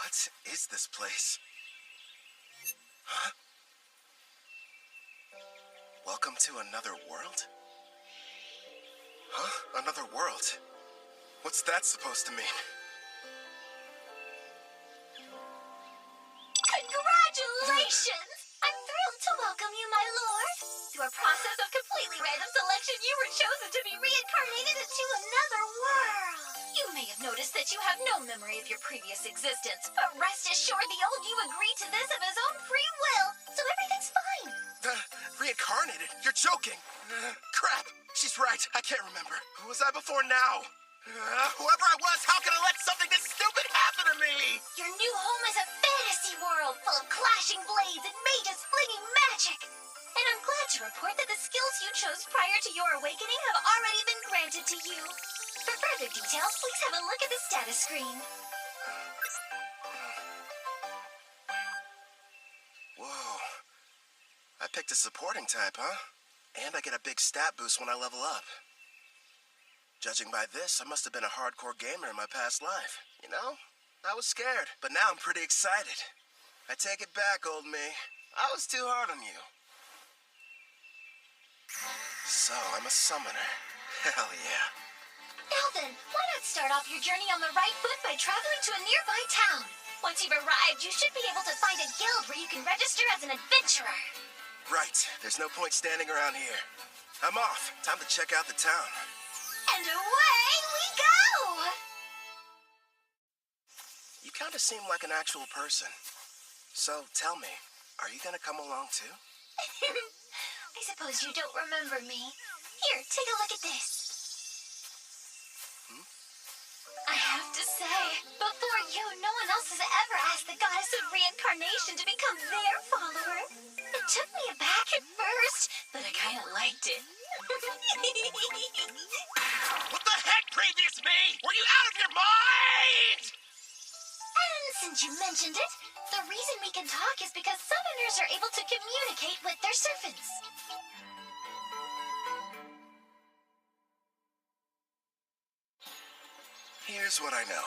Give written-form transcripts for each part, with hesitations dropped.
What is this place? Huh? Welcome to another world? Huh? Another world? What's that supposed to mean? Congratulations! I'm thrilled to welcome you, my lord. Through a process of completely random selection, you were chosen to be reincarnated into another world. You may have noticed that you have no memory of your previous existence, but rest assured the old you agreed to this of his own free will, so everything's fine. Reincarnated? You're joking! Crap! She's right. I can't remember. Who was I before now? Whoever I was, how can I let something this stupid happen to me? Your new home is a fantasy world full of clashing blades and mages flinging magic. And I'm glad to report that the skills you chose prior to your awakening have already been granted to you. For further details, please have a look at the status screen. Whoa. I picked a supporting type, huh? And I get a big stat boost when I level up. Judging by this, I must have been a hardcore gamer in my past life. You know? I was scared, but now I'm pretty excited. I take it back, old me. I was too hard on you. So, I'm a summoner. Hell yeah. Now then, why not start off your journey on the right foot by traveling to a nearby town? Once you've arrived, you should be able to find a guild where you can register as an adventurer. Right. There's no point standing around here. I'm off. Time to check out the town. And away we go! You kind of seem like an actual person. So, tell me, are you gonna come along too? I suppose you don't remember me. Here, take a look at this. I have to say, before you, no one else has ever asked the goddess of reincarnation to become their follower. It took me aback at first, but I kind of liked it. What the heck, previous me? Were you out of your mind? And since you mentioned it, the reason we can talk is because summoners are able to communicate with their servants. Here's what I know.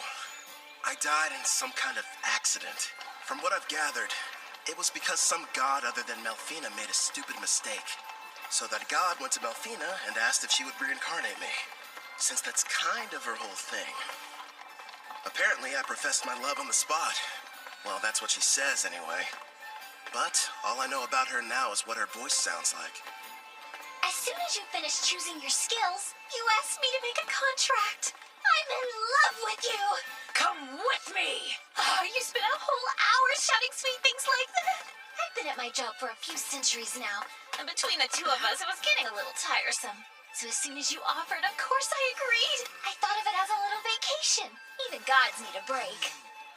I died in some kind of accident. From what I've gathered, it was because some god other than Melfina made a stupid mistake. So that god went to Melfina and asked if she would reincarnate me, since that's kind of her whole thing. Apparently, I professed my love on the spot. Well, that's what she says anyway. But all I know about her now is what her voice sounds like. As soon as you finish choosing your skills, you asked me to make a contract. I'm in love with you! Come with me! Oh, you spent a whole hour shouting sweet things like that! I've been at my job for a few centuries now, and between the two of us, it was getting a little tiresome. So as soon as you offered, of course I agreed. I thought of it as a little vacation. Even gods need a break.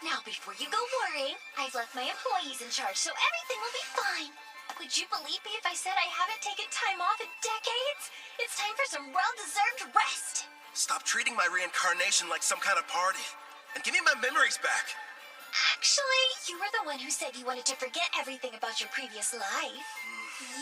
Now, before you go worrying, I've left my employees in charge, so everything will be fine. Would you believe me if I said I haven't taken time off in decades? It's time for some well-deserved rest. Stop treating my reincarnation like some kind of party, and give me my memories back. Actually, you were the one who said you wanted to forget everything about your previous life.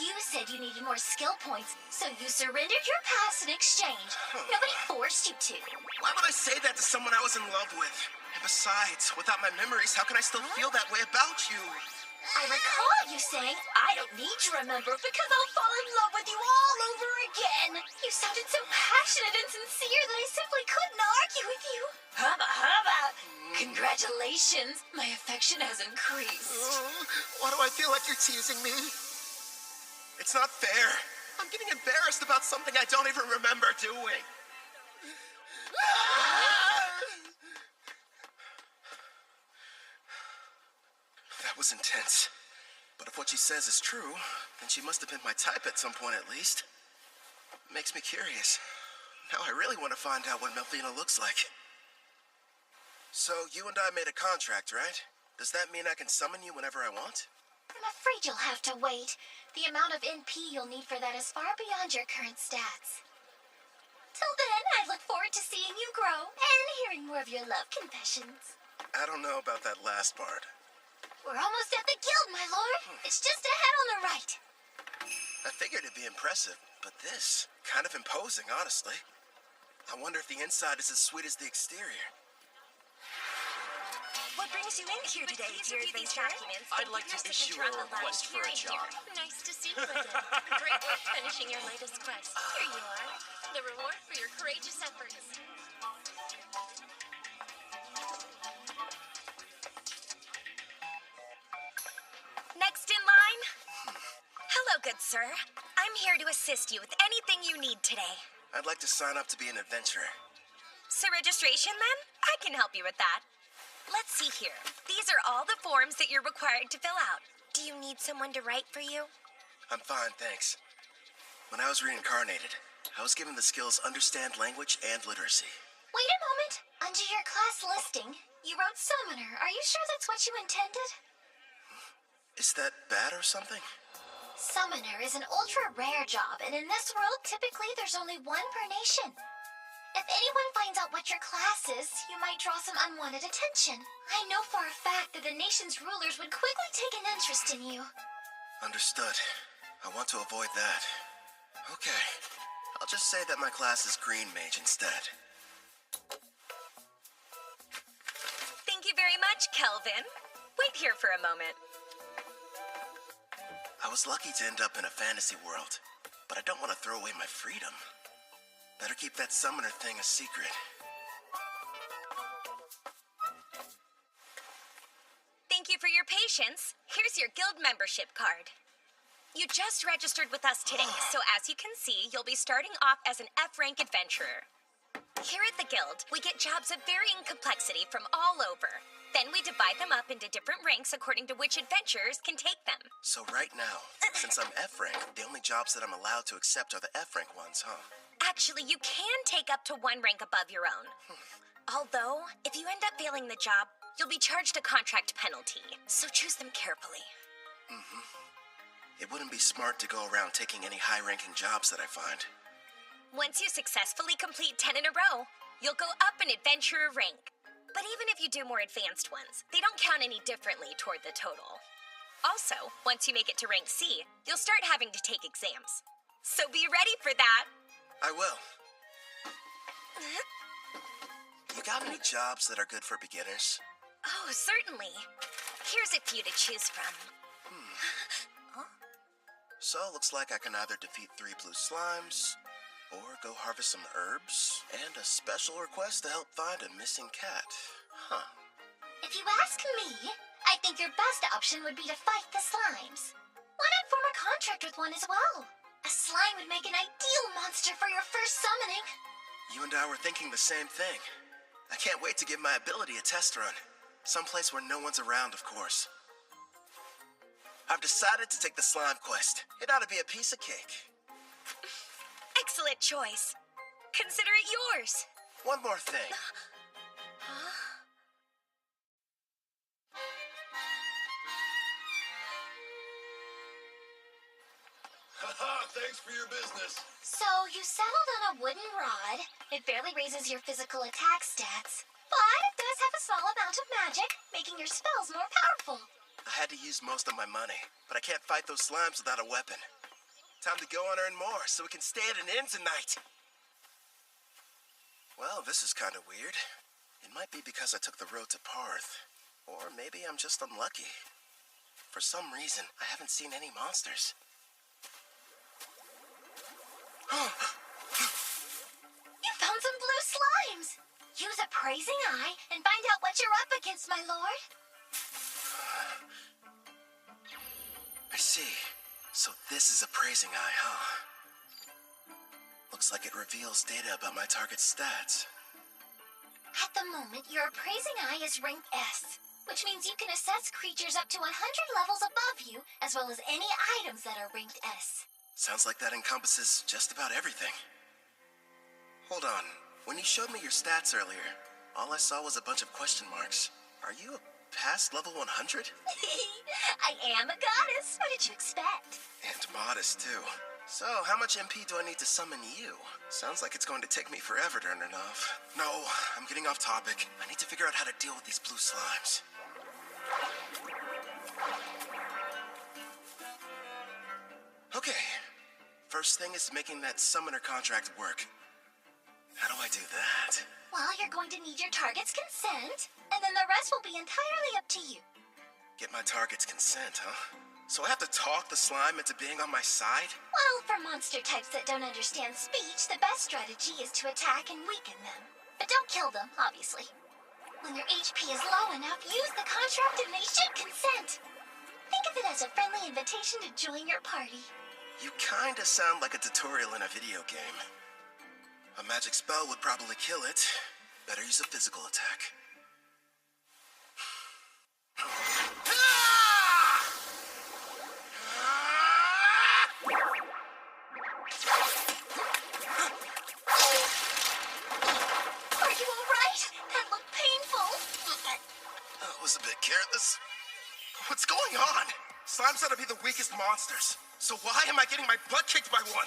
You said you needed more skill points, so you surrendered your past in exchange. Nobody forced you to. Why would I say that to someone I was in love with? And besides, without my memories, how can I still feel that way about you? I recall you saying, I don't need to remember because I'll fall in love with you all over again. You sounded so passionate and sincere that I simply couldn't argue with you. Hubba hubba! Congratulations, my affection has increased. Why do I feel like you're teasing me? It's not fair. I'm getting embarrassed about something I don't even remember doing. That was intense. But if what she says is true, then she must have been my type at some point at least. Makes me curious. Now I really want to find out what Melfina looks like. So you and I made a contract, right? Does that mean I can summon you whenever I want? I'm afraid you'll have to wait. The amount of NP you'll need for that is far beyond your current stats. Till then, I look forward to seeing you grow and hearing more of your love confessions. I don't know about that last part. We're almost at the guild, my lord. It's just ahead on the right. I figured it'd be impressive, but this, kind of imposing, honestly. I wonder if the inside is as sweet as the exterior. What brings you in here today, dear adventurer? I'd like to issue a request for a job. Nice to see you again. Great work finishing your latest quest. Here you are. The reward for your courageous efforts. Next in line. Hello, good sir. I'm here to assist you with anything you need today. I'd like to sign up to be an adventurer. So registration, then? I can help you with that. Let's see here. These are all the forms that you're required to fill out. Do you need someone to write for you? I'm fine, thanks. When I was reincarnated, I was given the skills understand language and literacy. Wait a moment. Under your class listing, you wrote summoner. Are you sure that's what you intended? Is that bad or something? Summoner is an ultra-rare job, and in this world, typically there's only one per nation. If anyone finds out what your class is, you might draw some unwanted attention. I know for a fact that the nation's rulers would quickly take an interest in you. Understood. I want to avoid that. Okay. I'll just say that my class is Green Mage instead. Thank you very much, Kelvin. Wait here for a moment. I was lucky to end up in a fantasy world, but I don't want to throw away my freedom. Better keep that summoner thing a secret. Thank you for your patience. Here's your guild membership card. You just registered with us today, so as you can see, you'll be starting off as an F-rank adventurer. Here at the guild, we get jobs of varying complexity from all over. Then we divide them up into different ranks according to which adventurers can take them. So right now, since I'm F-rank, the only jobs that I'm allowed to accept are the F-rank ones, huh? Actually, you can take up to one rank above your own. Although, if you end up failing the job, you'll be charged a contract penalty. So choose them carefully. It wouldn't be smart to go around taking any high-ranking jobs that I find. Once you successfully complete 10 in a row, you'll go up an adventurer rank. But even if you do more advanced ones, they don't count any differently toward the total. Also, once you make it to rank C, you'll start having to take exams. So be ready for that. I will. You got any jobs that are good for beginners? Oh, certainly. Here's a few to choose from. So, looks like I can either defeat 3 blue slimes, or go harvest some herbs, and a special request to help find a missing cat. Huh. If you ask me, I think your best option would be to fight the slimes. Why not form a contract with one as well? A slime would make an ideal monster for your first summoning. You and I were thinking the same thing. I can't wait to give my ability a test run. Someplace where no one's around, of course. I've decided to take the slime quest. It ought to be a piece of cake. Excellent choice. Consider it yours. One more thing. Haha, thanks for your business. So, you settled on a wooden rod. It barely raises your physical attack stats. But it does have a small amount of magic, making your spells more powerful. I had to use most of my money, but I can't fight those slimes without a weapon. Time to go and earn more so we can stay at an inn tonight. Well, this is kind of weird. It might be because I took the road to Parth. Or maybe I'm just unlucky. For some reason, I haven't seen any monsters. You found some blue slimes! Use appraising eye and find out what you're up against, my lord. I see. So this is appraising eye, huh? Looks like it reveals data about my target's stats. At the moment, your appraising eye is ranked S, which means you can assess creatures up to 100 levels above you, as well as any items that are ranked S. Sounds like that encompasses just about everything. Hold on. When you showed me your stats earlier, all I saw was a bunch of question marks. Are you past level 100? I am a goddess. What did you expect? And modest, too. So, how much MP do I need to summon you? Sounds like it's going to take me forever to earn enough. No, I'm getting off topic. I need to figure out how to deal with these blue slimes. Okay. First thing is making that summoner contract work. How do I do that? Well, you're going to need your target's consent, and then the rest will be entirely up to you. Get my target's consent, huh? So I have to talk the slime into being on my side? Well, for monster types that don't understand speech, the best strategy is to attack and weaken them. But don't kill them, obviously. When their HP is low enough, use the contract and they should consent. Think of it as a friendly invitation to join your party. You kinda sound like a tutorial in a video game. A magic spell would probably kill it. Better use a physical attack. Are you alright? That looked painful. That was a bit careless. What's going on? Slimes ought to be the weakest monsters. So why am I getting my butt kicked by one?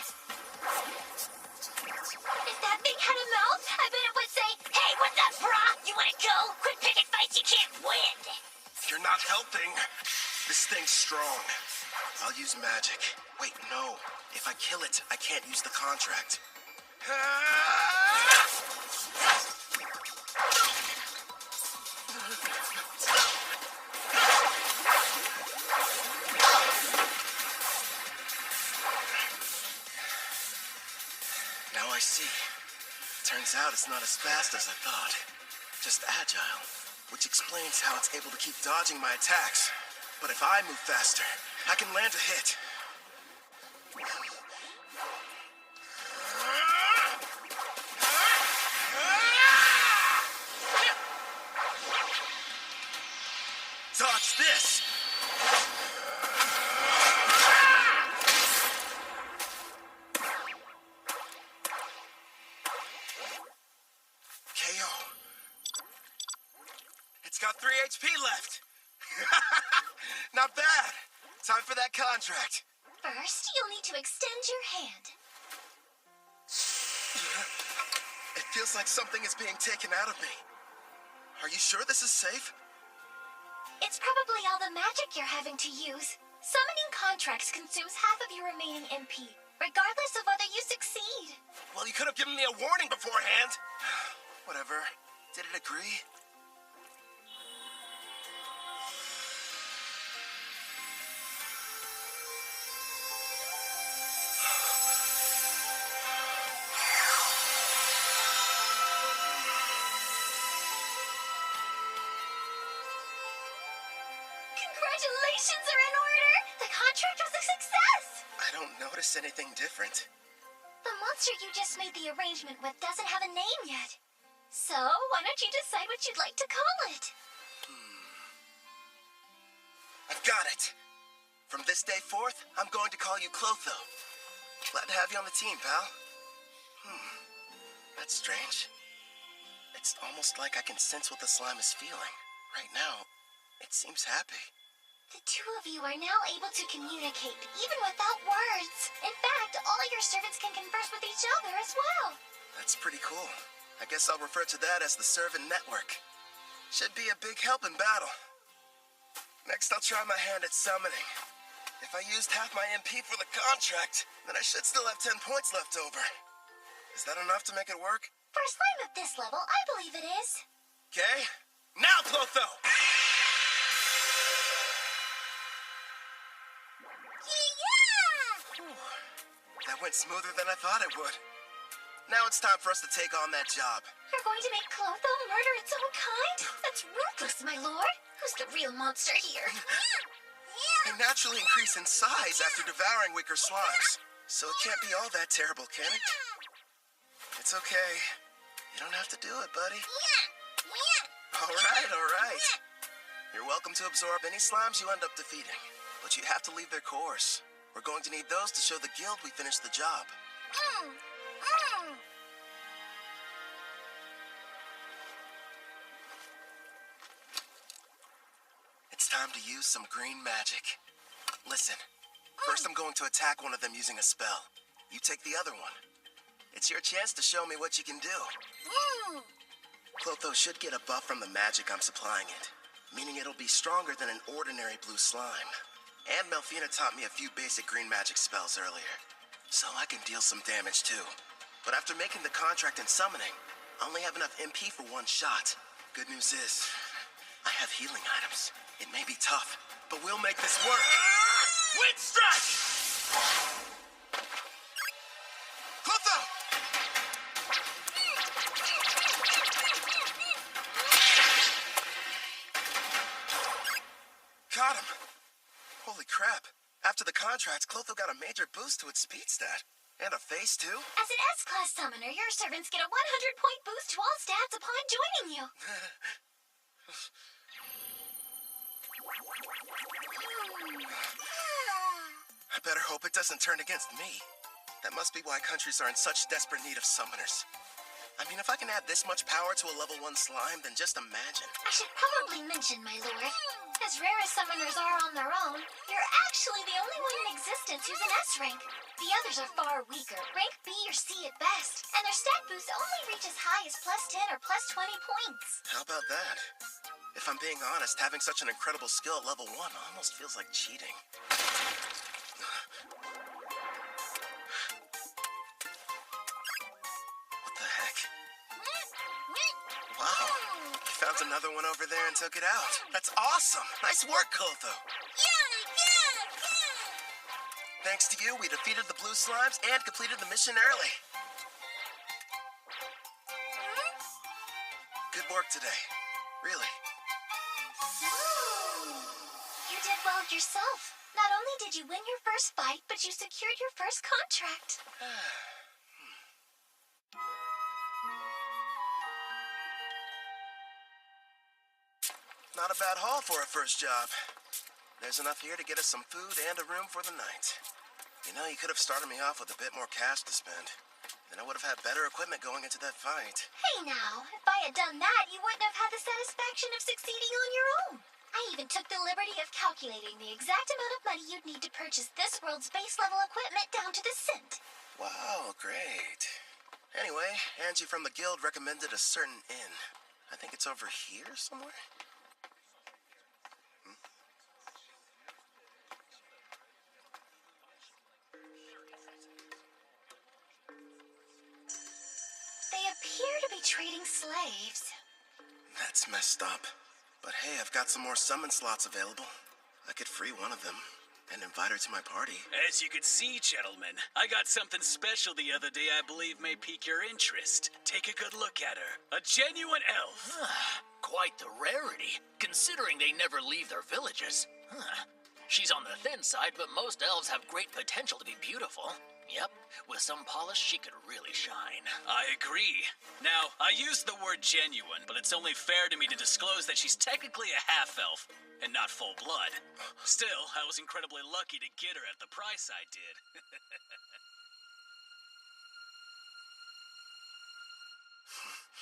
If that thing had a mouth, I bet it would say, "Hey, what's up, brah? You wanna go? Quit picking fights you can't win." You're not helping. This thing's strong. I'll use magic. Wait, no. If I kill it, I can't use the contract. Now I see. Turns out it's not as fast as I thought. Just agile, which explains how it's able to keep dodging my attacks. But if I move faster, I can land a hit. Dodge this! KO. It's got 3 HP left. Not bad. Time for that contract. First, you'll need to extend your hand. It feels like something is being taken out of me. Are you sure this is safe? It's probably all the magic you're having to use. Summoning contracts consumes half of your remaining MP, regardless of whether you succeed. Well, you could have given me a warning beforehand. Whatever. Did it agree? Congratulations are in order! The contract was a success! I don't notice anything different. The monster you just made the arrangement with doesn't have a name yet. So, why don't you decide what you'd like to call it? I've got it. From this day forth, I'm going to call you Clotho. Glad to have you on the team, pal. That's strange. It's almost like I can sense what the slime is feeling. Right now, it seems happy. The two of you are now able to communicate, even without words. In fact, all your servants can converse with each other as well. That's pretty cool. I guess I'll refer to that as the servant network. Should be a big help in battle. Next, I'll try my hand at summoning. If I used half my MP for the contract, then I should still have 10 points left over. Is that enough to make it work? For a slime of this level, I believe it is. Okay. Now, Clotho! Yeah! That went smoother than I thought it would. Now it's time for us to take on that job. You're going to make Clotho murder its own kind? That's ruthless, my lord. Who's the real monster here? They naturally increase in size after devouring weaker slimes. So it can't be all that terrible, can it? It's okay. You don't have to do it, buddy. All right. You're welcome to absorb any slimes you end up defeating. But you have to leave their cores. We're going to need those to show the guild we finished the job. It's time to use some green magic. Listen, first I'm going to attack one of them using a spell. You take the other one. It's your chance to show me what you can do. Clotho should get a buff from the magic I'm supplying it, meaning it'll be stronger than an ordinary blue slime. And Melfina taught me a few basic green magic spells earlier, so I can deal some damage too. But after making the contract and summoning, I only have enough MP for one shot. Good news is, I have healing items. It may be tough, but we'll make this work. Wind strike! Clotho! Got him. Holy crap. After the contract, Clotho got a major boost to its speed stat. And a face, too. As an S-Class summoner, your servants get a 100-point boost to all stats upon joining you. I better hope it doesn't turn against me. That must be why countries are in such desperate need of summoners. I mean, if I can add this much power to a level 1 slime, then just imagine. I should probably mention, my lord, as rare as summoners are on their own, you're actually the only one in existence who's an S rank. The others are far weaker, rank B or C at best, and their stat boosts only reach as high as +10 or +20 points. How about that? If I'm being honest, having such an incredible skill at level 1 almost feels like cheating. What the heck? Wow, you found another one over there and took it out. That's awesome! Nice work, Clotho! Thanks to you, we defeated the blue slimes and completed the mission early. Good work today. Really. You did well yourself. Not only did you win your first fight, but you secured your first contract. Not a bad haul for a first job. There's enough here to get us some food and a room for the night. You know, you could have started me off with a bit more cash to spend. Then I would have had better equipment going into that fight. Hey now, if I had done that, you wouldn't have had the satisfaction of succeeding on your own. I even took the liberty of calculating the exact amount of money you'd need to purchase this world's base level equipment down to the cent. Wow, great. Anyway, Angie from the guild recommended a certain inn. I think it's over here somewhere? They appear to be trading slaves. That's messed up. But hey, I've got some more summon slots available. I could free one of them and invite her to my party. As you can see, gentlemen, I got something special the other day I believe may pique your interest. Take a good look at her. A genuine elf. Quite the rarity, considering they never leave their villages. She's on the thin side, but most elves have great potential to be beautiful. Yep, with some polish, she could really shine. I agree. Now, I used the word genuine, but it's only fair to me to disclose that she's technically a half-elf, and not full blood. Still, I was incredibly lucky to get her at the price I did.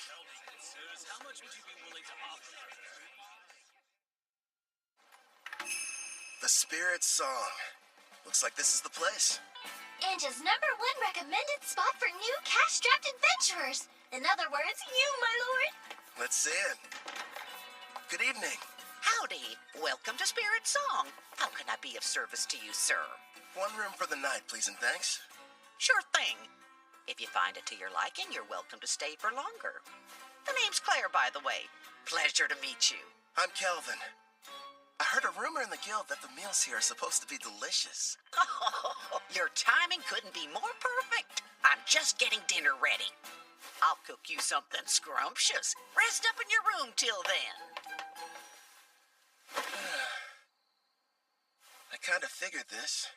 Tell me, Zeus, how much would you be willing to offer her? The Spirit Song. Looks like this is the place. Anja's #1 recommended spot for new cash-strapped adventurers. In other words, you, my lord. Let's see it. Good evening. Howdy. Welcome to Spirit Song. How can I be of service to you, sir? One room for the night, please and thanks. Sure thing. If you find it to your liking, you're welcome to stay for longer. The name's Claire, by the way. Pleasure to meet you. I'm Kelvin. I heard a rumor in the guild that the meals here are supposed to be delicious. Oh, your timing couldn't be more perfect. I'm just getting dinner ready. I'll cook you something scrumptious. Rest up in your room till then. I kind of figured this.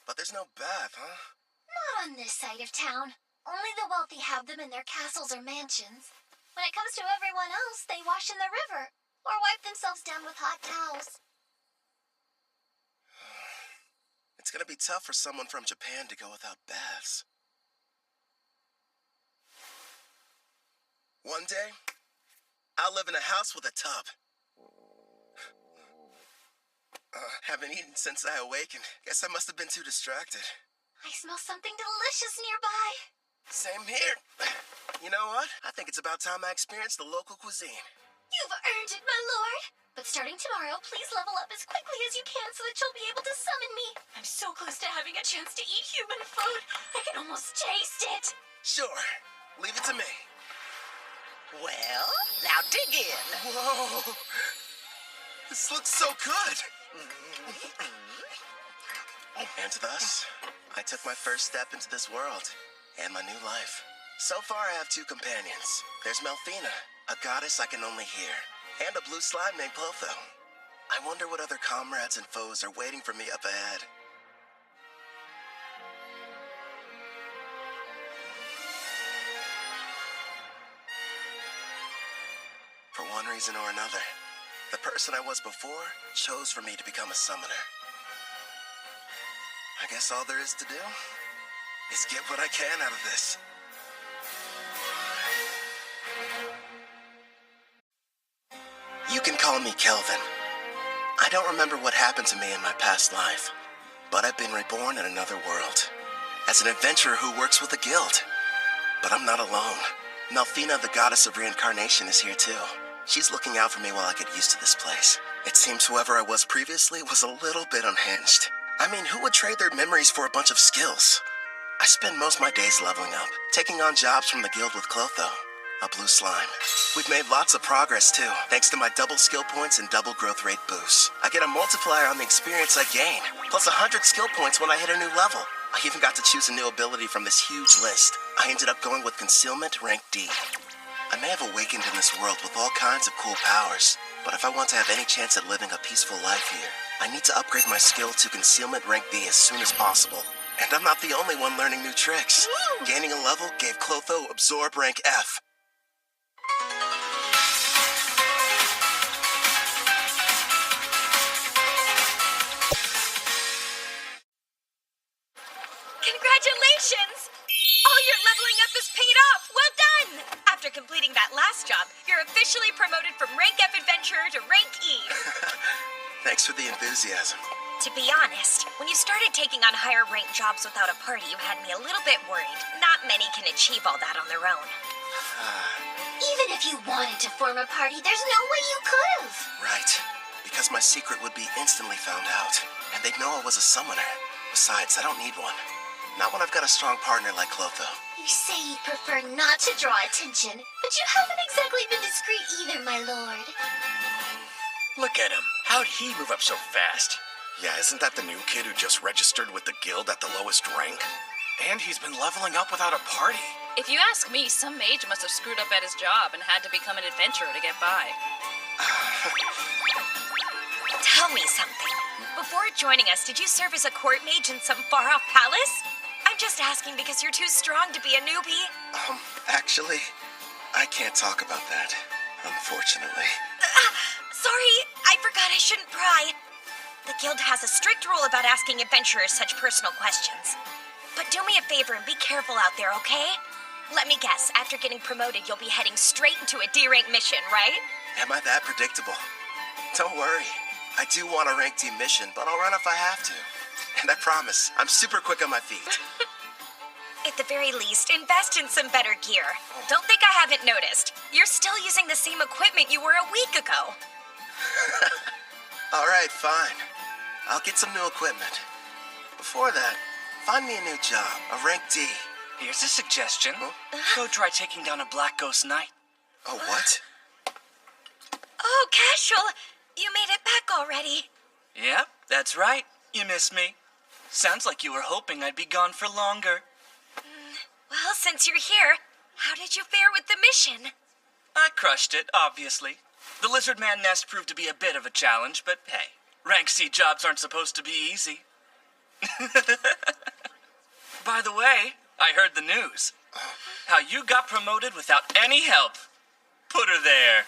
But there's no bath, huh? Not on this side of town. Only the wealthy have them in their castles or mansions. When it comes to everyone else, they wash in the river or wipe themselves down with hot towels. It's gonna be tough for someone from Japan to go without baths. One day, I'll live in a house with a tub. Haven't eaten since I awakened. Guess I must have been too distracted. I smell something delicious nearby. Same here. You know what? I think it's about time I experienced the local cuisine. You've earned it, my lord. But starting tomorrow, please level up as quickly as you can so that you'll be able to summon me. I'm so close to having a chance to eat human food. I can almost taste it. Sure. Leave it to me. Well, now dig in. Whoa. This looks so good. And thus, I took my first step into this world and my new life. So far, I have 2 companions. There's Melfina, a goddess I can only hear, and a blue slime named Clotho. I wonder what other comrades and foes are waiting for me up ahead. For one reason or another, the person I was before chose for me to become a summoner. I guess all there is to do is get what I can out of this. You can call me Kelvin. I don't remember what happened to me in my past life, but I've been reborn in another world, as an adventurer who works with a guild. But I'm not alone. Melfina, the goddess of reincarnation, is here too. She's looking out for me while I get used to this place. It seems whoever I was previously was a little bit unhinged. I mean, who would trade their memories for a bunch of skills? I spend most of my days leveling up, taking on jobs from the guild with Clotho, a blue slime. We've made lots of progress too, thanks to my double skill points and double growth rate boosts. I get a multiplier on the experience I gain, plus 100 skill points when I hit a new level. I even got to choose a new ability from this huge list. I ended up going with Concealment rank D. I may have awakened in this world with all kinds of cool powers, but if I want to have any chance at living a peaceful life here, I need to upgrade my skill to Concealment rank B as soon as possible. And I'm not the only one learning new tricks. Gaining a level gave Clotho Absorb rank F. Congratulations! All your leveling up is paid off! Well done! After completing that last job, you're officially promoted from rank F adventurer to rank E. Thanks for the enthusiasm. To be honest, when you started taking on higher ranked jobs without a party, you had me a little bit worried. Not many can achieve all that on their own. Even if you wanted to form a party, there's no way you could've. Right. Because my secret would be instantly found out, and they'd know I was a summoner. Besides, I don't need one. Not when I've got a strong partner like Clotho. You say you prefer not to draw attention, but you haven't exactly been discreet either, my lord. Look at him. How'd he move up so fast? Yeah, isn't that the new kid who just registered with the guild at the lowest rank? And he's been leveling up without a party. If you ask me, some mage must have screwed up at his job and had to become an adventurer to get by. Tell me something. Before joining us, did you serve as a court mage in some far-off palace? I'm just asking because you're too strong to be a newbie. Actually, I can't talk about that, unfortunately. Sorry, I forgot I shouldn't pry. The guild has a strict rule about asking adventurers such personal questions. But do me a favor and be careful out there, okay? Let me guess, after getting promoted, you'll be heading straight into a D-rank mission, right? Am I that predictable? Don't worry. I do want a rank D mission, but I'll run if I have to. And I promise, I'm super quick on my feet. At the very least, invest in some better gear. Don't think I haven't noticed. You're still using the same equipment you were a week ago. All right, fine. I'll get some new equipment. Before that, find me a new job, a rank D. Here's a suggestion. Go try taking down a Black Ghost Knight. Oh, what? Oh, Casual, you made it back already. Yep, that's right. You missed me. Sounds like you were hoping I'd be gone for longer. Well, since you're here, how did you fare with the mission? I crushed it, obviously. The Lizard Man nest proved to be a bit of a challenge, but hey, rank C jobs aren't supposed to be easy. By the way, I heard the news. How you got promoted without any help. Put her there.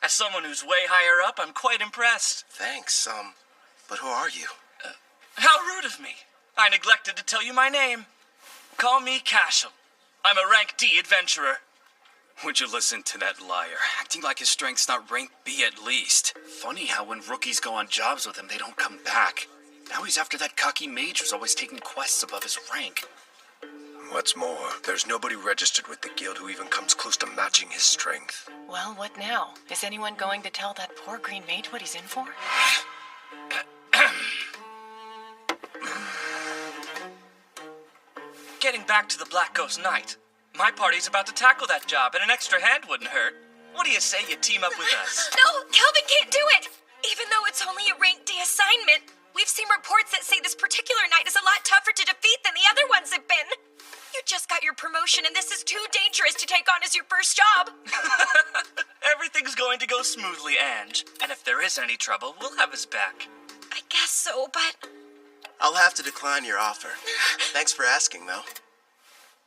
As someone who's way higher up, I'm quite impressed. Thanks, but who are you? How rude of me. I neglected to tell you my name. Call me Cashel. I'm a rank D adventurer. Would you listen to that liar, acting like his strength's not rank B at least? Funny how when rookies go on jobs with him, they don't come back. Now he's after that cocky mage who's always taking quests above his rank. What's more, there's nobody registered with the guild who even comes close to matching his strength. Well, what now? Is anyone going to tell that poor green mage what he's in for? Getting back to the Black Ghost Knight. My party's about to tackle that job, and an extra hand wouldn't hurt. What do you say you team up with us? No, Kelvin can't do it! Even though it's only a rank D assignment, we've seen reports that say this particular knight is a lot tougher to defeat than the other ones have been. You just got your promotion, and this is too dangerous to take on as your first job. Everything's going to go smoothly, Ange. And if there is any trouble, we'll have his back. I guess so, but... I'll have to decline your offer. Thanks for asking, though.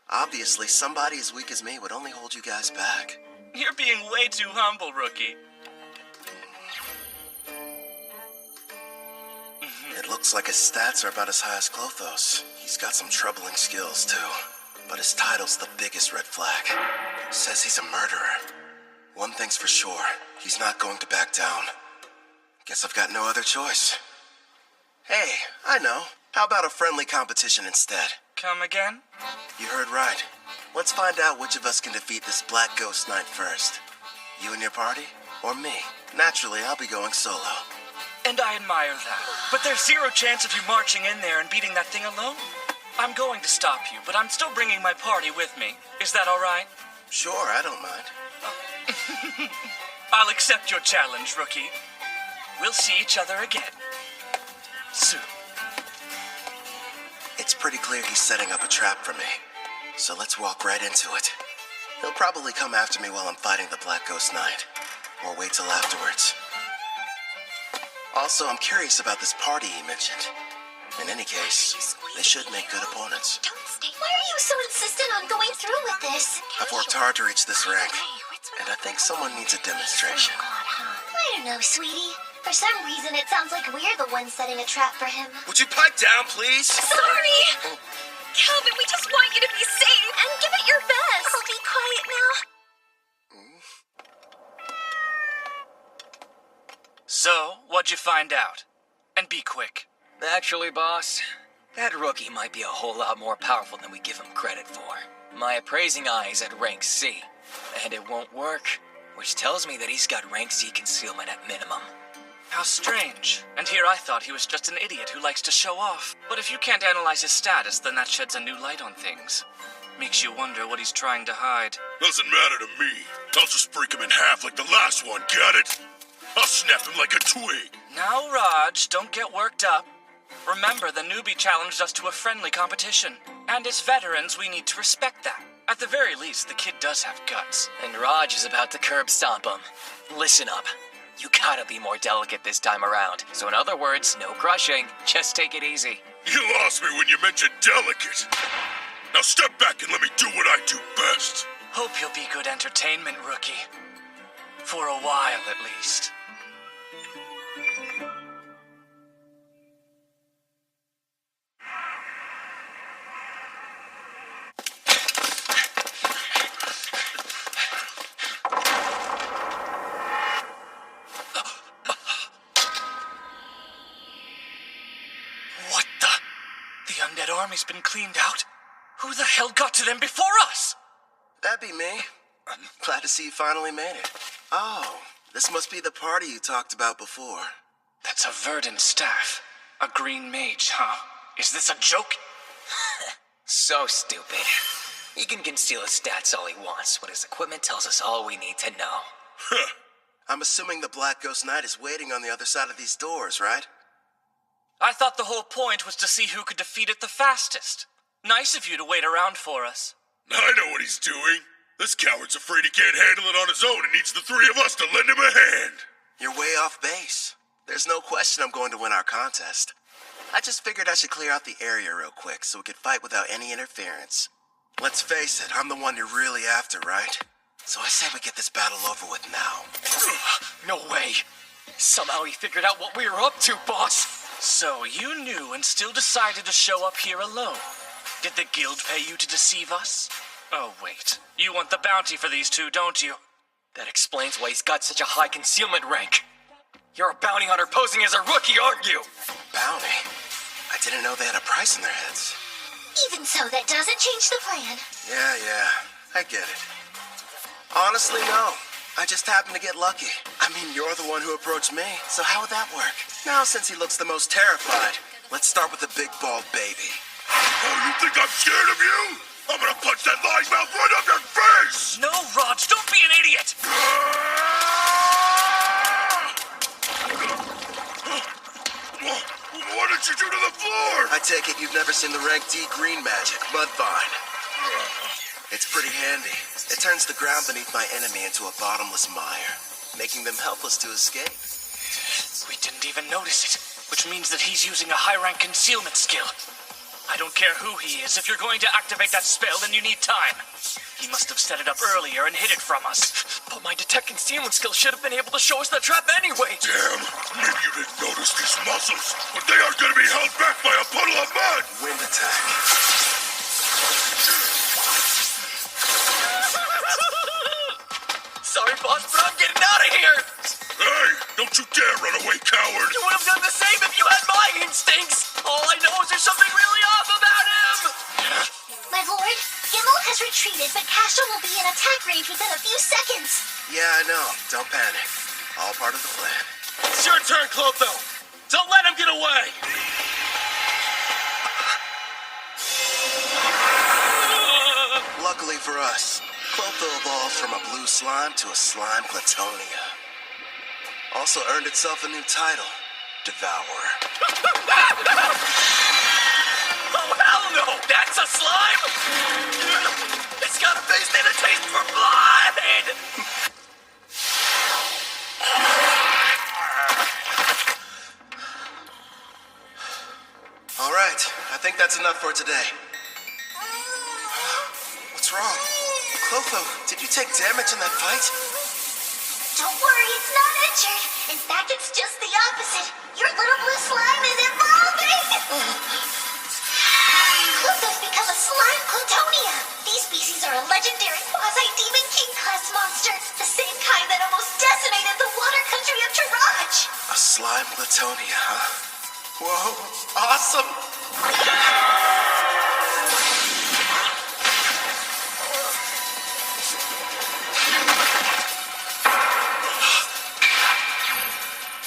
Obviously, somebody as weak as me would only hold you guys back. You're being way too humble, rookie. It looks like his stats are about as high as Clotho's. He's got some troubling skills, too. But his title's the biggest red flag. Says he's a murderer. One thing's for sure, he's not going to back down. Guess I've got no other choice. Hey, I know. How about a friendly competition instead? Come again? You heard right. Let's find out which of us can defeat this Black Ghost Knight first. You and your party? Or me? Naturally, I'll be going solo. And I admire that. But there's zero chance of you marching in there and beating that thing alone. I'm going to stop you, but I'm still bringing my party with me. Is that all right? Sure, I don't mind. I'll accept your challenge, rookie. We'll see each other again. Soon. It's pretty clear he's setting up a trap for me. So let's walk right into it. He'll probably come after me while I'm fighting the Black Ghost Knight. Or wait till afterwards. Also, I'm curious about this party he mentioned. In any case, they should make good opponents. Don't stay. Why are you so insistent on going through with this? I've worked hard to reach this rank, and I think someone needs a demonstration. I don't know, sweetie. For some reason, it sounds like we're the ones setting a trap for him. Would you pipe down, please? Sorry! Kelvin, we just want you to be safe and give it your best. I'll be quiet now. So, what'd you find out? And be quick. Actually, boss, that rookie might be a whole lot more powerful than we give him credit for. My appraising eye is at rank C, and it won't work, which tells me that he's got rank C concealment at minimum. How strange. And here I thought he was just an idiot who likes to show off. But if you can't analyze his status, then that sheds a new light on things. Makes you wonder what he's trying to hide. Doesn't matter to me. I'll just break him in half like the last one, got it? I'll snap him like a twig. Now, Raj, don't get worked up. Remember, the newbie challenged us to a friendly competition. And as veterans, we need to respect that. At the very least, the kid does have guts. And Raj is about to curb stomp him. Listen up. You gotta be more delicate this time around. So in other words, no crushing. Just take it easy. You lost me when you mentioned delicate. Now step back and let me do what I do best. Hope you'll be good entertainment, rookie. For a while, at least. Army's been cleaned out? Who the hell got to them before us? That'd be me. I'm glad to see you finally made it. Oh, this must be the party you talked about before. That's a verdant staff. A green mage, huh? Is this a joke? So stupid. He can conceal his stats all he wants, but his equipment tells us all we need to know. I'm assuming the Black Ghost Knight is waiting on the other side of these doors, right? I thought the whole point was to see who could defeat it the fastest. Nice of you to wait around for us. I know what he's doing. This coward's afraid he can't handle it on his own and needs the three of us to lend him a hand. You're way off base. There's no question I'm going to win our contest. I just figured I should clear out the area real quick so we could fight without any interference. Let's face it, I'm the one you're really after, right? So I say we get this battle over with now. No way. Somehow he figured out what we were up to, boss. So you knew and still decided to show up here alone. Did the guild pay you to deceive us? Oh, wait. You want the bounty for these two, don't you? That explains why he's got such a high concealment rank. You're a bounty hunter posing as a rookie, aren't you? Bounty? I didn't know they had a price in their heads. Even so, that doesn't change the plan. Yeah, I get it. Honestly, no. I just happened to get lucky. I mean, you're the one who approached me, so how would that work? Now, since he looks the most terrified, let's start with the big bald baby. Oh, you think I'm scared of you? I'm gonna punch that lying mouth right up your face! No, Raj, don't be an idiot! What did you do to the floor? I take it you've never seen the rank D green magic, Mudvine. It's pretty handy. It turns the ground beneath my enemy into a bottomless mire, making them helpless to escape. We didn't even notice it, which means that he's using a high-rank concealment skill. I don't care who he is. If you're going to activate that spell, then you need time. He must have set it up earlier and hid it from us. But my detect concealment skill should have been able to show us the trap anyway. Damn, maybe you didn't notice these muscles, but they aren't gonna be held back by a puddle of mud! Wind attack. Sorry, boss, but I'm getting out of here! Hey, don't you dare run away, coward! You would have done the same if you had my instincts! All I know is there's something really off about him! My lord, Gimel has retreated, but Castro will be in attack range within a few seconds. Yeah, I know. Don't panic. All part of the plan. It's your turn, Clotho! Don't let him get away! Luckily for us, Clotho evolved from a blue slime to a slime Platonia. Also earned itself a new title, Devourer. Oh, hell no! That's a slime? It's got a face and a taste for blood! All right, I think that's enough for today. What's wrong? Clotho, did you take damage in that fight? Don't worry, it's not injured. In fact, it's just the opposite. Your little blue slime is evolving! Clotho's become a slime Plutonia. These species are a legendary quasi-demon king-class monster. The same kind that almost decimated the water country of Taraj. A slime Platonia, huh? Whoa, awesome!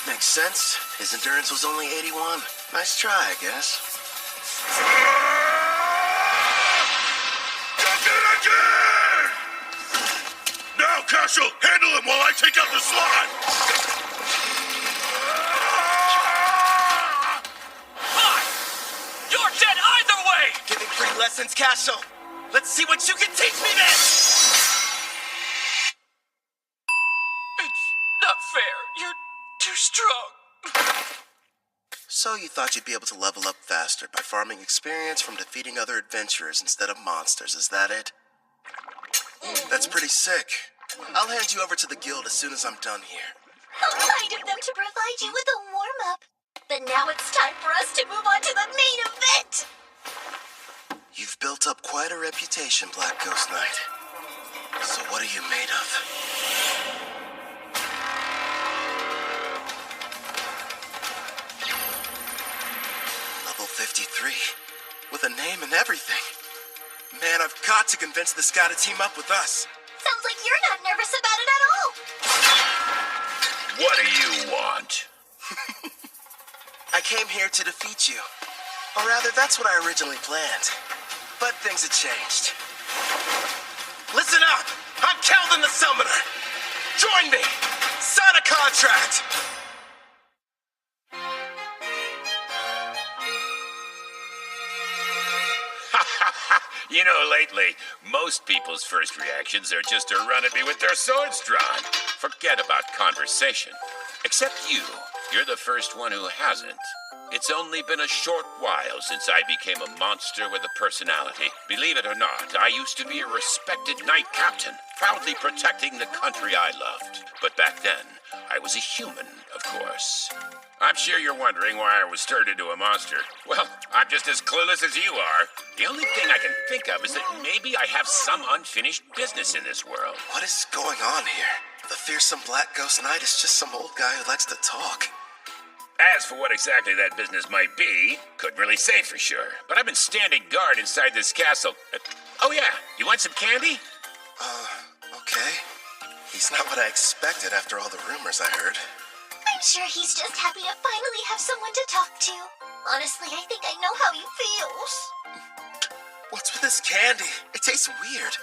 Makes sense. His endurance was only 81. Nice try, I guess. Duck it again! Now, Castle, handle him while I take out the slime! Fine! You're dead either way! Giving free lessons, Castle. Let's see what you can teach me then! It's not fair. You're too strong. So you thought you'd be able to level up faster by farming experience from defeating other adventurers instead of monsters, is that it? That's pretty sick. I'll hand you over to the guild as soon as I'm done here. How kind of them to provide you with a warm-up. But now it's time for us to move on to the main event! You've built up quite a reputation, Black Ghost Knight. So what are you made of? Level 53. With a name and everything. Man, I've got to convince this guy to team up with us. Sounds like you're not nervous about it at all. What do you want? I came here to defeat you. Or rather, that's what I originally planned. But things have changed. Listen up! I'm Kelvin the Summoner! Join me! Sign a contract! You know, lately, most people's first reactions are just to run at me with their swords drawn. Forget about conversation. Except you. You're the first one who hasn't. It's only been a short while since I became a monster with a personality. Believe it or not, I used to be a respected knight captain, proudly protecting the country I loved. But back then, I was a human, of course. I'm sure you're wondering why I was turned into a monster. Well, I'm just as clueless as you are. The only thing I can think of is that maybe I have some unfinished business in this world. What is going on here? The fearsome Black Ghost Knight is just some old guy who likes to talk. As for what exactly that business might be, couldn't really say for sure. But I've been standing guard inside this castle. Oh yeah, you want some candy? Okay. He's not what I expected after all the rumors I heard. I'm sure he's just happy to finally have someone to talk to. Honestly, I think I know how he feels. What's with this candy? It tastes weird.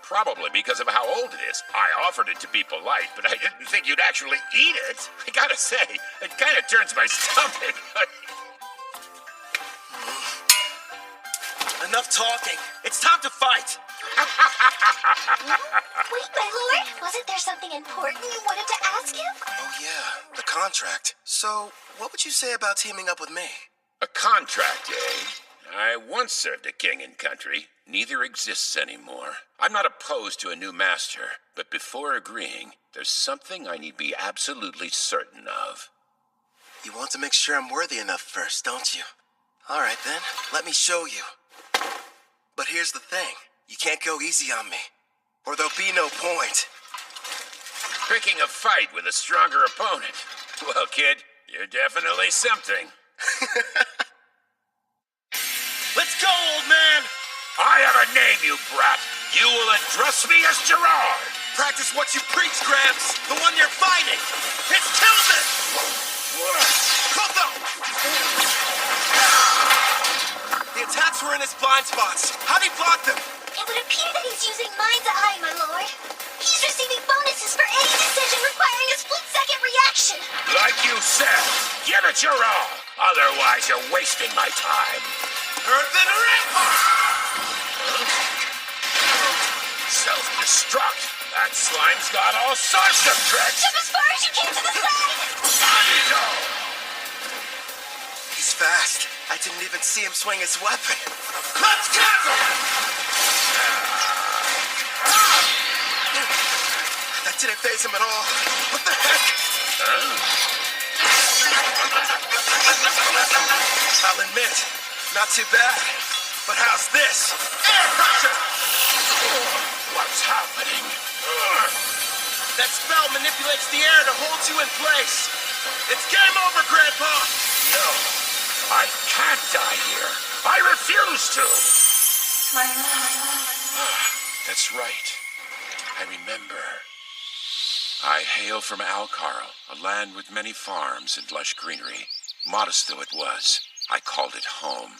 Probably because of how old it is. I offered it to be polite, but I didn't think you'd actually eat it. I gotta say, it kind of turns my stomach. Enough talking. It's time to fight. Wait, my lord. Wasn't there something important you wanted to ask him? Oh yeah, the contract. So, what would you say about teaming up with me? A contract, eh? I once served a king and country. Neither exists anymore. I'm not opposed to a new master, but before agreeing, there's something I need to be absolutely certain of. You want to make sure I'm worthy enough first, don't you? All right then, let me show you. But here's the thing. You can't go easy on me, or there'll be no point. Picking a fight with a stronger opponent. Well, kid, you're definitely something. Let's go, old man! I have a name, you brat. You will address me as Gerard. Practice what you preach, Gramps. The one you're fighting. It's Tilden! Koto! The attacks were in his blind spots. How'd he block them? It would appear that he's using Mind's Eye, my lord. He's receiving bonuses for any decision requiring a split-second reaction. Like you said, give it your all. Otherwise, you're wasting my time. Earthen Rampart! Self-destruct. That slime's got all sorts of tricks. Jump as far as you can to the side. Bonito! He's fast. I didn't even see him swing his weapon. Let's cancel! That didn't faze him at all. What the heck? I'll admit, not too bad. But how's this? Air pressure! What's happening? That spell manipulates the air to hold you in place. It's game over, Grandpa! No, I can't die here. I refuse to! My love. That's right. I remember. I hail from Alcarl, a land with many farms and lush greenery. Modest though it was, I called it home.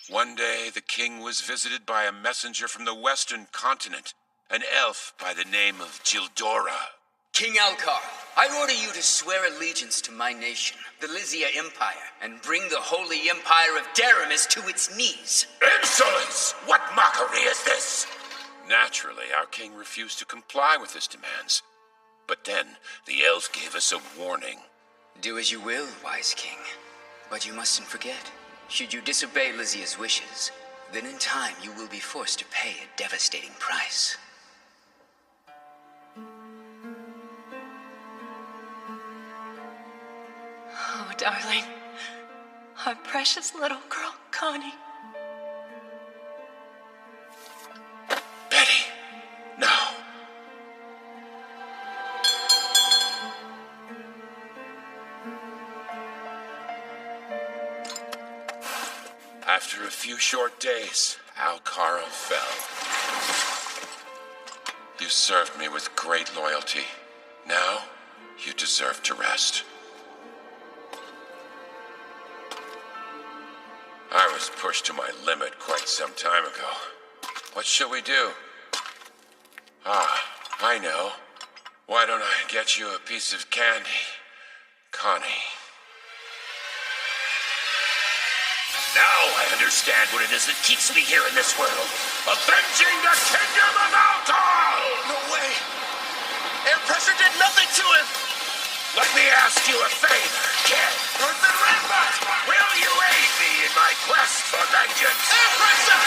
One day, the king was visited by a messenger from the western continent, an elf by the name of Gildora. King Alcar, I order you to swear allegiance to my nation, the Lysia Empire, and bring the holy empire of Daramis to its knees. Insolence! What mockery is this? Naturally, our king refused to comply with his demands. But then, the elf gave us a warning. Do as you will, wise king. But you mustn't forget, should you disobey Lysia's wishes, then in time you will be forced to pay a devastating price. Oh, darling. Our precious little girl, Connie. Betty, no. After a few short days, Alcara fell. You served me with great loyalty. Now, you deserve to rest. I was pushed to my limit quite some time ago. What shall we do? Ah, I know. Why don't I get you a piece of candy, Connie? Now I understand what it is that keeps me here in this world. Avenging the kingdom of Altar! No way! Air pressure did nothing to him! Let me ask you a favor, kid. Earthen Rampart! Will you aid me in my quest for vengeance? Air pressure!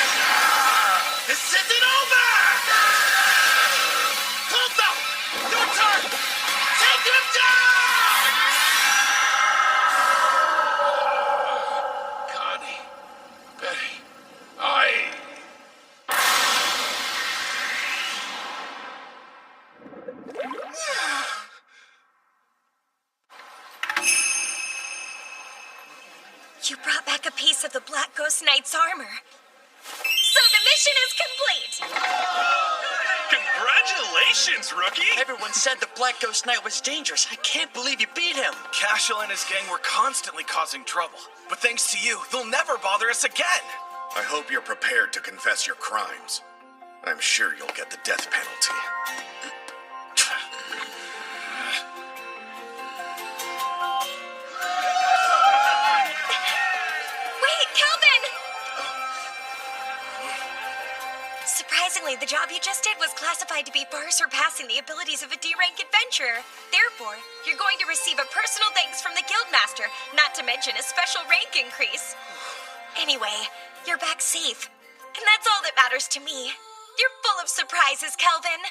This isn't over! Koto! Your turn! Take him down! Connie. Betty. You brought back a piece of the Black Ghost Knight's armor. So the mission is complete! Congratulations, rookie! Everyone said the Black Ghost Knight was dangerous. I can't believe you beat him. Cashel and his gang were constantly causing trouble. But thanks to you, they'll never bother us again. I hope you're prepared to confess your crimes. I'm sure you'll get the death penalty. Wait, Kelvin! Surprisingly, the job you just did was classified to be far surpassing the abilities of a D-rank adventurer. Therefore, you're going to receive a personal thanks from the Guildmaster, not to mention a special rank increase. Anyway, you're back safe. And that's all that matters to me. You're full of surprises, Kelvin.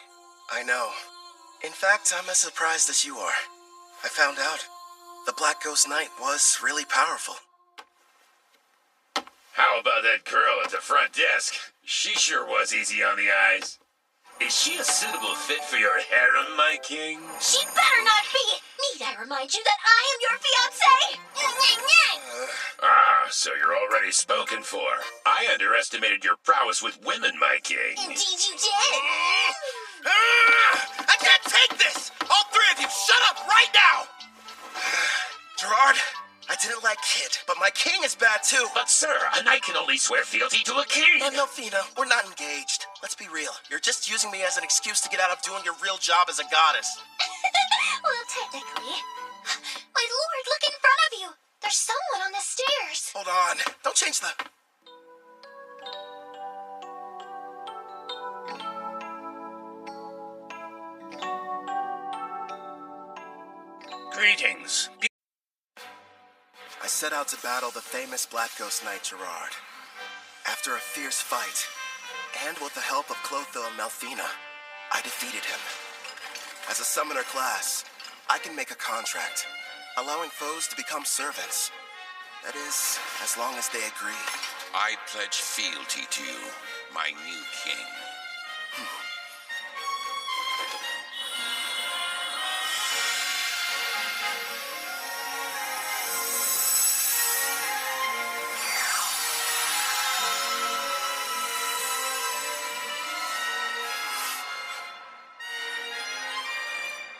I know. In fact, I'm as surprised as you are. I found out the Black Ghost Knight was really powerful. How about that girl at the front desk? She sure was easy on the eyes. Is she a suitable fit for your harem, my king? She better not be! Need I remind you that I am your fiancé? So you're already spoken for. I underestimated your prowess with women, my king. Indeed you did! I can't take this! All three of you, shut up right now! Gerard, I didn't like Kid, but my king is bad too. But sir, a knight can only swear fealty to a king. And Melfina, we're not engaged. Let's be real. You're just using me as an excuse to get out of doing your real job as a goddess. Well, technically. My lord, look in front of you. There's someone on the stairs. Hold on. Don't change the... Greetings. I set out to battle the famous Black Ghost Knight Gerard. After a fierce fight, and with the help of Clotho and Melfina, I defeated him. As a summoner class, I can make a contract, allowing foes to become servants. That is, as long as they agree. I pledge fealty to you, my new king.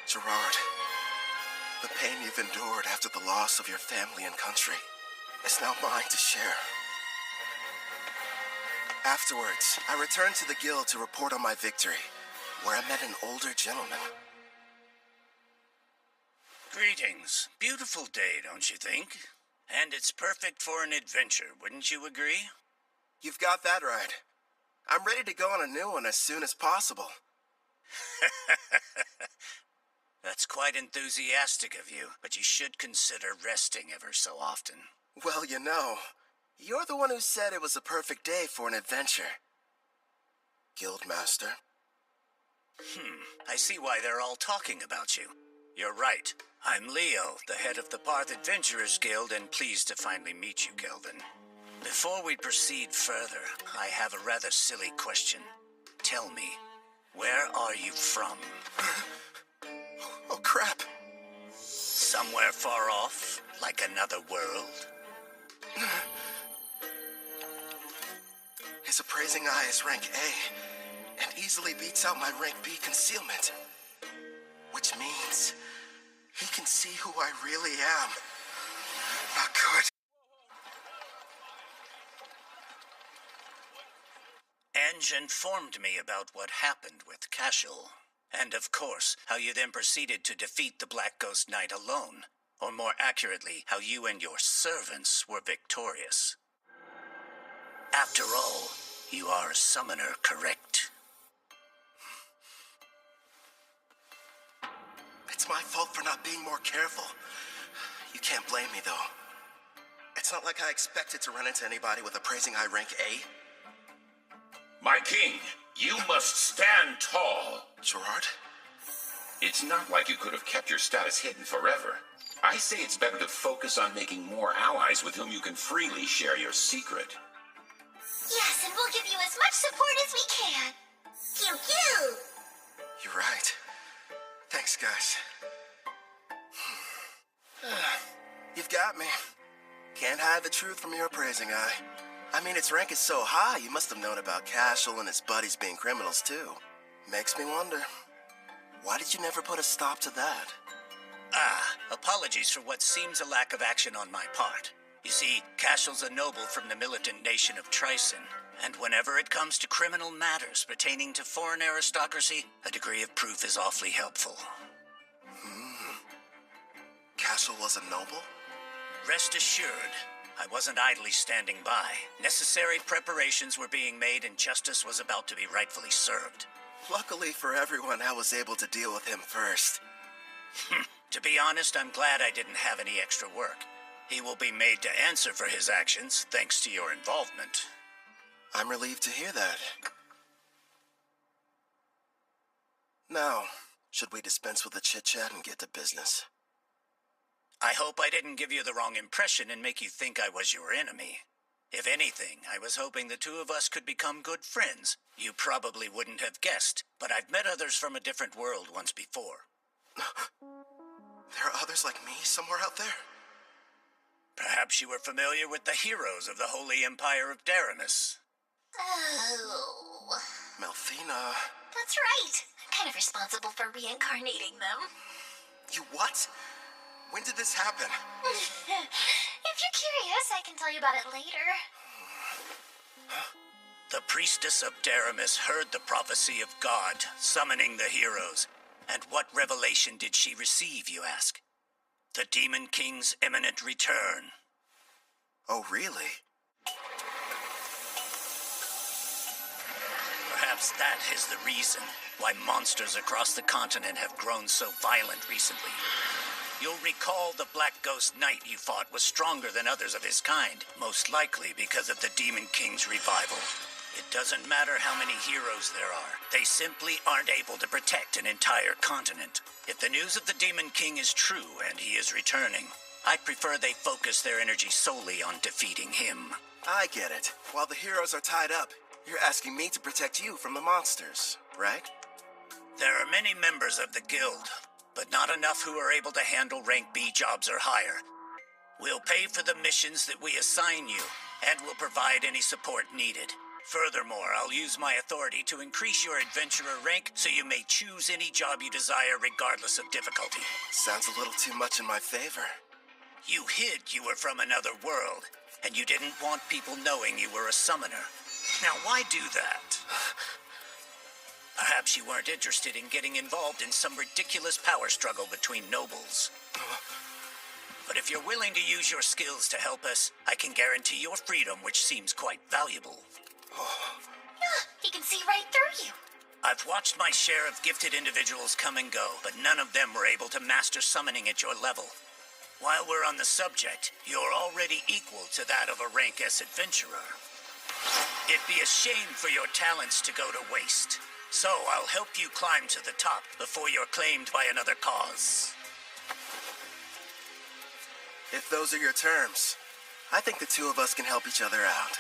Gerard, the pain you've endured after the loss of your family and country is now mine to share. Afterwards, I returned to the guild to report on my victory, where I met an older gentleman. Greetings. Beautiful day, don't you think? And it's perfect for an adventure, wouldn't you agree? You've got that right. I'm ready to go on a new one as soon as possible. That's quite enthusiastic of you, but you should consider resting ever so often. Well, you know, you're the one who said it was a perfect day for an adventure. Guildmaster. I see why they're all talking about you. You're right. I'm Leo, the head of the Parth Adventurers Guild, and pleased to finally meet you, Kelvin. Before we proceed further, I have a rather silly question. Tell me, where are you from? Oh, crap. Somewhere far off, like another world? His appraising eye is rank A, and easily beats out my rank B concealment. Which means he can see who I really am. Not good. Ange informed me about what happened with Cashel. And of course, how you then proceeded to defeat the Black Ghost Knight alone. Or more accurately, how you and your servants were victorious. After all, you are a summoner, correct? It's my fault for not being more careful. You can't blame me, though. It's not like I expected to run into anybody with appraising eye rank A. My king, you must stand tall. Gerard? It's not like you could have kept your status hidden forever. I say it's better to focus on making more allies with whom you can freely share your secret. Yes, and we'll give you as much support as we can. Pew pew! You're right. Thanks, guys. You've got me. Can't hide the truth from your appraising eye. I mean, its rank is so high, you must have known about Cashel and his buddies being criminals, too. Makes me wonder, why did you never put a stop to that? Apologies for what seems a lack of action on my part. You see, Cashel's a noble from the militant nation of Trison, and whenever it comes to criminal matters pertaining to foreign aristocracy, a degree of proof is awfully helpful. Cashel was a noble? Rest assured, I wasn't idly standing by. Necessary preparations were being made and justice was about to be rightfully served. Luckily for everyone, I was able to deal with him first. To be honest, I'm glad I didn't have any extra work. He will be made to answer for his actions, thanks to your involvement. I'm relieved to hear that. Now, should we dispense with the chit-chat and get to business? I hope I didn't give you the wrong impression and make you think I was your enemy. If anything, I was hoping the two of us could become good friends. You probably wouldn't have guessed, but I've met others from a different world once before. There are others like me somewhere out there? Perhaps you were familiar with the heroes of the Holy Empire of Daramus. Oh. Melfina. That's right. I'm kind of responsible for reincarnating them. You what? When did this happen? If you're curious, I can tell you about it later. The priestess of Daramus heard the prophecy of God, summoning the heroes. And what revelation did she receive, you ask? The Demon King's imminent return. Oh, really? Perhaps that is the reason why monsters across the continent have grown so violent recently. You'll recall the Black Ghost Knight you fought was stronger than others of his kind, most likely because of the Demon King's revival. It doesn't matter how many heroes there are. They simply aren't able to protect an entire continent. If the news of the Demon King is true and he is returning, I'd prefer they focus their energy solely on defeating him. I get it. While the heroes are tied up, you're asking me to protect you from the monsters, right? There are many members of the guild, but not enough who are able to handle rank B jobs or higher. We'll pay for the missions that we assign you, and we'll provide any support needed. Furthermore, I'll use my authority to increase your adventurer rank so you may choose any job you desire regardless of difficulty. Sounds a little too much in my favor. You hid you were from another world, and you didn't want people knowing you were a summoner. Now, why do that? Perhaps you weren't interested in getting involved in some ridiculous power struggle between nobles. But if you're willing to use your skills to help us, I can guarantee your freedom, which seems quite valuable. He can see right through you. I've watched my share of gifted individuals come and go, but none of them were able to master summoning at your level. While we're on the subject, you're already equal to that of a rank S adventurer. It'd be a shame for your talents to go to waste. So I'll help you climb to the top before you're claimed by another cause. If those are your terms, I think the two of us can help each other out.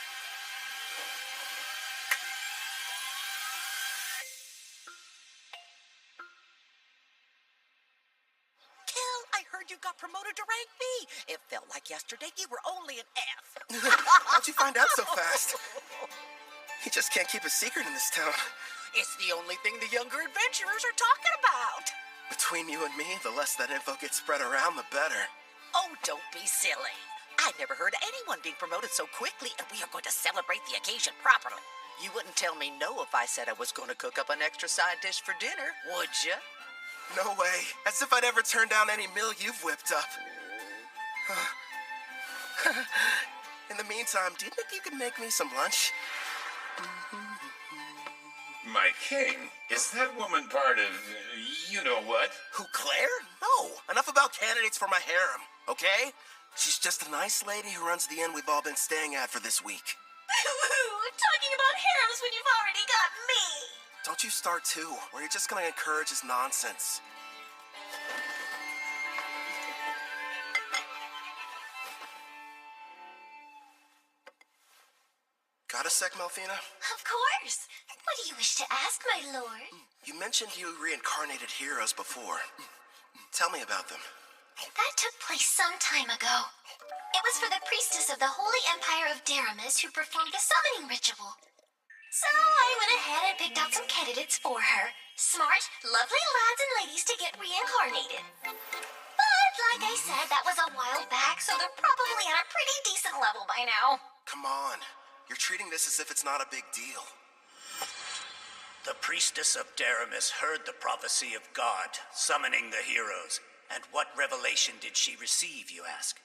You got promoted to rank B. It felt like yesterday you were only an F. How'd you find out so fast? He just can't keep a secret in this town. It's the only thing the younger adventurers are talking about. Between you and me, the less that info gets spread around, the better. Oh, don't be silly. I've never heard of anyone being promoted so quickly, and we are going to celebrate the occasion properly. You wouldn't tell me no if I said I was going to cook up an extra side dish for dinner, would you? No way. As if I'd ever turn down any meal you've whipped up. In the meantime, do you think you could make me some lunch? My king, is that woman part of you-know-what? Who, Claire? No. Enough about candidates for my harem, okay? She's just a nice lady who runs the inn we've all been staying at for this week. Talking about harems when you've already got me. Don't you start too, or you're just gonna encourage his nonsense. Got a sec, Melfina? Of course. What do you wish to ask, my lord? You mentioned you reincarnated heroes before. Tell me about them. That took place some time ago. It was for the priestess of the Holy Empire of Daramis who performed the summoning ritual. So I went ahead and picked out some candidates for her. Smart, lovely lads and ladies to get reincarnated. But like I said, that was a while back, so they're probably at a pretty decent level by now. Come on. You're treating this as if it's not a big deal. The priestess of Daramis heard the prophecy of God, summoning the heroes. And what revelation did she receive, you ask?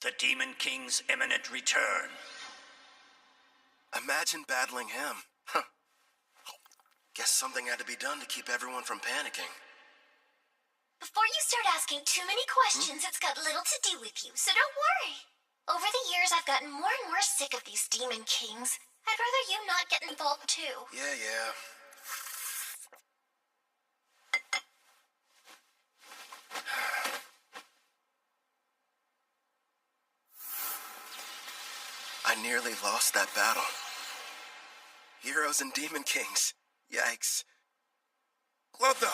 The Demon King's imminent return. Imagine battling him. Huh. Guess something had to be done to keep everyone from panicking. Before you start asking too many questions, it's got little to do with you, so don't worry. Over the years, I've gotten more and more sick of these Demon Kings. I'd rather you not get involved, too. Yeah. I nearly lost that battle. Heroes and Demon Kings. Yikes. Clotho!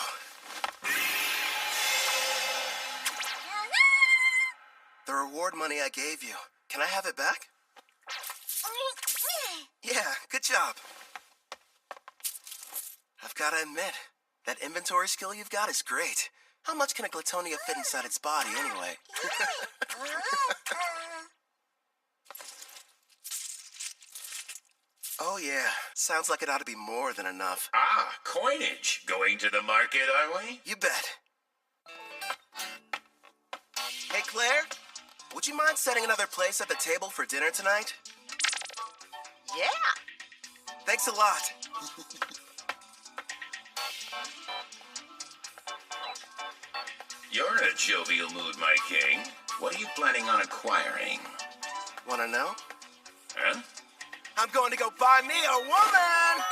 The reward money I gave you. Can I have it back? Yeah, good job. I've got to admit, that inventory skill you've got is great. How much can a Glitonia fit inside its body, anyway? Oh yeah, sounds like it ought to be more than enough. Ah, coinage. Going to the market, are we? You bet. Hey, Claire, would you mind setting another place at the table for dinner tonight? Yeah. Thanks a lot. You're in a jovial mood, my king. What are you planning on acquiring? Wanna know? Huh? I'm going to go buy me a woman!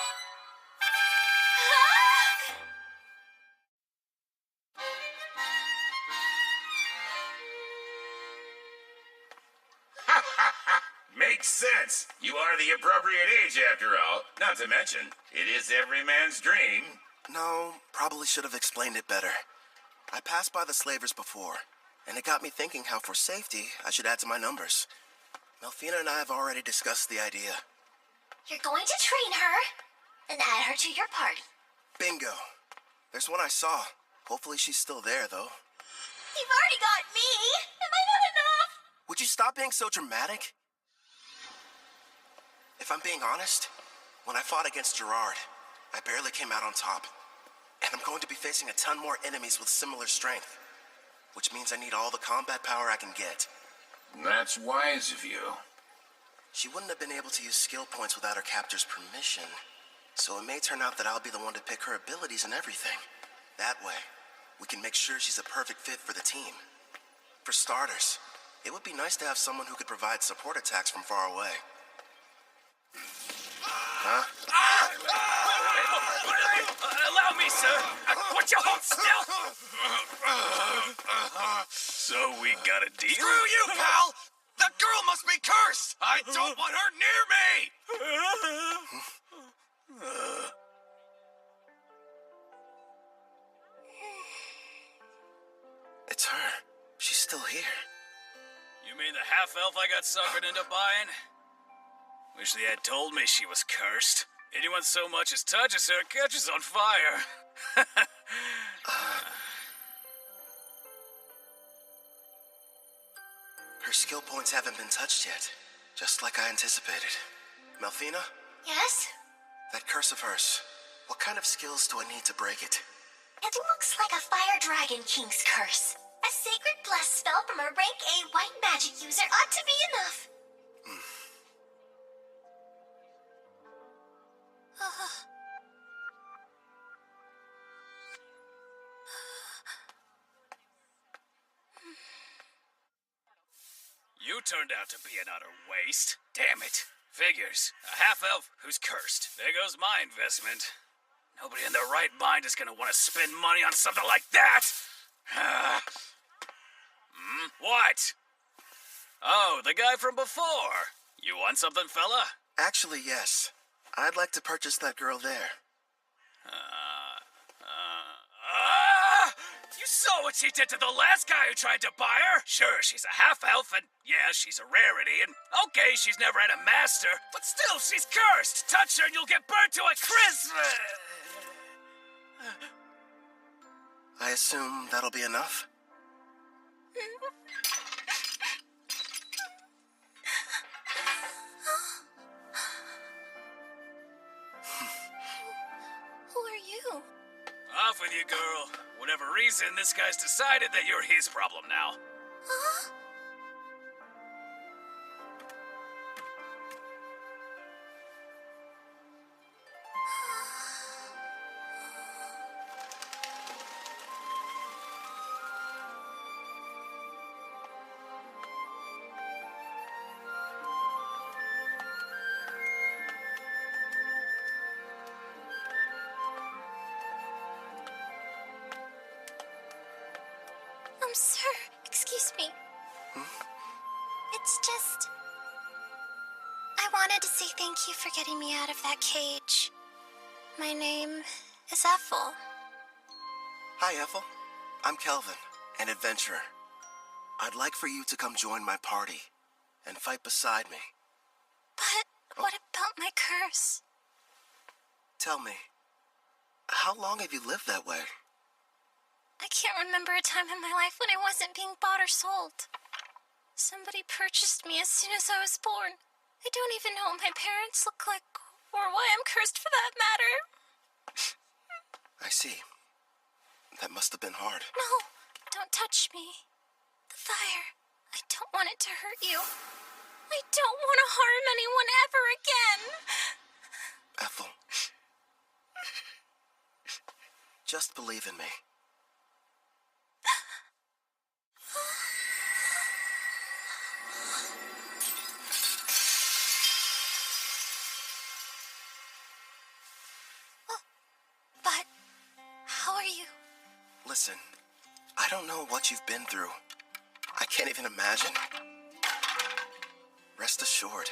Makes sense. You are the appropriate age, after all. Not to mention, it is every man's dream. No, probably should have explained it better. I passed by the slavers before, and it got me thinking how for safety, I should add to my numbers. Melfina and I have already discussed the idea. You're going to train her and add her to your party. Bingo. There's one I saw. Hopefully she's still there, though. You've already got me. Am I not enough? Would you stop being so dramatic? If I'm being honest, when I fought against Gerard, I barely came out on top. And I'm going to be facing a ton more enemies with similar strength. Which means I need all the combat power I can get. That's wise of you. She wouldn't have been able to use skill points without her captor's permission. So it may turn out that I'll be the one to pick her abilities and everything. That way, we can make sure she's a perfect fit for the team. For starters, it would be nice to have someone who could provide support attacks from far away. Huh? Allow me, sir. Would you hold still? So we got a deal? Screw you, pal! That girl must be cursed! I don't want her near me! It's her. She's still here. You mean the half-elf I got suckered into buying? Wish they had told me she was cursed. Anyone so much as touches her catches on fire. Her skill points haven't been touched yet, just like I anticipated. Melfina? Yes? That curse of hers, what kind of skills do I need to break it? It looks like a Fire Dragon King's curse. A sacred bless spell from a rank A white magic user ought to be enough. You turned out to be an utter waste. Damn it. Figures. A half-elf who's cursed. There goes my investment. Nobody in their right mind is gonna want to spend money on something like that! What? Oh, the guy from before. You want something, fella? Actually, yes. I'd like to purchase that girl there. You saw what she did to the last guy who tried to buy her. Sure, she's a half-elf, and yeah, she's a rarity, and okay, she's never had a master, but still, she's cursed. Touch her and you'll get burnt to a crisp. I assume that'll be enough? Who are you? Off with you, girl. Whatever reason, this guy's decided that you're his problem now. Huh? Sir, excuse me. It's just... I wanted to say thank you for getting me out of that cage. My name is Ethel. Hi, Ethel. I'm Kelvin, an adventurer. I'd like for you to come join my party and fight beside me. But what about my curse? Tell me, how long have you lived that way? I can't remember a time in my life when I wasn't being bought or sold. Somebody purchased me as soon as I was born. I don't even know what my parents look like, or why I'm cursed for that matter. I see. That must have been hard. No, don't touch me. The fire. I don't want it to hurt you. I don't want to harm anyone ever again. Ethel. Just believe in me. But how are you? Listen, I don't know what you've been through. I can't even imagine. Rest assured,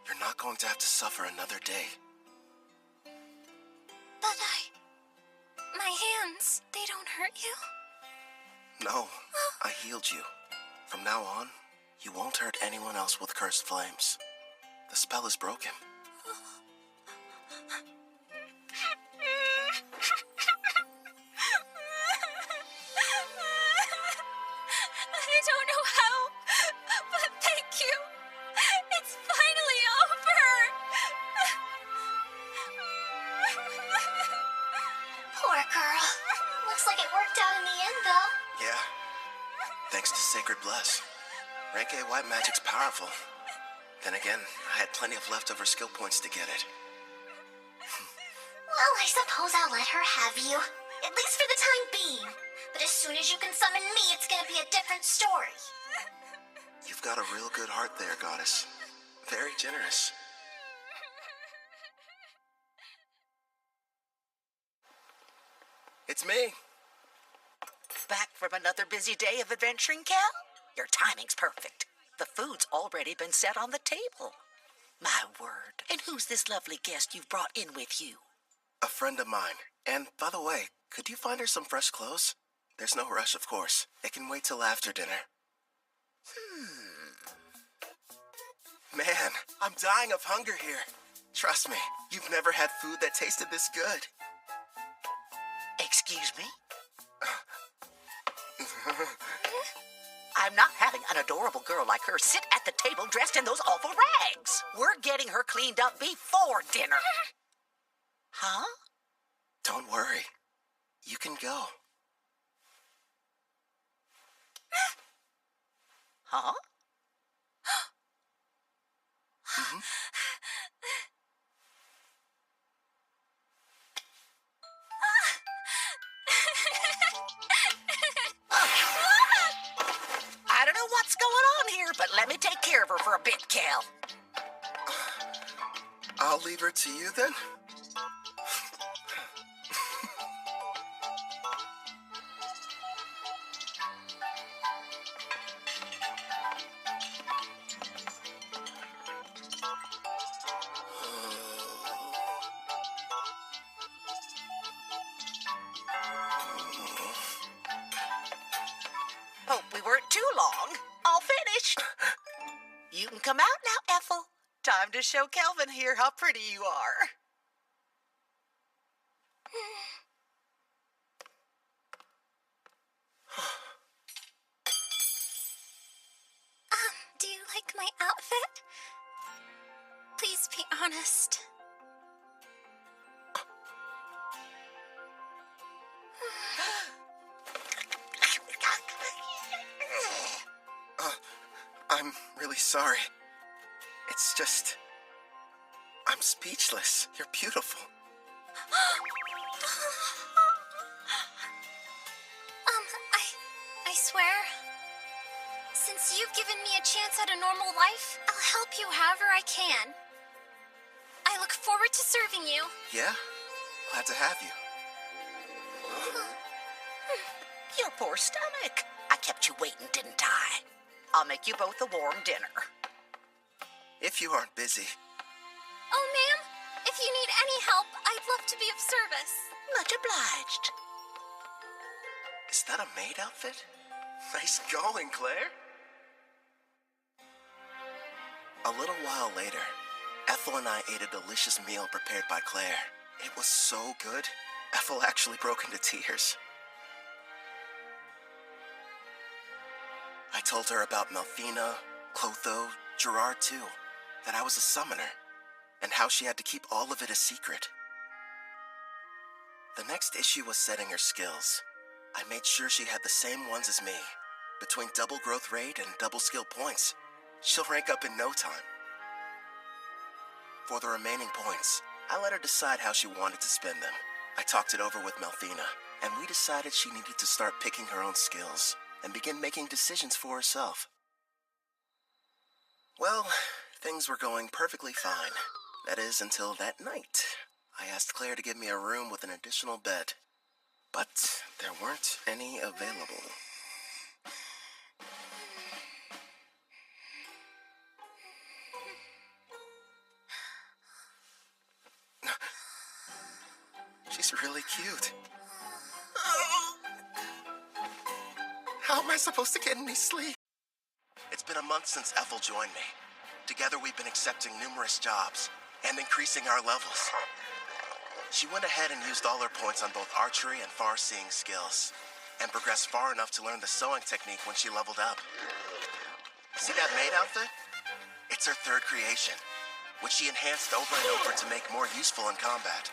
you're not going to have to suffer another day. But my hands, they don't hurt you? No, I healed you. From now on, you won't hurt anyone else with cursed flames. The spell is broken. I don't know how, but thank you. It's finally over. Poor girl. Looks like it worked out in the end, though. Yeah. Thanks to Sacred Bless. Rank A white magic's powerful. Then again, I had plenty of leftover skill points to get it. Well, I suppose I'll let her have you. At least for the time being. But as soon as you can summon me, it's gonna be a different story. You've got a real good heart there, Goddess. Very generous. It's me. Back from another busy day of adventuring, Cal? Your timing's perfect. The food's already been set on the table. My word. And who's this lovely guest you've brought in with you? A friend of mine. And, by the way, could you find her some fresh clothes? There's no rush, of course. It can wait till after dinner. Man, I'm dying of hunger here. Trust me, you've never had food that tasted this good. Excuse me? I'm not having an adorable girl like her sit at the table dressed in those awful rags. We're getting her cleaned up before dinner. Huh? Don't worry. You can go. Huh? I don't know what's going on here, but let me take care of her for a bit, Cal. I'll leave her to you then? Come out now, Ethel. Time to show Kelvin here how pretty you are. Do you like my outfit? Please be honest. I'm really sorry. It's just... I'm speechless. You're beautiful. I swear, since you've given me a chance at a normal life, I'll help you however I can. I look forward to serving you. Yeah? Glad to have you. Your poor stomach. I kept you waiting, didn't I? I'll make you both a warm dinner. If you aren't busy. Oh, ma'am, if you need any help, I'd love to be of service. Much obliged. Is that a maid outfit? Nice going, Claire. A little while later, Ethel and I ate a delicious meal prepared by Claire. It was so good, Ethel actually broke into tears. I told her about Melfina, Clotho, Gerard too, that I was a summoner, and how she had to keep all of it a secret. The next issue was setting her skills. I made sure she had the same ones as me. Between double growth rate and double skill points, she'll rank up in no time. For the remaining points, I let her decide how she wanted to spend them. I talked it over with Melfina, and we decided she needed to start picking her own skills and begin making decisions for herself. Well, things were going perfectly fine. That is, until that night. I asked Claire to give me a room with an additional bed, but there weren't any available. She's really cute. How am I supposed to get any sleep? It's been a month since Ethel joined me. Together we've been accepting numerous jobs and increasing our levels. She went ahead and used all her points on both archery and far-seeing skills, and progressed far enough to learn the sewing technique when she leveled up. See that maid outfit? It's her third creation, which she enhanced over and over to make more useful in combat.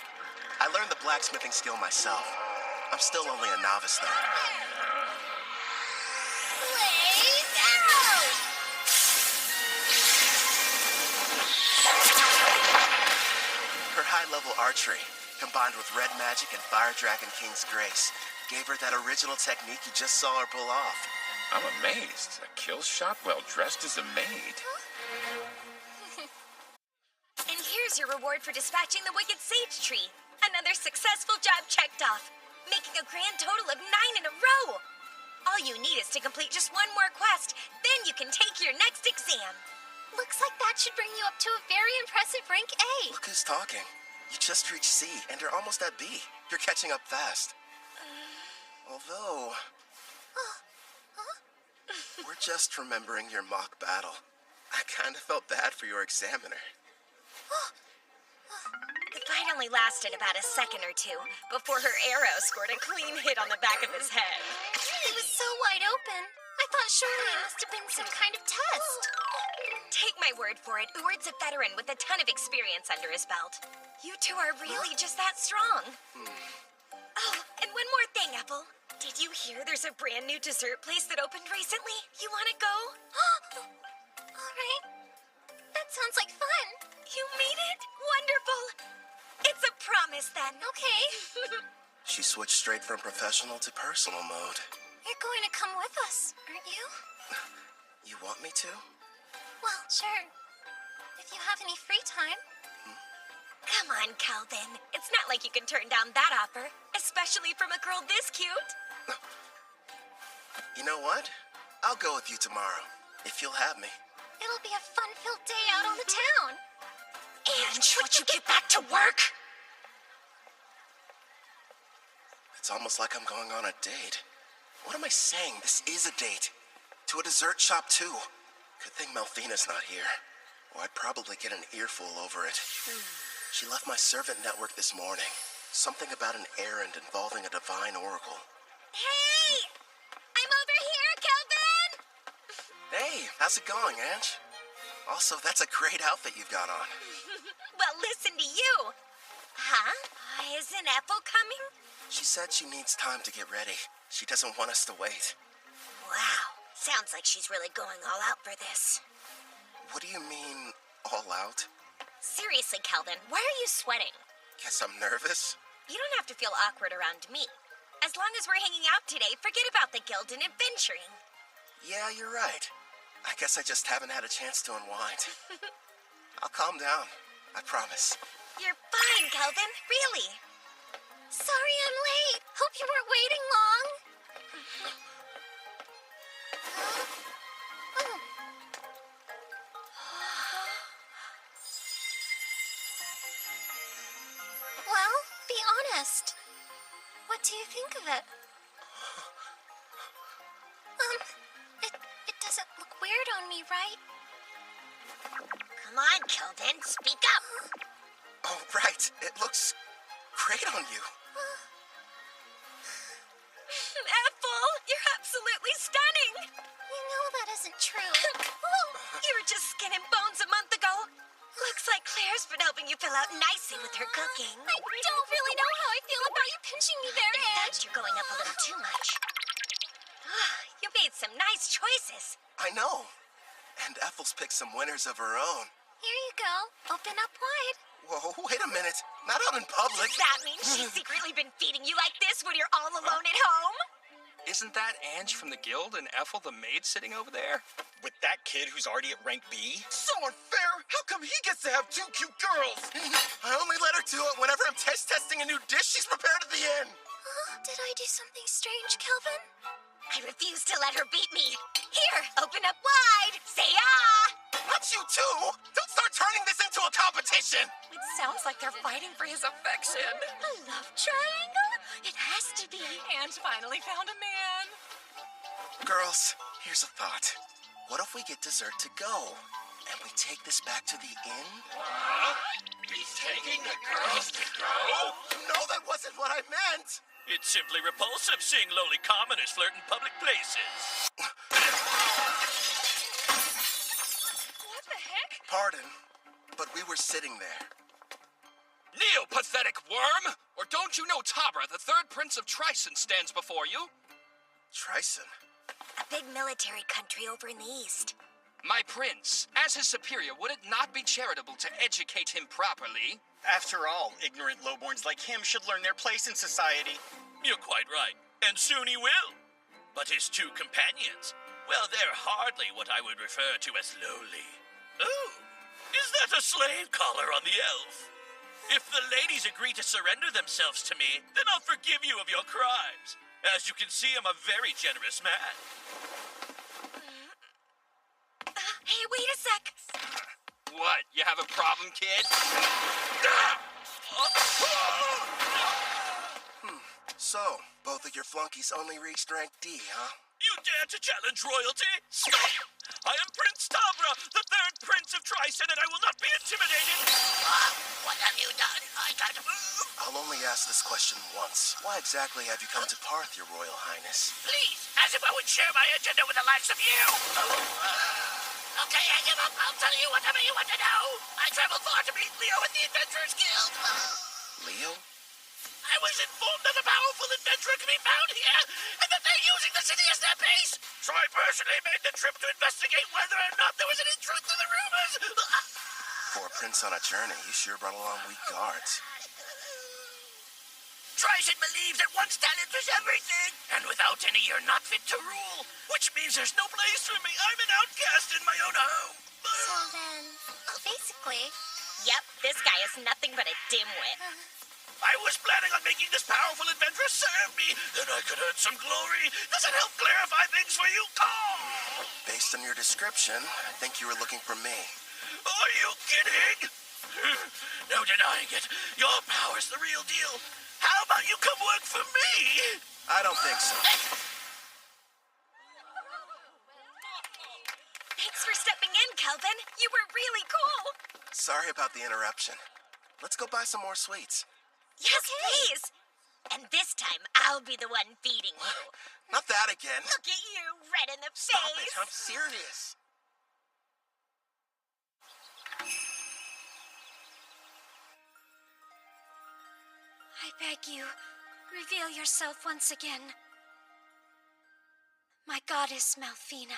I learned the blacksmithing skill myself. I'm still only a novice though. Blaze arrow! Her high-level archery, combined with red magic and Fire Dragon King's grace, gave her that original technique you just saw her pull off. I'm amazed. A kill shot well dressed as a maid. And here's your reward for dispatching the Wicked Sage Tree. Another successful job checked off, making a grand total of 9 in a row. All you need is to complete just one more quest, then you can take your next exam. Looks like that should bring you up to a very impressive rank A. Look who's talking. You just reached C, and you're almost at B. You're catching up fast. Although... we're just remembering your mock battle. I kind of felt bad for your examiner. The fight only lasted about a second or two before her arrow scored a clean hit on the back of his head. It was so wide open. I thought surely it must have been some kind of test. Take my word for it, Uward's a veteran with a ton of experience under his belt. You two are really just that strong. Oh, and one more thing, Apple. Did you hear there's a brand new dessert place that opened recently? You want to go? All right. That sounds like fun. You mean it? Wonderful. It's a promise then. Okay. She switched straight from professional to personal mode. You're going to come with us, aren't you? You want me to? Well, sure. If you have any free time. Come on, Calvin. It's not like you can turn down that offer, especially from a girl this cute. You know what? I'll go with you tomorrow, if you'll have me. It'll be a fun-filled day out on the town. And would you get back to work? It's almost like I'm going on a date. What am I saying? This is a date. To a dessert shop, too. Good thing Melfina's not here. or I'd probably get an earful over it. She left my servant network this morning. Something about an errand involving a divine oracle. Hey! I'm over here, Kelvin! Hey, how's it going, Ange? Also, that's a great outfit you've got on. Well, listen to you. Huh? Isn't Ethel coming? She said she needs time to get ready. She doesn't want us to wait. Wow. Sounds like she's really going all out for this. What do you mean, all out? Seriously, Kelvin, why are you sweating? Guess I'm nervous. You don't have to feel awkward around me. As long as we're hanging out today, forget about the guild and adventuring. Yeah, you're right. I guess I just haven't had a chance to unwind. I'll calm down. I promise. You're fine, Kelvin. Really. Sorry I'm late. Hope you weren't waiting long. Well, be honest. What do you think of it? It doesn't look weird on me, right? Come on, Kelvin, speak up. Oh, right. It looks great on you. Ethel, you're absolutely stunning. You know that isn't true. You were just skin and bones a month ago. Looks like Claire's been helping you fill out nicely with her cooking. I don't really know how I feel about you pinching me there, Ange. You're going up a little too much. You made some nice choices. I know. And Ethel's picked some winners of her own. Here you go. Open up wide. Whoa, wait a minute. Not out in public. Does that mean she's secretly been feeding you like this when you're all alone at home? Isn't that Ange from the guild and Ethel the maid sitting over there? With that kid who's already at rank B? So unfair! How come he gets to have two cute girls? I only let her do it whenever I'm taste testing a new dish she's prepared at the end. Did I do something strange, Kelvin? I refuse to let her beat me. Here, open up wide. Say ah! Not you too! Don't start turning this into a competition! It sounds like they're fighting for his affection. A love triangle? It has to be. Ange finally found a man. Girls, here's a thought. What if we get dessert to go? And we take this back to the inn? He's taking the girls to go? No, that wasn't what I meant! It's simply repulsive seeing lowly commoners flirt in public places. What the heck? Pardon, but we were sitting there. Neo-pathetic worm! Or don't you know Tabra, the third prince of Tryson, stands before you? Tryson? A big military country over in the east. My prince, as his superior, would it not be charitable to educate him properly? After all, ignorant lowborns like him should learn their place in society. You're quite right, and soon he will. But his two companions, well, they're hardly what I would refer to as lowly. Oh, is that a slave collar on the elf? If the ladies agree to surrender themselves to me, then I'll forgive you of your crimes. As you can see, I'm a very generous man. Hey, wait a sec. What, you have a problem, kid? So, both of your flunkies only reached rank D, huh? You dare to challenge royalty? Stop! I am Prince Tabra, the third prince of Tryson, and I will not be intimidated! What have you done? I can't move! I'll only ask this question once. Why exactly have you come to Parth, your royal highness? Please, as if I would share my agenda with the likes of you! Okay, I give up. I'll tell you whatever you want to know. I traveled far to meet Leo at the Adventurers Guild. Leo? I was informed that a powerful adventurer can be found here, and that they're using the city as their base. So I personally made the trip to investigate whether or not there was any truth to the rumors. For a prince on a journey, you sure brought along weak guards. Tryson believes that one's talent is everything, and without any, you're not fit to rule. Which means there's no place for me. I'm an outcast in my own home. So then, basically... Yep, this guy is nothing but a dimwit. I was planning on making this powerful adventurer serve me. Then I could earn some glory. Does it help clarify things for you? Oh! Based on your description, I think you were looking for me. Are you kidding? No denying it. Your power's the real deal. How about you come work for me? I don't think so. Thanks for stepping in, Kelvin. You were really cool. Sorry about the interruption. Let's go buy some more sweets. Yes, please. And this time, I'll be the one feeding you. Not that again. Look at you, red in the Stop face. it, I'm serious. I beg you, reveal yourself once again. My goddess, Malfina.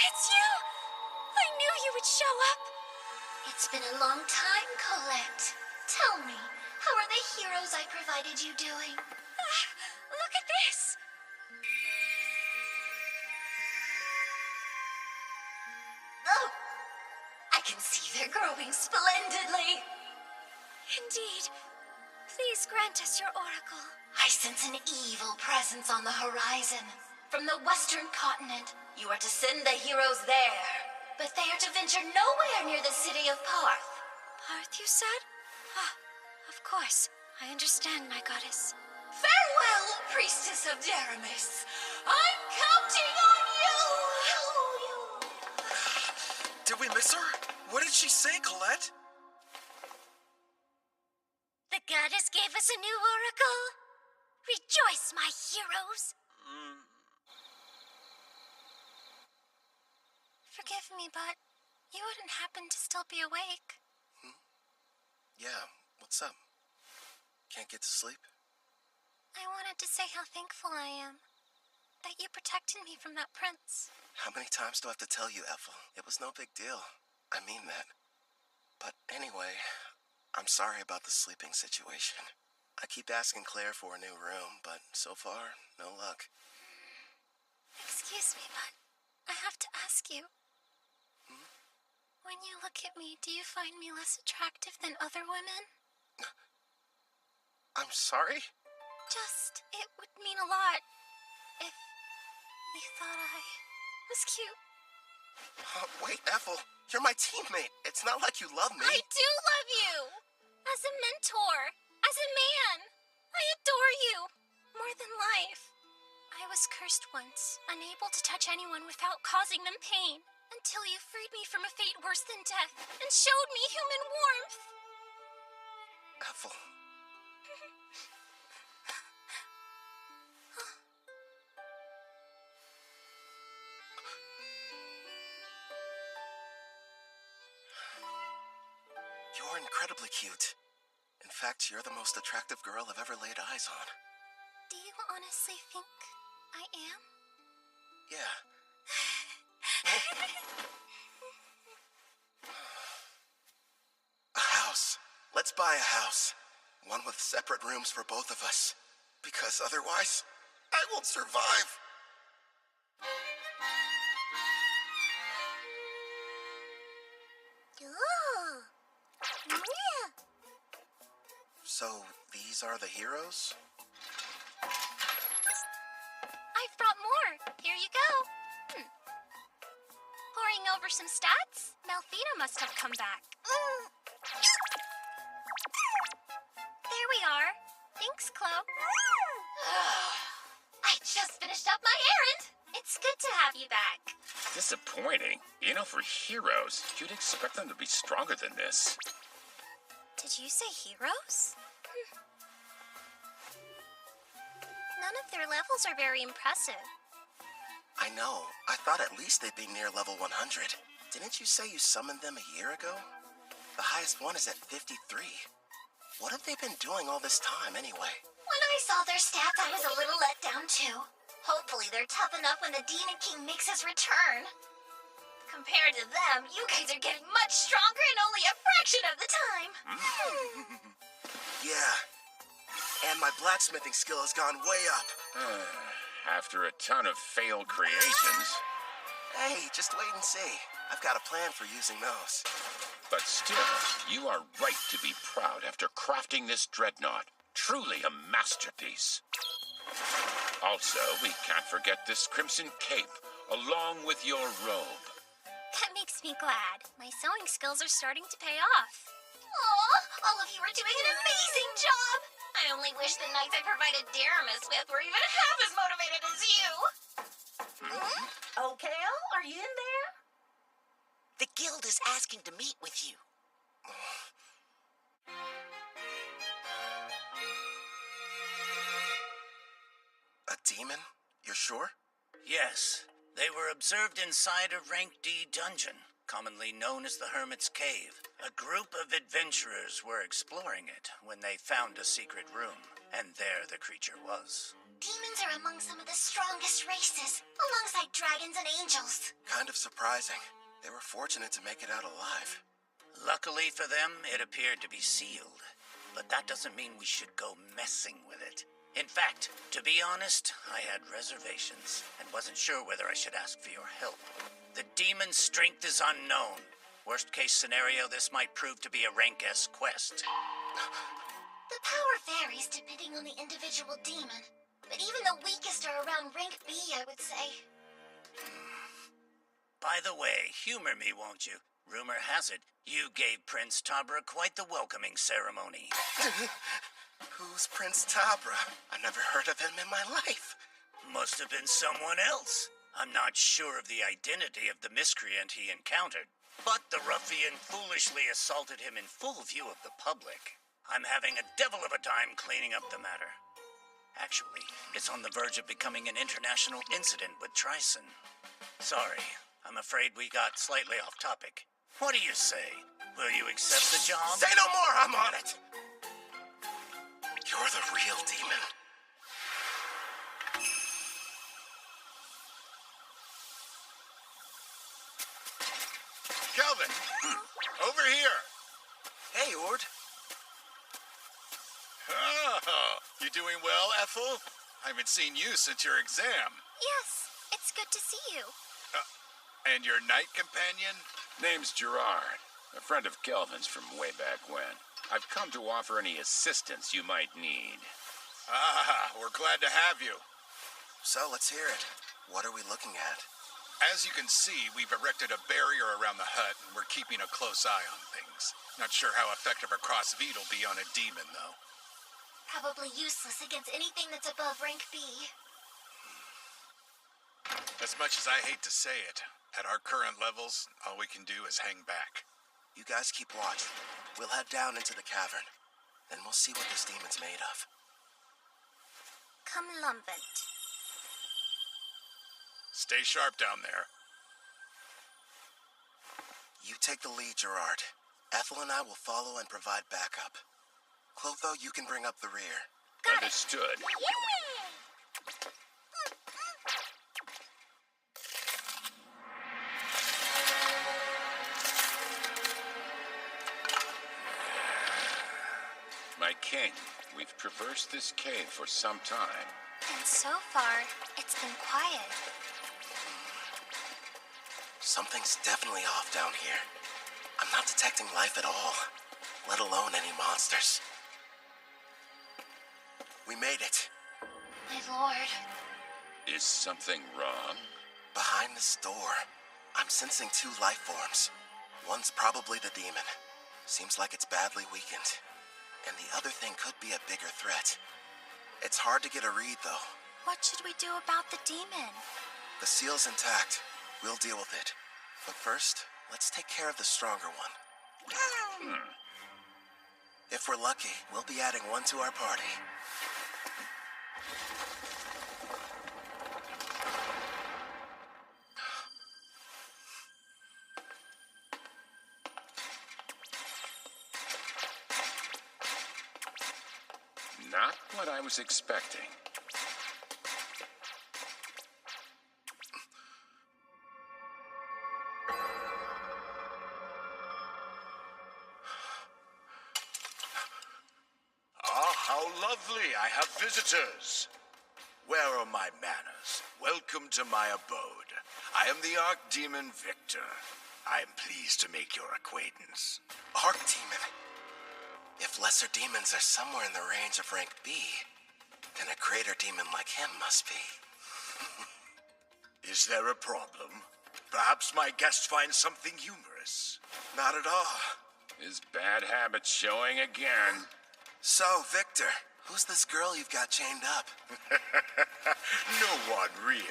It's you! I knew you would show up! It's been a long time, Colette. Tell me, how are the heroes I provided you doing? Look at this! Oh! I can see they're growing splendidly! Indeed. Please grant us your oracle. I sense an evil presence on the horizon. From the western continent, you are to send the heroes there. But they are to venture nowhere near the city of Parth. Parth, you said? Ah, of course. I understand, my goddess. Farewell, priestess of Deramis. I'm counting on you! Did we miss her? What did she say, Colette? The goddess gave us a new oracle. Rejoice, my heroes. Forgive me, but you wouldn't happen to still be awake. Yeah, what's up? Can't get to sleep? I wanted to say how thankful I am that you protected me from that prince. How many times do I have to tell you, Ethel? It was no big deal. I mean that. But anyway, I'm sorry about the sleeping situation. I keep asking Claire for a new room, but so far, no luck. Excuse me, but I have to ask you. When you look at me, do you find me less attractive than other women? I'm sorry? Just, it would mean a lot if you thought I was cute. Wait, Ethel, you're my teammate. It's not like you love me. I do love you! As a mentor, as a man. I adore you, more than life. I was cursed once, unable to touch anyone without causing them pain, until you freed me from a fate worse than death, and showed me human warmth. Ethel. You're incredibly cute. In fact, you're the most attractive girl I've ever laid eyes on. Do you honestly think I am? Yeah. A house. Let's buy a house. One with separate rooms for both of us. Because otherwise, I won't survive. Ooh. Yeah. So, these are the heroes? I've brought more. Here you go. Poring over some stats? Malfina must have come back. There we are. Thanks, Chloe. I just finished up my errand. It's good to have you back. Disappointing. You know, for heroes, you'd expect them to be stronger than this. Did you say heroes? None of their levels are very impressive. I know. I thought at least they'd be near level 100. Didn't you say you summoned them a year ago? The highest one is at 53. What have they been doing all this time, anyway? When I saw their stats, I was a little let down, too. Hopefully they're tough enough when the Demon King makes his return. Compared to them, you guys are getting much stronger in only a fraction of the time. Yeah. And my blacksmithing skill has gone way up. After a ton of failed creations. Hey, just wait and see. I've got a plan for using those. But still, you are right to be proud after crafting this dreadnought. Truly a masterpiece. Also, we can't forget this crimson cape, along with your robe. That makes me glad. My sewing skills are starting to pay off. Aw, all of you are doing an amazing job! I only wish the knights I provided Deramis with were even half as motivated as you! Okay, are you in there? The guild is asking to meet with you. A demon? You're sure? Yes. They were observed inside a Rank D dungeon, commonly known as the Hermit's Cave. A group of adventurers were exploring it when they found a secret room, and there the creature was. Demons are among some of the strongest races, alongside dragons and angels. Kind of surprising. They were fortunate to make it out alive. Luckily for them, it appeared to be sealed. But that doesn't mean we should go messing with it. In fact, to be honest, I had reservations and wasn't sure whether I should ask for your help. The demon's strength is unknown. Worst case scenario, this might prove to be a Rank S quest. The power varies depending on the individual demon, but even the weakest are around Rank B, I would say. By the way, humor me, won't you? Rumor has it, you gave Prince Tabra quite the welcoming ceremony. Who's Prince Tabra? I never heard of him in my life. Must have been someone else. I'm not sure of the identity of the miscreant he encountered, but the ruffian foolishly assaulted him in full view of the public. I'm having a devil of a time cleaning up the matter. Actually, it's on the verge of becoming an international incident with Trison. Sorry, I'm afraid we got slightly off topic. What do you say? Will you accept the job? Say no more, I'm on it! You're the real demon. Kelvin! Over here! Hey, Ord. Oh, you doing well, Ethel? I haven't seen you since your exam. Yes, it's good to see you. And your knight companion? Name's Gerard, a friend of Kelvin's from way back when. I've come to offer any assistance you might need. Ah, we're glad to have you. So, let's hear it. What are we looking at? As you can see, we've erected a barrier around the hut, and we're keeping a close eye on things. Not sure how effective a cross-feed will be on a demon, though. Probably useless against anything that's above Rank B. As much as I hate to say it, at our current levels, all we can do is hang back. You guys keep watch. We'll head down into the cavern. Then we'll see what this demon's made of. Come lumbent. Stay sharp down there. You take the lead, Gerard. Ethel and I will follow and provide backup. Clotho, you can bring up the rear. Understood. My king, we've traversed this cave for some time. And so far, it's been quiet. Something's definitely off down here. I'm not detecting life at all, let alone any monsters. We made it. My lord. Is something wrong? Behind this door, I'm sensing two life forms. One's probably the demon. Seems like it's badly weakened. And the other thing could be a bigger threat. It's hard to get a read, though. What should we do about the demon? The seal's intact. We'll deal with it. But first, let's take care of the stronger one. If we're lucky, we'll be adding one to our party. Not what I was expecting. Ah, how lovely. I have visitors. Where are my manners? Welcome to my abode. I am the Archdemon Victor. I am pleased to make your acquaintance. Archdemon? If lesser demons are somewhere in the range of rank B, then a greater demon like him must be. Is there a problem? Perhaps my guest finds something humorous. Not at all. His bad habits showing again. So, Victor, who's this girl you've got chained up? No one, really.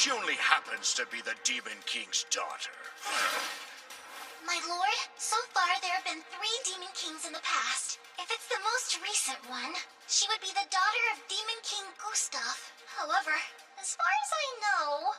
She only happens to be the Demon King's daughter. My lord, so far there have been 3 Demon Kings in the past. If it's the most recent one, she would be the daughter of Demon King Gustav. However, as far as I know...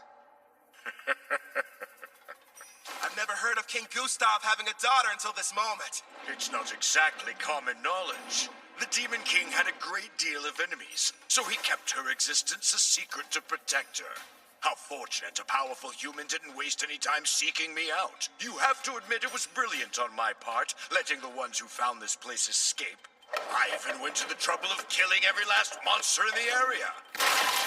I've never heard of King Gustav having a daughter until this moment. It's not exactly common knowledge. The Demon King had a great deal of enemies, so he kept her existence a secret to protect her. How fortunate a powerful human didn't waste any time seeking me out. You have to admit it was brilliant on my part, letting the ones who found this place escape. I even went to the trouble of killing every last monster in the area.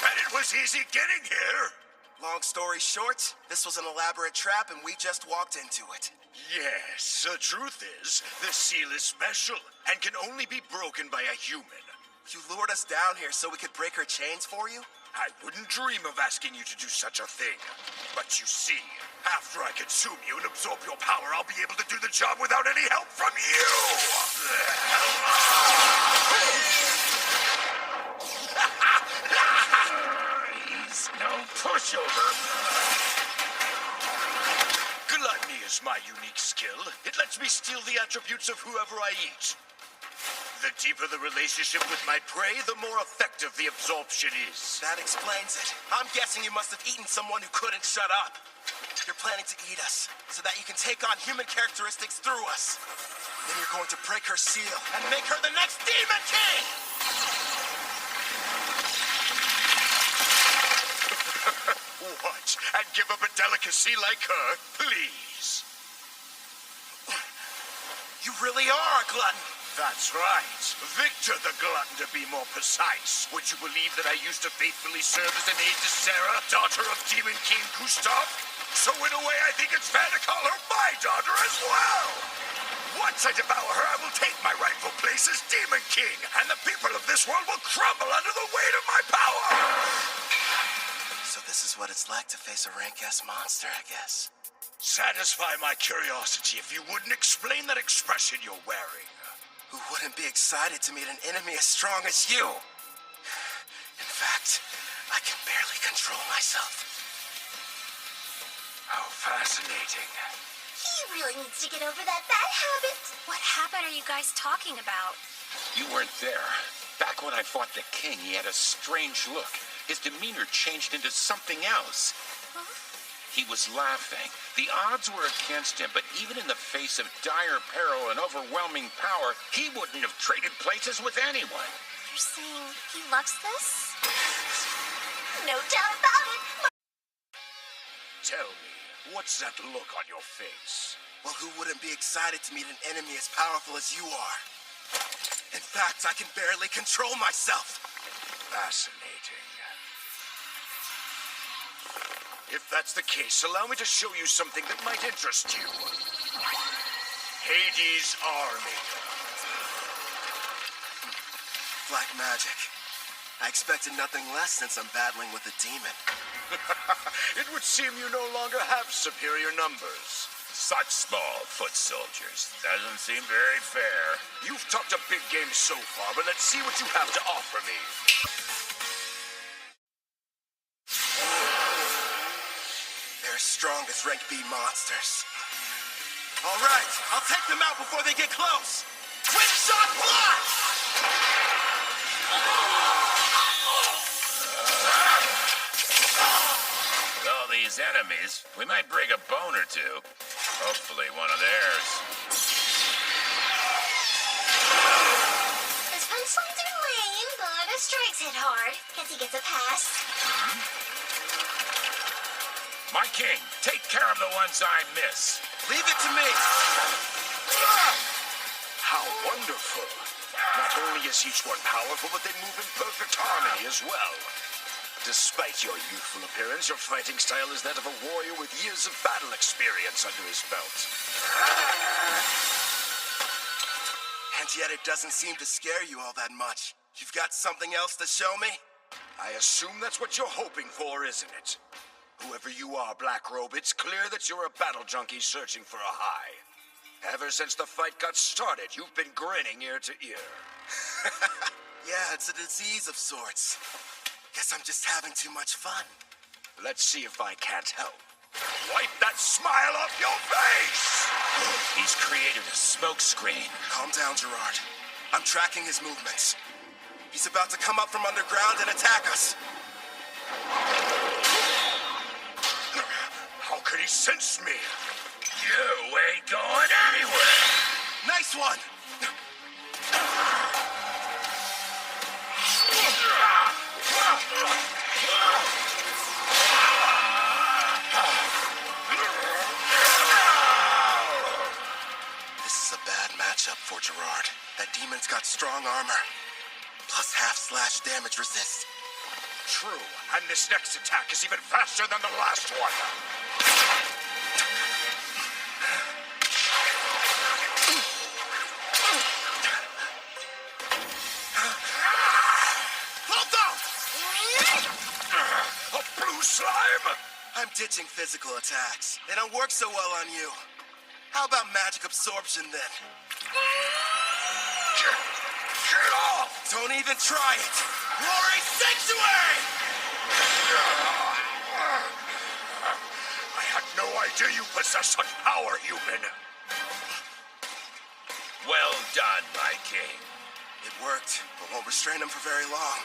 And it was easy getting here. Long story short, this was an elaborate trap and we just walked into it. Yes, the truth is, this seal is special and can only be broken by a human. You lured us down here so we could break her chains for you? I wouldn't dream of asking you to do such a thing. But you see, after I consume you and absorb your power, I'll be able to do the job without any help from you! He's no pushover. Gluttony is my unique skill. It lets me steal the attributes of whoever I eat. The deeper the relationship with my prey, the more effective the absorption is. That explains it. I'm guessing you must have eaten someone who couldn't shut up. You're planning to eat us, so that you can take on human characteristics through us. Then you're going to break her seal and make her the next Demon King! What? And give up a delicacy like her? Please. You really are a glutton. That's right. Victor the Glutton, to be more precise. Would you believe that I used to faithfully serve as an aide to Sarah, daughter of Demon King Gustav? So in a way, I think it's fair to call her my daughter as well. Once I devour her, I will take my rightful place as Demon King, and the people of this world will crumble under the weight of my power. So this is what it's like to face a rank-ass monster, I guess. Satisfy my curiosity if you wouldn't explain that expression you're wearing. Who wouldn't be excited to meet an enemy as strong as you? In fact, I can barely control myself. How fascinating. He really needs to get over that bad habit. What habit are you guys talking about? You weren't there. Back when I fought the king, he had a strange look. His demeanor changed into something else. Huh? He was laughing. The odds were against him, but even in the face of dire peril and overwhelming power, he wouldn't have traded places with anyone. You're saying he loves this? No doubt about it. Tell me, what's that look on your face? Well, who wouldn't be excited to meet an enemy as powerful as you are? In fact, I can barely control myself. Fascinating. If that's the case, allow me to show you something that might interest you. Hades' army. Black magic. I expected nothing less since I'm battling with a demon. It would seem you no longer have superior numbers. Such small foot soldiers. Doesn't seem very fair. You've talked a big game so far, but let's see what you have to offer me. They're as strong as rank B monsters. All right, I'll take them out before they get close. Twin shot block! With all these enemies, we might break a bone or two. Hopefully one of theirs. His punchlines are lame, but his strikes hit hard. Guess he gets a pass. My king, take care of the ones I miss. Leave it to me. How wonderful. Not only is each one powerful, but they move in perfect harmony as well. Despite your youthful appearance, your fighting style is that of a warrior with years of battle experience under his belt. And yet it doesn't seem to scare you all that much. You've got something else to show me? I assume that's what you're hoping for, isn't it? Whoever you are, Black Robe, it's clear that you're a battle junkie searching for a high. Ever since the fight got started, you've been grinning ear to ear. Yeah, it's a disease of sorts. Guess I'm just having too much fun. Let's see if I can't help. Wipe that smile off your face! He's created a smoke screen. Calm down, Gerard. I'm tracking his movements. He's about to come up from underground and attack us. How could he sense me? You ain't going anywhere! Nice one! This is a bad matchup for Gerard. That demon's got strong armor, plus half-slash damage resist. True, and this next attack is even faster than the last one. A blue slime? I'm ditching physical attacks. They don't work so well on you. How about magic absorption then? Get off! Don't even try it! Glory Sanctuary! I had no idea you possess such power, human. Well done, my king. It worked, but won't restrain him for very long.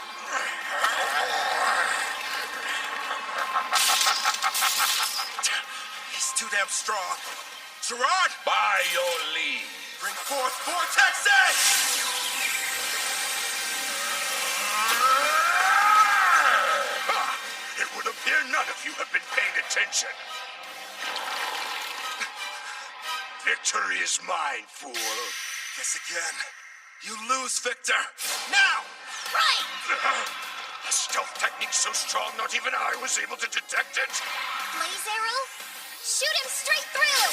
He's too damn strong. Gerard! By your leave. Bring forth Vortex Edge! It would appear none of you have been paying attention. Victory is mine, fool. Guess again. You lose, Victor. Now! Right! A stealth technique so strong not even I was able to detect it. Blaze arrow? Shoot him straight through!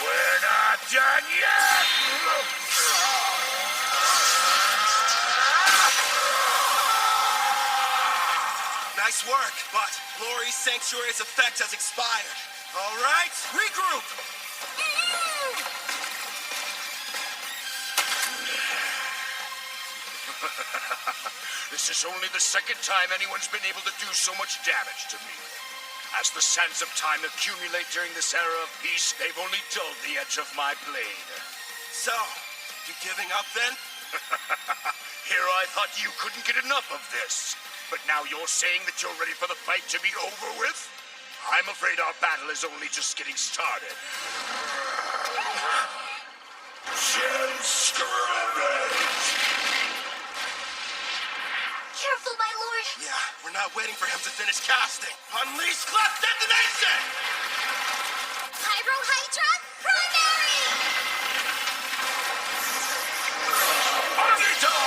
We're not done yet! Nice work, but Glory Sanctuary's effect has expired. All right, regroup! This is only the second time anyone's been able to do so much damage to me. As the sands of time accumulate during this era of peace, they've only dulled the edge of my blade. So, you giving up then? Here I thought you couldn't get enough of this. But now you're saying that you're ready for the fight to be over with? I'm afraid our battle is only just getting started. Gen Scrummage! Careful, my lord. Yeah, we're not waiting for him to finish casting. Unleash Clef Detonation! Pyro-Hydra, primary! Agito!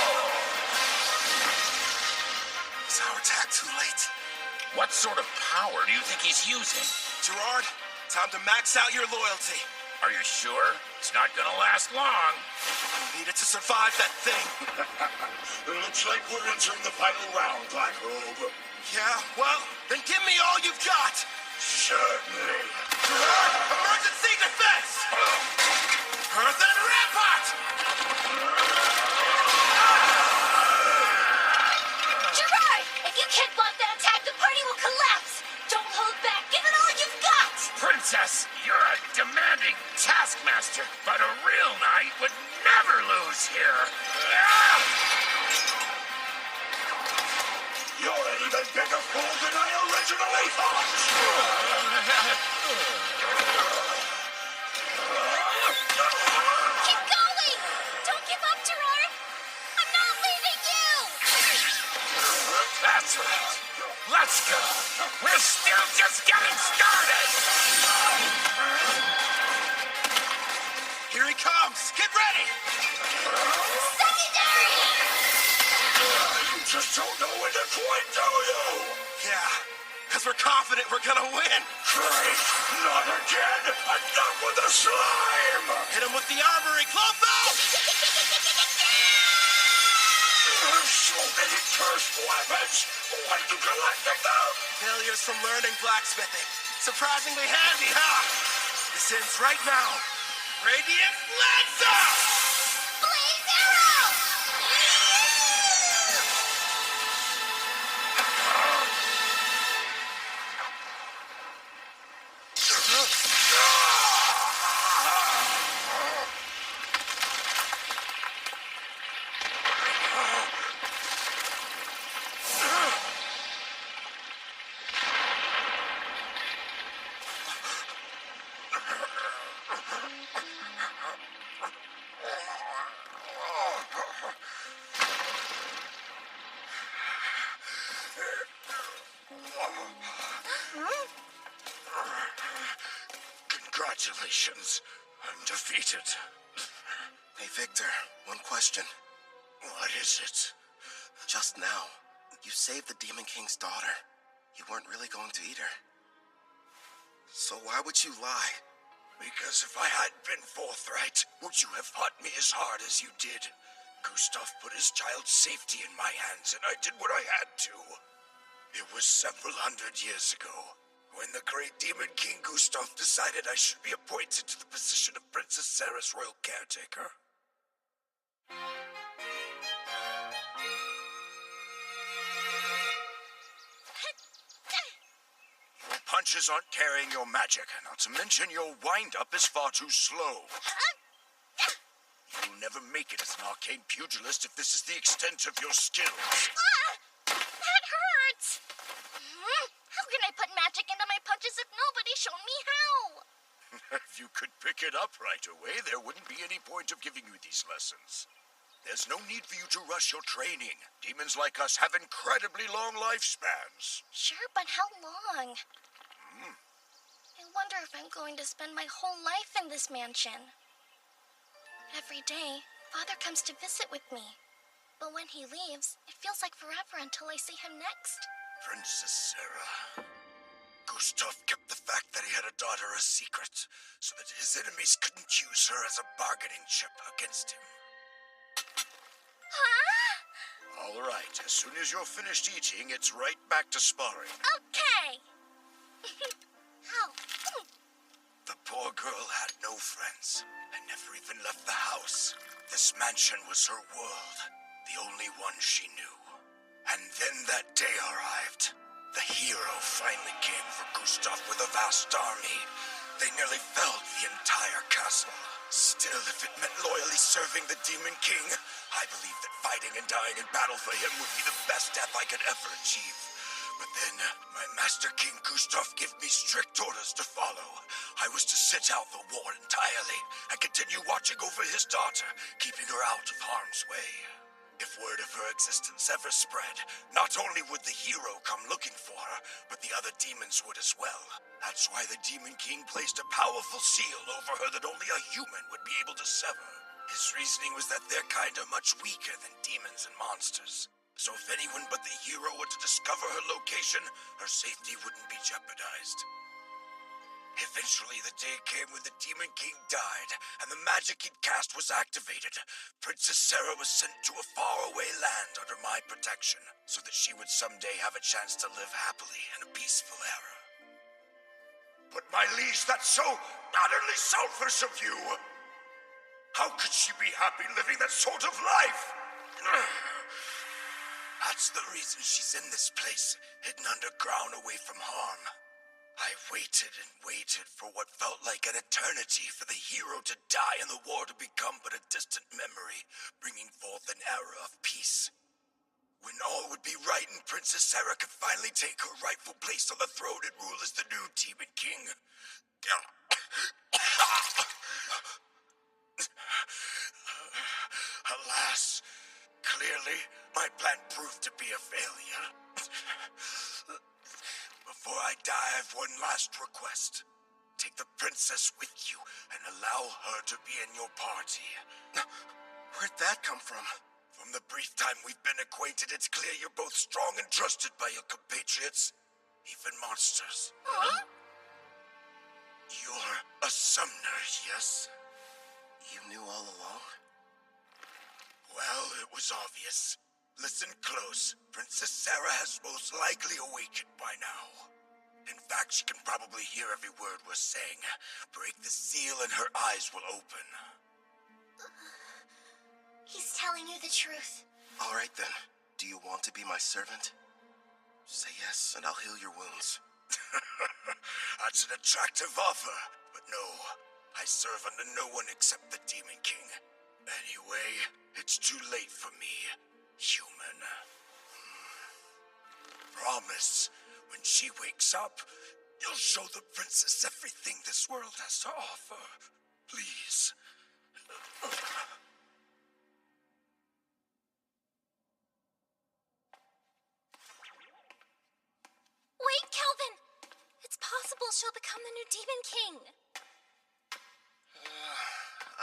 Is our attack too late? What sort of power do you think he's using? Gerard, time to max out your loyalty. Are you sure? It's not gonna last long. You need it to survive that thing. It looks like we're entering the final round, Black Robe. Yeah, well, then give me all you've got. Certainly. Gerard, emergency defense! Earthen Rampart! Gerard, if you can't block that attack, the party will collapse. Don't hold back. Give it all you've got. Princess, you're a demanding taskmaster, but a real knight would never lose here. You're an even bigger fool than I originally thought! Keep going! Don't give up, Gerard! I'm not leaving you! That's right. Let's go. We're still just getting started. Here he comes. Get ready. Secondary! You just don't know when to quit, do you? Yeah, because we're confident we're gonna win. Great! Not again! Enough with the slime! Hit him with the armory, Clotho! There's so many cursed weapons! Why did you collect them? Failures from learning blacksmithing. Surprisingly handy, huh? This ends right now. Radiant Lancer! Blaze arrow! Congratulations. I'm defeated. Hey, Victor, one question. What is it? Just now, you saved the Demon King's daughter. You weren't really going to eat her. So why would you lie? Because if I had been forthright, would you have fought me as hard as you did? Gustav put his child's safety in my hands, and I did what I had to. It was several hundred years ago, when the great Demon King Gustav decided I should be appointed to the position of Princess Sarah's royal caretaker. Your punches aren't carrying your magic, not to mention your wind-up is far too slow. You'll never make it as an arcane pugilist if this is the extent of your skills. That hurts! How can I put magic into my punches if nobody showed me how? If you could pick it up right away, there wouldn't be any point of giving you these lessons. There's no need for you to rush your training. Demons like us have incredibly long lifespans. Sure, but how long? I wonder if I'm going to spend my whole life in this mansion. Every day, Father comes to visit with me. But when he leaves, it feels like forever until I see him next. Princess Sarah. Gustav kept the fact that he had a daughter a secret, so that his enemies couldn't use her as a bargaining chip against him. Huh? All right, as soon as you're finished eating, it's right back to sparring. Okay. Ow. The poor girl had no friends, and never even left the house. This mansion was her world, the only one she knew. And then that day arrived. The hero finally came for Gustav with a vast army. They nearly felled the entire castle. Still, if it meant loyally serving the Demon King, I believed that fighting and dying in battle for him would be the best death I could ever achieve. But then, my Master King Gustav gave me strict orders to follow. I was to sit out the war entirely, and continue watching over his daughter, keeping her out of harm's way. If word of her existence ever spread, not only would the hero come looking for her, but the other demons would as well. That's why the Demon King placed a powerful seal over her that only a human would be able to sever. His reasoning was that their kind are much weaker than demons and monsters. So if anyone but the hero were to discover her location, her safety wouldn't be jeopardized. Eventually, the day came when the Demon King died, and the magic he'd cast was activated. Princess Sarah was sent to a faraway land under my protection, so that she would someday have a chance to live happily in a peaceful era. But my liege, that's so utterly selfish of you! How could she be happy living that sort of life? That's the reason she's in this place, hidden underground away from harm. I waited and waited for what felt like an eternity for the hero to die and the war to become but a distant memory, bringing forth an era of peace. When all would be right and Princess Sarah could finally take her rightful place on the throne and rule as the new Demon King. Alas, clearly my plan proved to be a failure. Before I die, I have one last request. Take the princess with you and allow her to be in your party. Where'd that come from? From the brief time we've been acquainted, it's clear you're both strong and trusted by your compatriots, even monsters. Huh? You're a summoner, yes? You knew all along? Well, it was obvious. Listen close. Princess Sarah has most likely awakened by now. In fact, she can probably hear every word we're saying. Break the seal and her eyes will open. He's telling you the truth. All right then. Do you want to be my servant? Say yes, and I'll heal your wounds. That's an attractive offer. But no, I serve under no one except the Demon King. Anyway, it's too late for me, human. Promise, when she wakes up, you'll show the princess everything this world has to offer. Please. Wait, Kelvin! It's possible she'll become the new Demon King.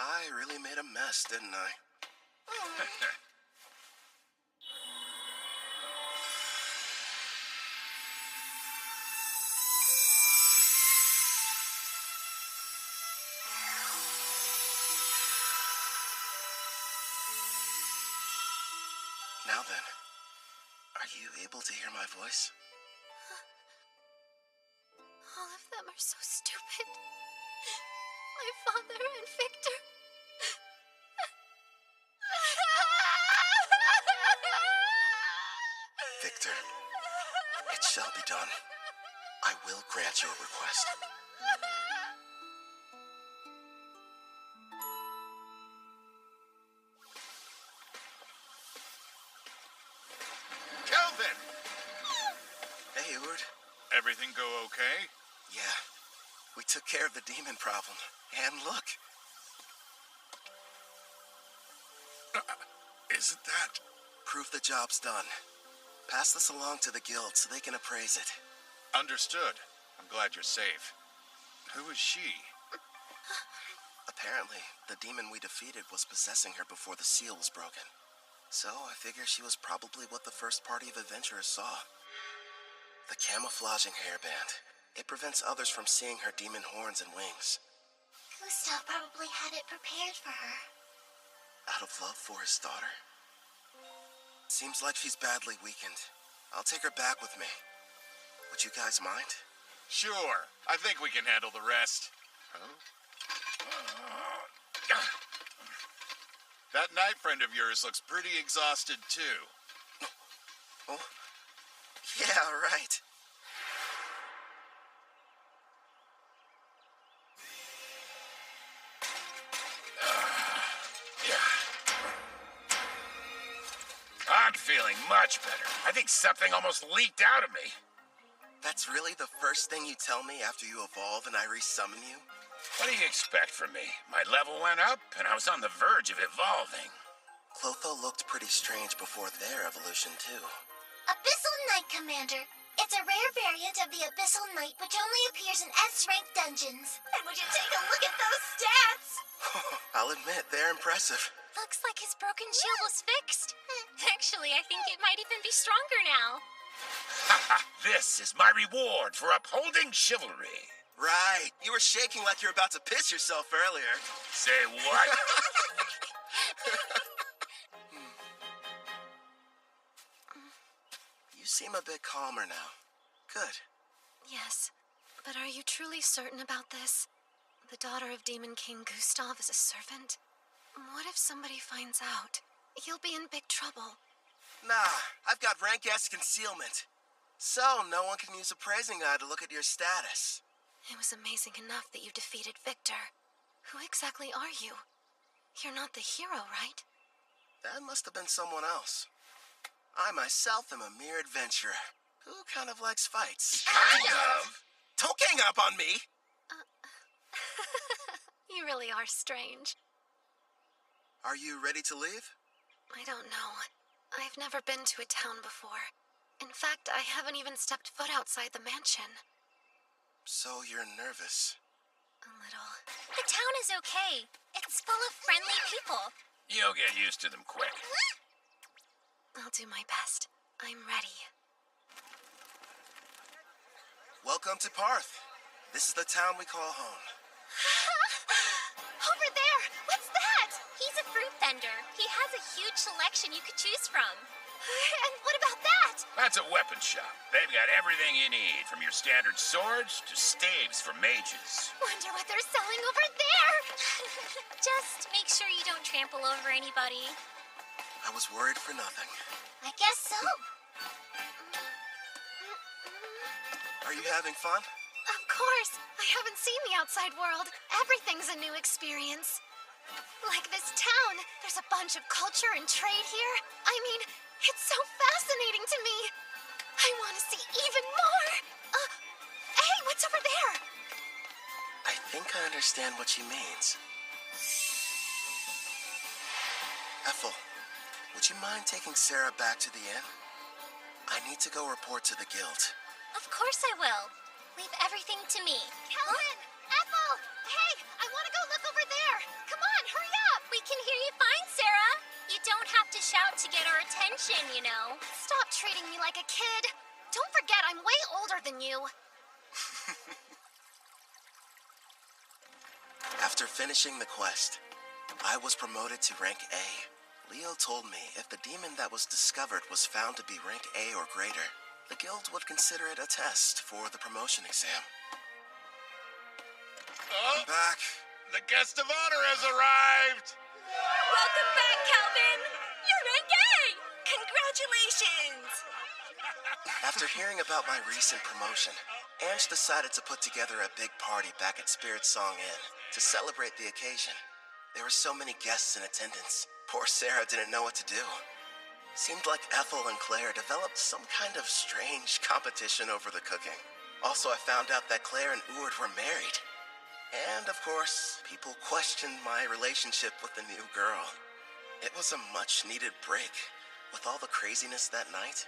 I really made a mess, didn't I? Now then, are you able to hear my voice? All of them are so stupid. My father and Victor. Victor, it shall be done. I will grant your request. Kelvin! Hey, Eward. Everything go okay? Yeah, we took care of the demon problem. And look. Isn't that? Proof the job's done. Pass this along to the guild so they can appraise it. Understood. I'm glad you're safe. Who is she? Apparently, the demon we defeated was possessing her before the seal was broken. So I figure she was probably what the first party of adventurers saw. The camouflaging hairband. It prevents others from seeing her demon horns and wings. Gustav probably had it prepared for her. Out of love for his daughter? Seems like she's badly weakened. I'll take her back with me. Would you guys mind? Sure. I think we can handle the rest. That knight friend of yours looks pretty exhausted, too. Oh? Yeah, right. I'm feeling much better. I think something almost leaked out of me. That's really the first thing you tell me after you evolve and I resummon you? What do you expect from me? My level went up, and I was on the verge of evolving. Clotho looked pretty strange before their evolution, too. Abyssal Knight, Commander. It's a rare variant of the Abyssal Knight, which only appears in S-rank dungeons. And would you take a look at those stats? I'll admit, they're impressive. Looks like his broken shield was fixed. Actually, I think it might even be stronger now. This is my reward for upholding chivalry. Right. You were shaking like you were about to piss yourself earlier. Say what? You seem a bit calmer now. Good. Yes, but are you truly certain about this? The daughter of Demon King Gustav is a servant? What if somebody finds out? You'll be in big trouble. Nah, I've got rank S concealment. So no one can use appraising eye to look at your status. It was amazing enough that you defeated Victor. Who exactly are you? You're not the hero, right? That must have been someone else. I myself am a mere adventurer who kind of likes fights. Kind of? Don't gang up on me! You really are strange. Are you ready to leave? I don't know. I've never been to a town before. In fact, I haven't even stepped foot outside the mansion. So you're nervous. A little. The town is okay. It's full of friendly people. You'll get used to them quick. I'll do my best. I'm ready. Welcome to Parth. This is the town we call home. Over there! What's that? He's a fruit vendor. He has a huge selection you could choose from. And what about that? That's a weapon shop. They've got everything you need, from your standard swords to staves for mages. Wonder what they're selling over there. Just make sure you don't trample over anybody. I was worried for nothing. I guess so. Are you having fun? Of course. I haven't seen the outside world. Everything's a new experience. Like this town. There's a bunch of culture and trade here. I mean, it's so fascinating to me. I want to see even more. Hey, what's over there? I think I understand what she means. Ethel, would you mind taking Sarah back to the inn? I need to go report to the guild. Of course I will. Leave everything to me. Kelvin! Ethel! Hey, I want to go look over there. Come on, hurry! fine, Sarah. You don't have to shout to get our attention, you know. Stop treating me like a kid. Don't forget, I'm way older than you. After finishing the quest, I was promoted to rank A. Leo told me if the demon that was discovered was found to be rank A or greater, the guild would consider it a test for the promotion exam. Oh, I'm back. The guest of honor has arrived! Welcome back, Calvin. You're rank A. Congratulations. After hearing about my recent promotion, Ange decided to put together a big party back at Spirit Song Inn to celebrate the occasion. There were so many guests in attendance. Poor Sarah didn't know what to do. Seemed like Ethel and Claire developed some kind of strange competition over the cooking. Also, I found out that Claire and Ord were married. And, of course, people questioned my relationship with the new girl. It was a much-needed break. With all the craziness that night,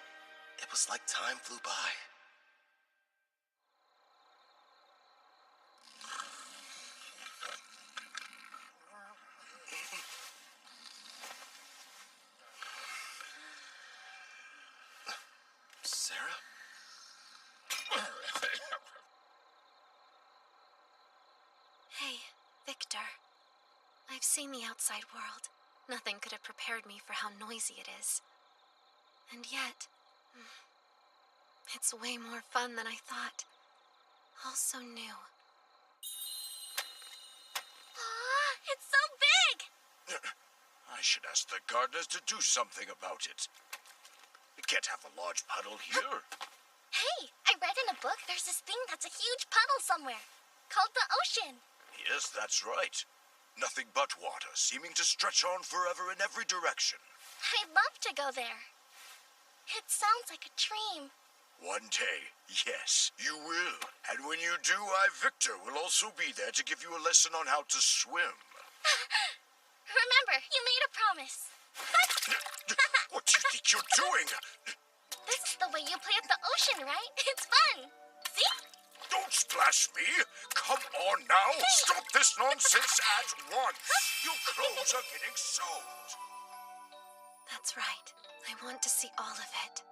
it was like time flew by. Sarah? Hey, Victor. I've seen the outside world. Nothing could have prepared me for how noisy it is. And yet, it's way more fun than I thought. All so new. Aw, it's so big! I should ask the gardeners to do something about it. We can't have a large puddle here. Hey, I read in a book there's this thing that's a huge puddle somewhere, called the ocean. Yes, that's right. Nothing but water, seeming to stretch on forever in every direction. I'd love to go there. It sounds like a dream. One day, yes, you will. And when you do, Victor, will also be there to give you a lesson on how to swim. Remember, you made a promise. What do you think you're doing? This is the way you play at the ocean, right? It's fun. See? Don't splash me! Come on now! Stop this nonsense at once! Your clothes are getting soaked! That's right. I want to see all of it.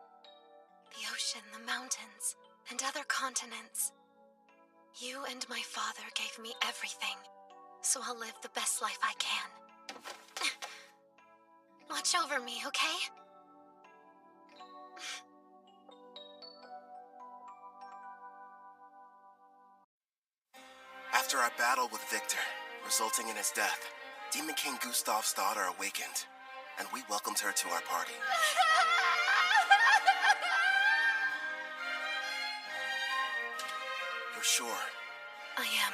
The ocean, the mountains, and other continents. You and my father gave me everything, so I'll live the best life I can. Watch over me, okay? After our battle with Victor, resulting in his death, Demon King Gustav's daughter awakened, and we welcomed her to our party. You're sure? I am.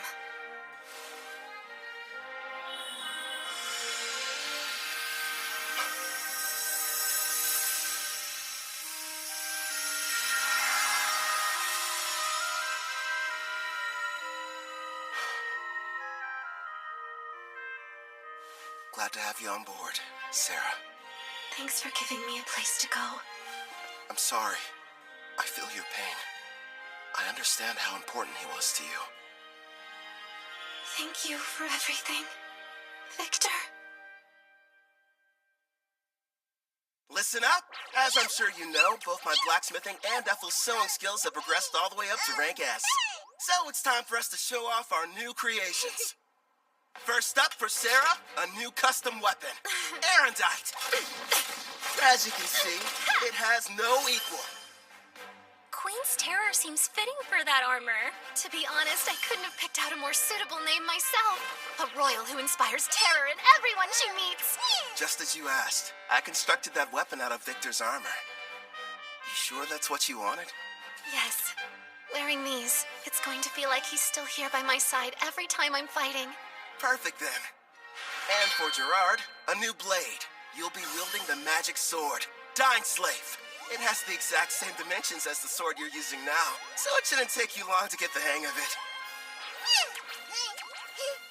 Glad to have you on board, Sarah. Thanks for giving me a place to go. I'm sorry. I feel your pain. I understand how important he was to you. Thank you for everything, Victor. Listen up! As I'm sure you know, both my blacksmithing and Ethel's sewing skills have progressed all the way up to rank S. So it's time for us to show off our new creations. First up for Sarah, a new custom weapon, Erendite. As you can see, it has no equal. Queen's Terror seems fitting for that armor. To be honest, I couldn't have picked out a more suitable name myself. A royal who inspires terror in everyone she meets. Just as you asked, I constructed that weapon out of Victor's armor. You sure that's what you wanted? Yes. Wearing these, it's going to feel like he's still here by my side every time I'm fighting. Perfect then. And for Gerard, a new blade. You'll be wielding the magic sword, Dying Slave. It has the exact same dimensions as the sword you're using now, so it shouldn't take you long to get the hang of it.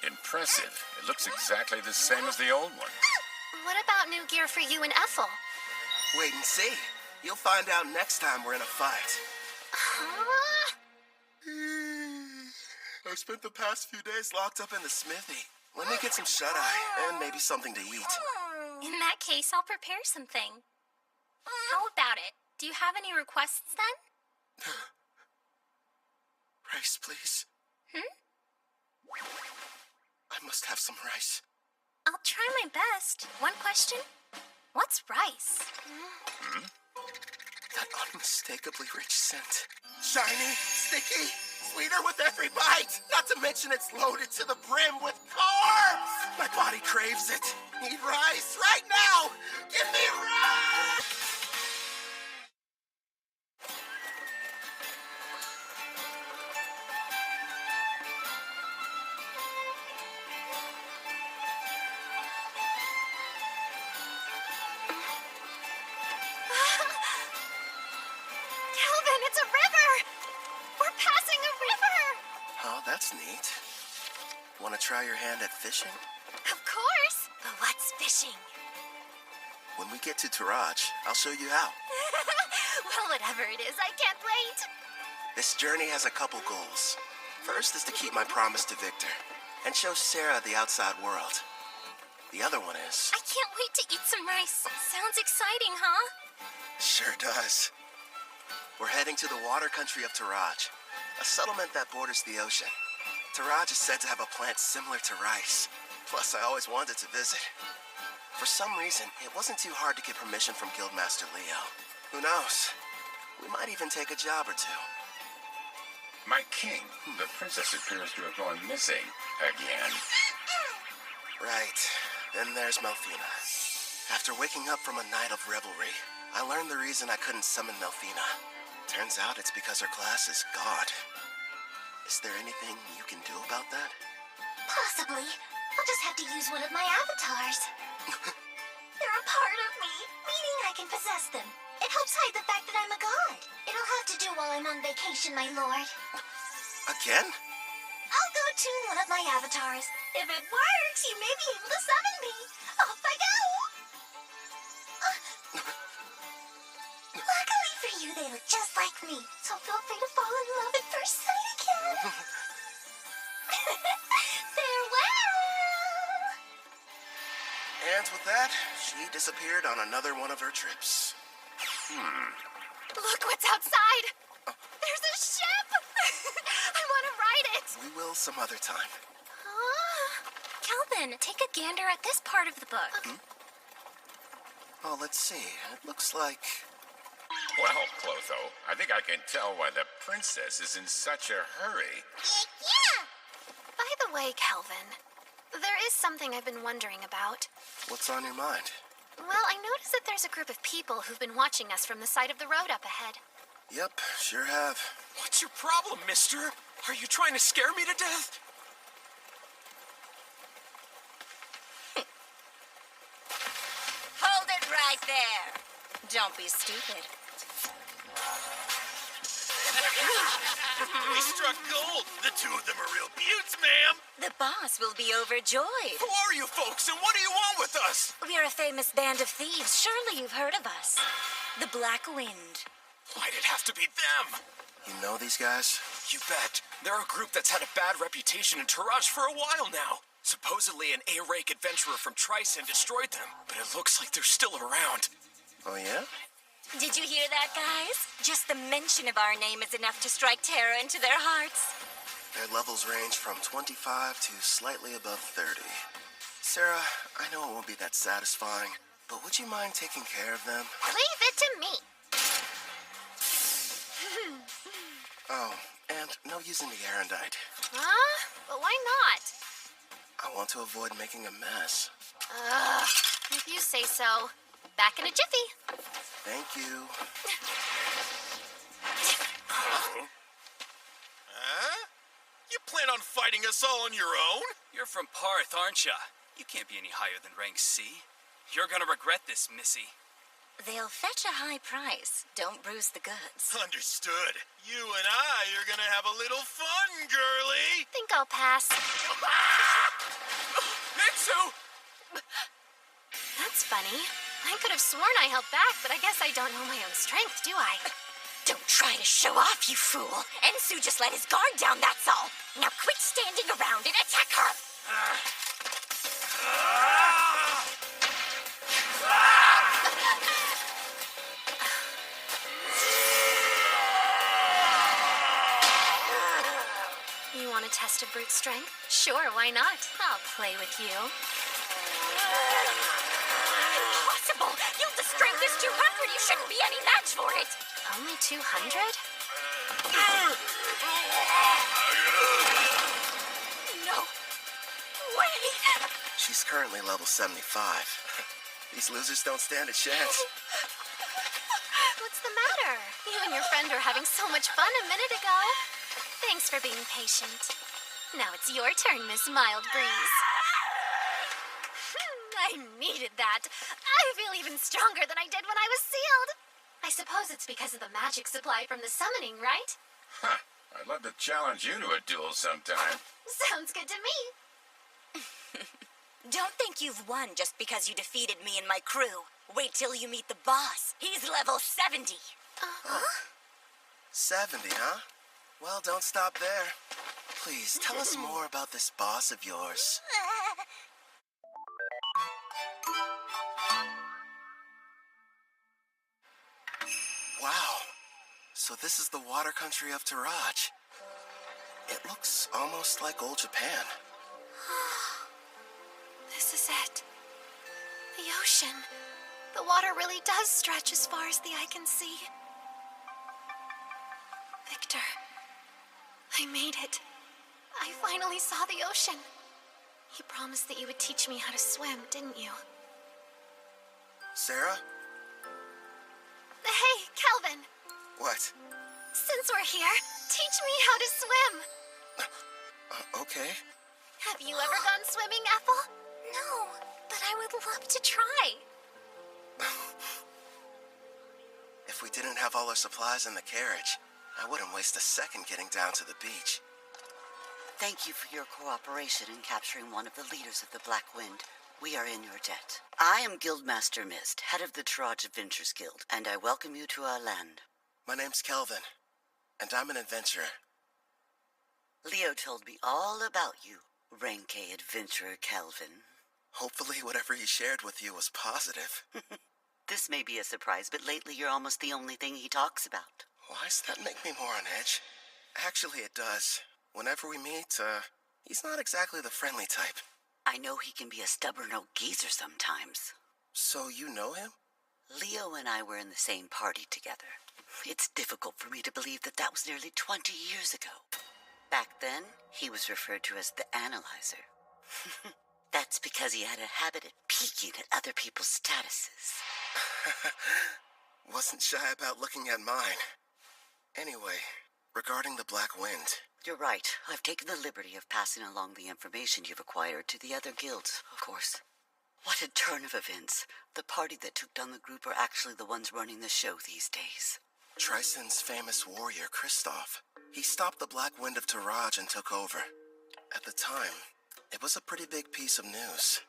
Impressive. It looks exactly the same as the old one. What about new gear for you and Ethel? Wait and see. You'll find out next time we're in a fight. I spent the past few days locked up in the smithy, Let me get some shut-eye and maybe something to eat. In that case, I'll prepare something. How about it? Do you have any requests then? Rice, please. I must have some rice. I'll try my best. One question? What's rice? That unmistakably rich scent. Shiny, sticky, sweeter with every bite. Not to mention it's loaded to the brim with carbs. My body craves it. Need rice right now. Give me rice! Calvin, it's a river! We're passing a river! Oh, that's neat. Want to try your hand at fishing? Of course! But what's fishing? When we get to Taraj, I'll show you how. Well, whatever it is, I can't wait! This journey has a couple goals. First is to keep my promise to Victor and show Sarah the outside world. The other one is... I can't wait to eat some rice. Sounds exciting, huh? Sure does. We're heading to the water country of Taraj, a settlement that borders the ocean. Taraj is said to have a plant similar to rice. Plus, I always wanted to visit. For some reason, it wasn't too hard to get permission from Guildmaster Leo. Who knows? We might even take a job or two. My king, the princess appears to have gone missing again. Right. Then there's Melfina. After waking up from a night of revelry, I learned the reason I couldn't summon Melfina. Turns out it's because her class is God. Is there anything you can do about that? Possibly. I'll just have to use one of my avatars. They're a part of me, meaning I can possess them. It helps hide the fact that I'm a god. It'll have to do while I'm on vacation, my lord. Again? I'll go tune one of my avatars. If it works, you may be able to summon me. Off I go! Luckily for you, they look just like me, so feel free to fall in love at first sight again. Farewell! And with that, she disappeared on another one of her trips. Look what's outside! There's a ship! I want to ride it! We will some other time. Calvin, take a gander at this part of the book. Oh, let's see. It looks like... Well, Clotho, I think I can tell why the princess is in such a hurry. Yeah! By the way, Calvin, there is something I've been wondering about. What's on your mind? Well, I noticed that there's a group of people who've been watching us from the side of the road up ahead. Yep, sure have. What's your problem, mister? Are you trying to scare me to death? Hold it right there. Don't be stupid. We struck gold. The two of them are real beauts, ma'am. The boss will be overjoyed. Who are you folks, and what do you want with us? We're a famous band of thieves. Surely you've heard of us. The Black Wind. Why'd it have to be them? You know these guys? You bet. They're a group that's had a bad reputation in Taraj for a while now. Supposedly an A-rank adventurer from Tryson destroyed them, but it looks like they're still around. Oh, yeah? Did you hear that, guys? Just the mention of our name is enough to strike terror into their hearts. Their levels range from 25 to slightly above 30. Sarah, I know it won't be that satisfying, but would you mind taking care of them? Leave it to me. Oh, and no using the Erendite. Huh? But why not? I want to avoid making a mess. If you say so. Back in a jiffy. Thank you. You plan on fighting us all on your own? You're from Parth, aren't ya? You can't be any higher than rank C. You're gonna regret this, Missy. They'll fetch a high price. Don't bruise the goods. Understood. You and I are gonna have a little fun, girlie. Think I'll pass. Mitsu! That's funny. I could have sworn I held back, but I guess I don't know my own strength, do I? Don't try to show off, you fool. Ensu just let his guard down, that's all. Now quit standing around and attack her. You want to test a brute strength? Sure, why not? I'll play with you. Impossible! Gilda's strength is 200. You shouldn't be any match for it. Only 200? No way! She's currently level 75. These losers don't stand a chance. What's the matter? You and your friend were having so much fun a minute ago. Thanks for being patient. Now it's your turn, Miss Mild Breeze. I needed that. I feel even stronger than I did when I was sealed. I suppose it's because of the magic supply from the summoning, right? Huh. I'd love to challenge you to a duel sometime. Sounds good to me. Don't think you've won just because you defeated me and my crew. Wait till you meet the boss. He's level 70. 70, huh? Well, don't stop there. Please, tell us more about this boss of yours. Wow. So this is the water country of Taraj. It looks almost like old Japan. This is it. The ocean. The water really does stretch as far as the eye can see. Victor, I made it. I finally saw the ocean. You promised that you would teach me how to swim, didn't you? Sarah? Hey, Calvin. What? Since we're here, teach me how to swim. Okay. Have you ever gone swimming, Ethel? No, but I would love to try. If we didn't have all our supplies in the carriage, I wouldn't waste a second getting down to the beach. Thank you for your cooperation in capturing one of the leaders of the Black Wind. We are in your debt. I am Guildmaster Mist, head of the Taraj Adventures Guild, and I welcome you to our land. My name's Kelvin, and I'm an adventurer. Leo told me all about you, Rank A adventurer Kelvin. Hopefully whatever he shared with you was positive. This may be a surprise, but lately you're almost the only thing he talks about. Why does that make me more on edge? Actually, it does. Whenever we meet, he's not exactly the friendly type. I know he can be a stubborn old geezer sometimes. So you know him? Leo and I were in the same party together. It's difficult for me to believe that that was nearly 20 years ago. Back then, he was referred to as the Analyzer. That's because he had a habit of peeking at other people's statuses. Wasn't shy about looking at mine. Anyway, regarding the Black Wind. You're right. I've taken the liberty of passing along the information you've acquired to the other guilds, of course. What a turn of events. The party that took down the group are actually the ones running the show these days. Tristan's famous warrior, Kristoff. He stopped the Black Wind of Taraj and took over. At the time, it was a pretty big piece of news.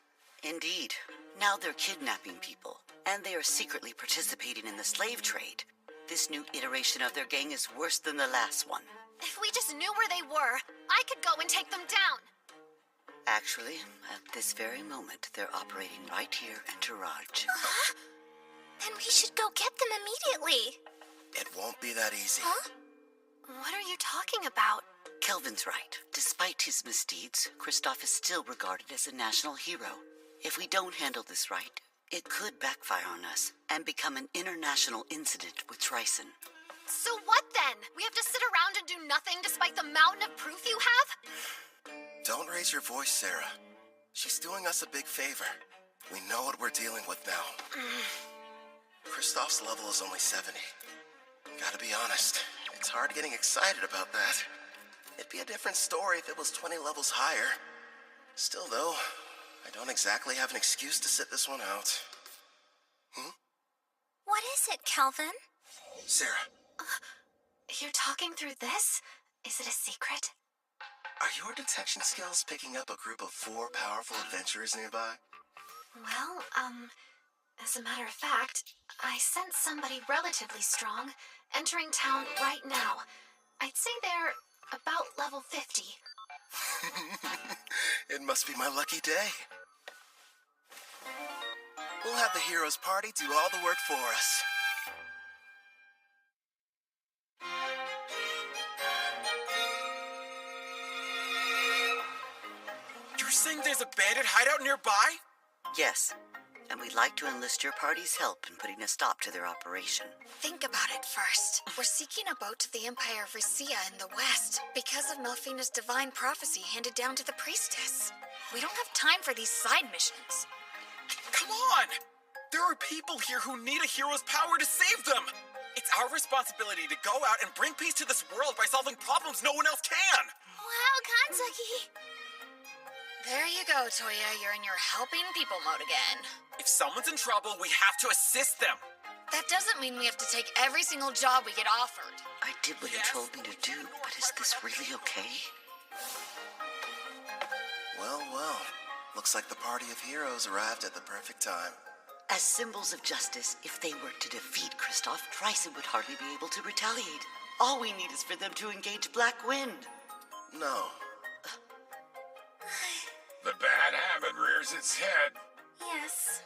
Indeed. Now they're kidnapping people, and they are secretly participating in the slave trade. This new iteration of their gang is worse than the last one. If we just knew where they were, I could go and take them down. Actually, at this very moment, they're operating right here in Taraj. Then we should go get them immediately. It won't be that easy. Huh? What are you talking about? Kelvin's right. Despite his misdeeds, Kristoff is still regarded as a national hero. If we don't handle this right, it could backfire on us and become an international incident with Tryson. So what then? We have to sit around and do nothing despite the mountain of proof you have? Don't raise your voice, Sarah. She's doing us a big favor. We know what we're dealing with now. Kristoff's level is only 70. Gotta be honest, it's hard getting excited about that. It'd be a different story if it was 20 levels higher. Still, though, I don't exactly have an excuse to sit this one out. What is it, Calvin? Sarah. You're talking through this? Is it a secret? Are your detection skills picking up a group of 4 powerful adventurers nearby? Well, as a matter of fact, I sense somebody relatively strong entering town right now. I'd say they're about level 50. It must be my lucky day. We'll have the Heroes Party do all the work for us. You're saying there's a bandit hideout nearby? Yes, and we'd like to enlist your party's help in putting a stop to their operation. Think about it first. We're seeking a boat to the Empire of Risia in the west because of Melfina's divine prophecy handed down to the priestess. We don't have time for these side missions. Come on! There are people here who need a hero's power to save them! It's our responsibility to go out and bring peace to this world by solving problems no one else can! Wow, Kanzaki! There you go, Toya. You're in your helping people mode again. If someone's in trouble, we have to assist them! That doesn't mean we have to take every single job we get offered. I did what you told me to do, but is this really okay? Well, well. Looks like the party of heroes arrived at the perfect time. As symbols of justice, if they were to defeat Kristoff, Tryson would hardly be able to retaliate. All we need is for them to engage Black Wind. No. The bad habit rears its head. Yes.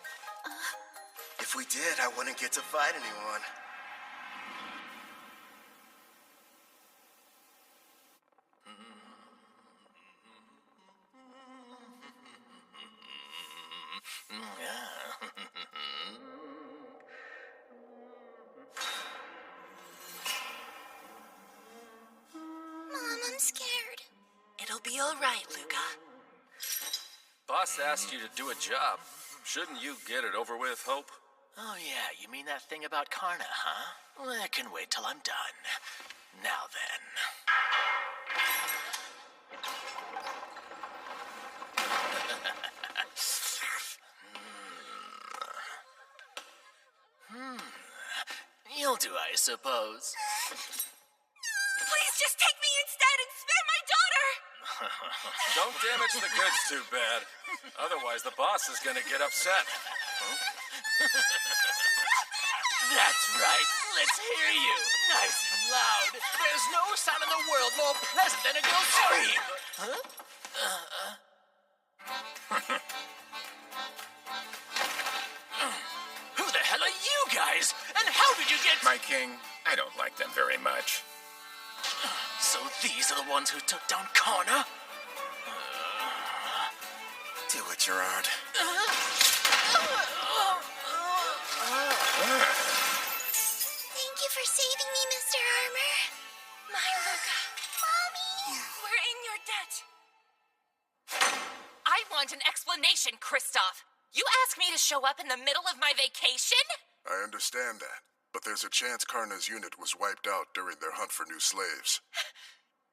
If we did, I wouldn't get to fight anyone. Mom, I'm scared. It'll be all right, Luca. Boss asked you to do a job. Shouldn't you get it over with, Hope? Oh yeah, you mean that thing about Karna, huh? Well, I can wait till I'm done. Now then. You'll do, I suppose. Please just take me instead and spare my daughter! Don't damage the goods too bad. Otherwise, the boss is gonna get upset. Huh? That's right. Let's hear you. Nice and loud. There's no sound in the world more pleasant than a girl's scream. Huh? Who the hell are you guys? And how did you get... My king, I don't like them very much. So these are the ones who took down Karna? Do it, Gerard. Thank you for saving me, Mr. Armor. My Luca. Mommy! We're in your debt. I want an explanation, Kristoff. You asked me to show up in the middle of my vacation? I understand that, but there's a chance Karna's unit was wiped out during their hunt for new slaves.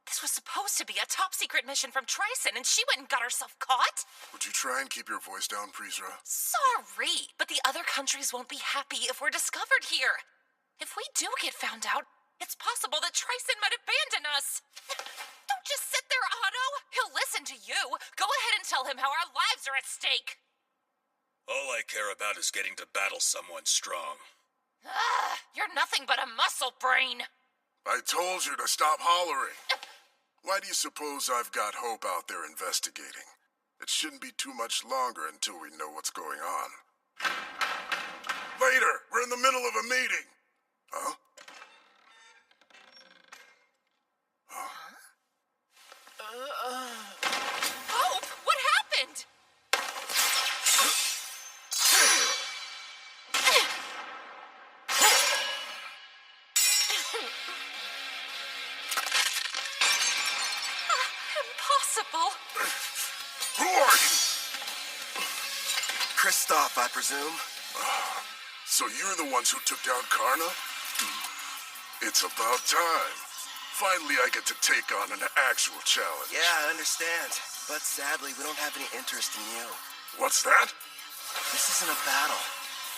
This was supposed to be a top-secret mission from Tryson, and she went and got herself caught? Would you try and keep your voice down, Prisra? Sorry, but the other countries won't be happy if we're discovered here. If we do get found out, it's possible that Tryson might abandon us. Don't just sit there, Otto. He'll listen to you. Go ahead and tell him how our lives are at stake. All I care about is getting to battle someone strong. You're nothing but a muscle brain. I told you to stop hollering. Why do you suppose I've got Hope out there investigating? It shouldn't be too much longer until we know what's going on. Later! We're in the middle of a meeting! Huh? Hope, what happened? Impossible. Who are you? Kristoff, I presume. So you're the ones who took down Karna? It's about time. Finally, I get to take on an actual challenge. Yeah, I understand. But sadly, we don't have any interest in you. What's that? This isn't a battle.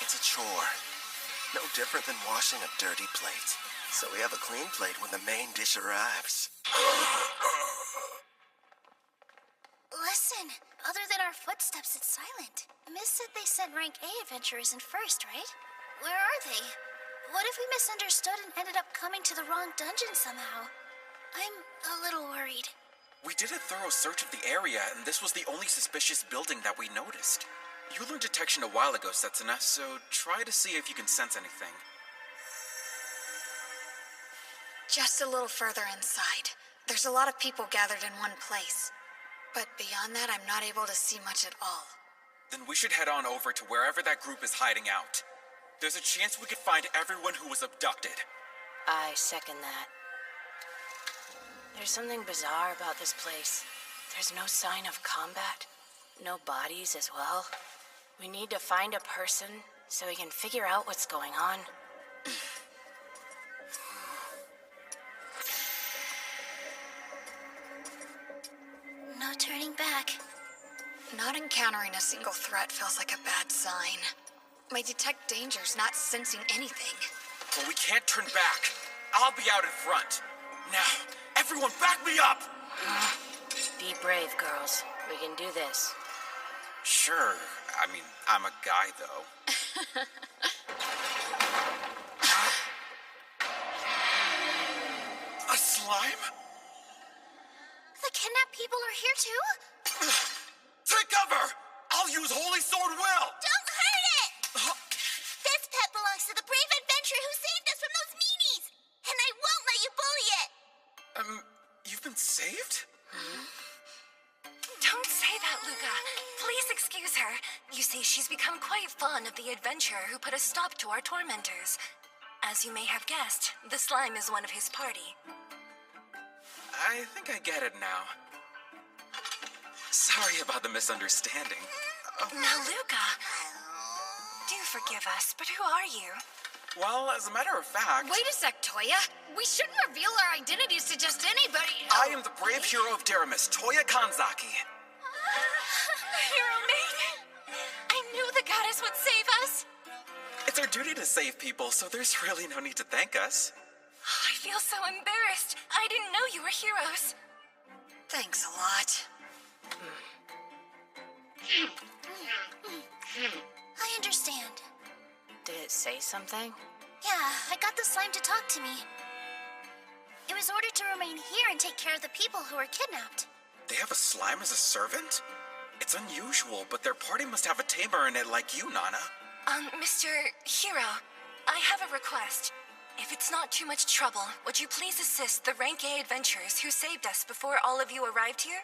It's a chore. No different than washing a dirty plate. So we have a clean plate when the main dish arrives. Listen, other than our footsteps, it's silent. Miss said they sent rank A adventurers in first, right? Where are they? What if we misunderstood and ended up coming to the wrong dungeon somehow? I'm a little worried. We did a thorough search of the area, and this was the only suspicious building that we noticed. You learned detection a while ago, Setsuna, so try to see if you can sense anything. Just a little further inside. There's a lot of people gathered in one place. But beyond that, I'm not able to see much at all. Then we should head on over to wherever that group is hiding out. There's a chance we could find everyone who was abducted. I second that. There's something bizarre about this place. There's no sign of combat. No bodies as well. We need to find a person so we can figure out what's going on. No turning back. Not encountering a single threat feels like a bad sign. My detect danger's not sensing anything. But we can't turn back. I'll be out in front. Now, everyone back me up! Be brave, girls. We can do this. Sure. I mean, I'm a guy, though. A slime? The kidnapped people are here too? Take cover! I'll use Holy Sword Will! Don't hurt it! This pet belongs to the brave adventurer who saved us from those meanies! And I won't let you bully it! You've been saved? Don't say that, Luca. Please excuse her. You see, she's become quite fond of the adventurer who put a stop to our tormentors. As you may have guessed, the slime is one of his party. I think I get it now. Sorry about the misunderstanding. Now, Luca, do forgive us, but who are you? Well, as a matter of fact... Wait a sec, Toya. We shouldn't reveal our identities to just anybody. I am the brave hero of Deramis, Toya Kanzaki. Hero maiden! I knew the goddess would save us! It's our duty to save people, so there's really no need to thank us. I feel so embarrassed. I didn't know you were heroes. Thanks a lot. I understand. Did it say something? Yeah, I got the slime to talk to me. It was ordered to remain here and take care of the people who were kidnapped. They have a slime as a servant? It's unusual, but their party must have a tamer in it like you, Nana. Mr. Hero, I have a request. If it's not too much trouble, would you please assist the Rank A adventurers who saved us before all of you arrived here?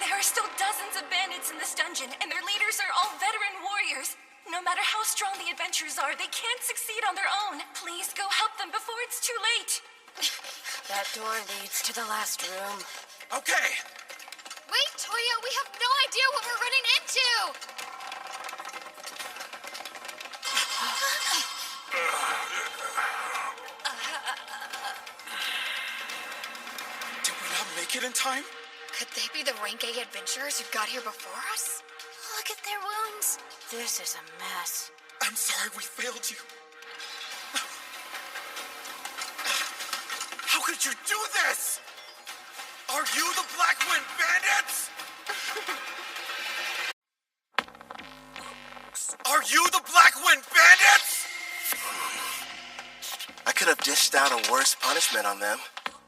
There are still dozens of bandits in this dungeon, and their leaders are all veteran warriors. No matter how strong the adventurers are, they can't succeed on their own. Please go help them before it's too late. That door leads to the last room. Okay. Wait, Toya, we have no idea what we're running into! Did we not make it in time? Could they be the Rank A adventurers who got here before us? Look at their wounds. This is a mess. I'm sorry we failed you. How could you do this? Are you the Black Wind Bandits? Are you the Black Wind Bandits? I could have dished out a worse punishment on them.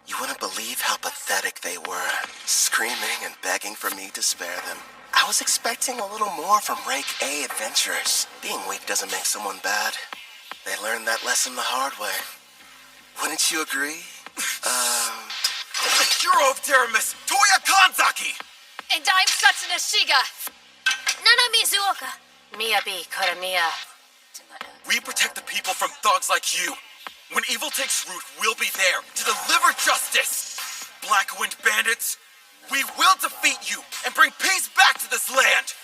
You wouldn't believe how pathetic they were, screaming and begging for me to spare them. I was expecting a little more from Rank A adventurers. Being weak doesn't make someone bad. They learned that lesson the hard way. Wouldn't you agree? The hero of Deramis, Toya Kanzaki! And I'm Setsuna Shiga. Nana Mizuoka. Miyabi Koramiya. We protect the people from thugs like you. When evil takes root, we'll be there to deliver justice. Black Wind Bandits, we will defeat you and bring peace back to this land.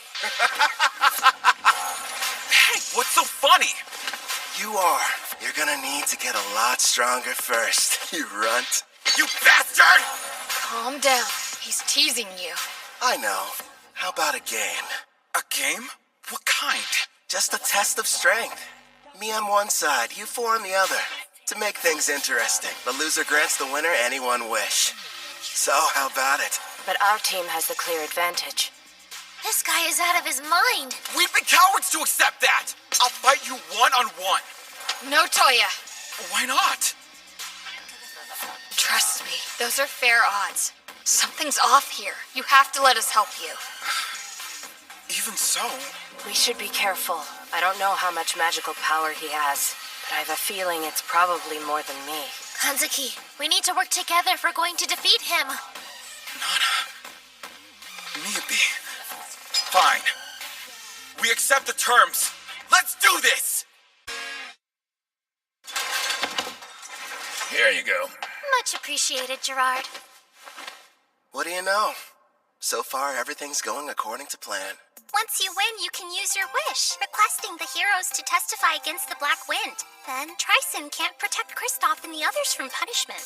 Hey, what's so funny? You are. You're gonna need to get a lot stronger first, you runt. You bastard! Calm down. He's teasing you. I know. How about a game? A game? What kind? Just a test of strength. Me on one side, you four on the other. To make things interesting, the loser grants the winner any one wish. So, how about it? But our team has the clear advantage. This guy is out of his mind. We'd be cowards to accept that. I'll fight you one-on-one. No, Toya. Why not? Trust me, those are fair odds. Something's off here. You have to let us help you. Even so... We should be careful. I don't know how much magical power he has, but I have a feeling it's probably more than me. Kanzuki, we need to work together if we're going to defeat him. Miyabi. Fine. We accept the terms. Let's do this! Here you go. Much appreciated, Gerard. What do you know? So far, everything's going according to plan. Once you win, you can use your wish, requesting the heroes to testify against the Black Wind. Then Tryson can't protect Kristoff and the others from punishment.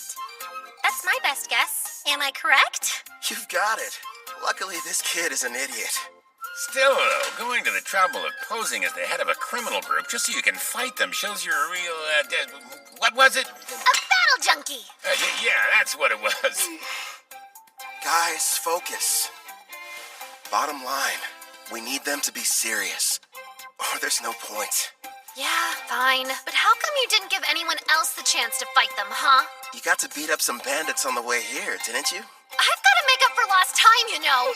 That's my best guess. Am I correct? You've got it. Luckily, this kid is an idiot. Still, though, going to the trouble of posing as the head of a criminal group just so you can fight them shows you're a real, what was it? A battle junkie! Yeah, that's what it was. Guys, focus. Bottom line, we need them to be serious, or there's no point. Yeah, fine. But how come you didn't give anyone else the chance to fight them, huh? You got to beat up some bandits on the way here, didn't you? I've got to make up for lost time, you know.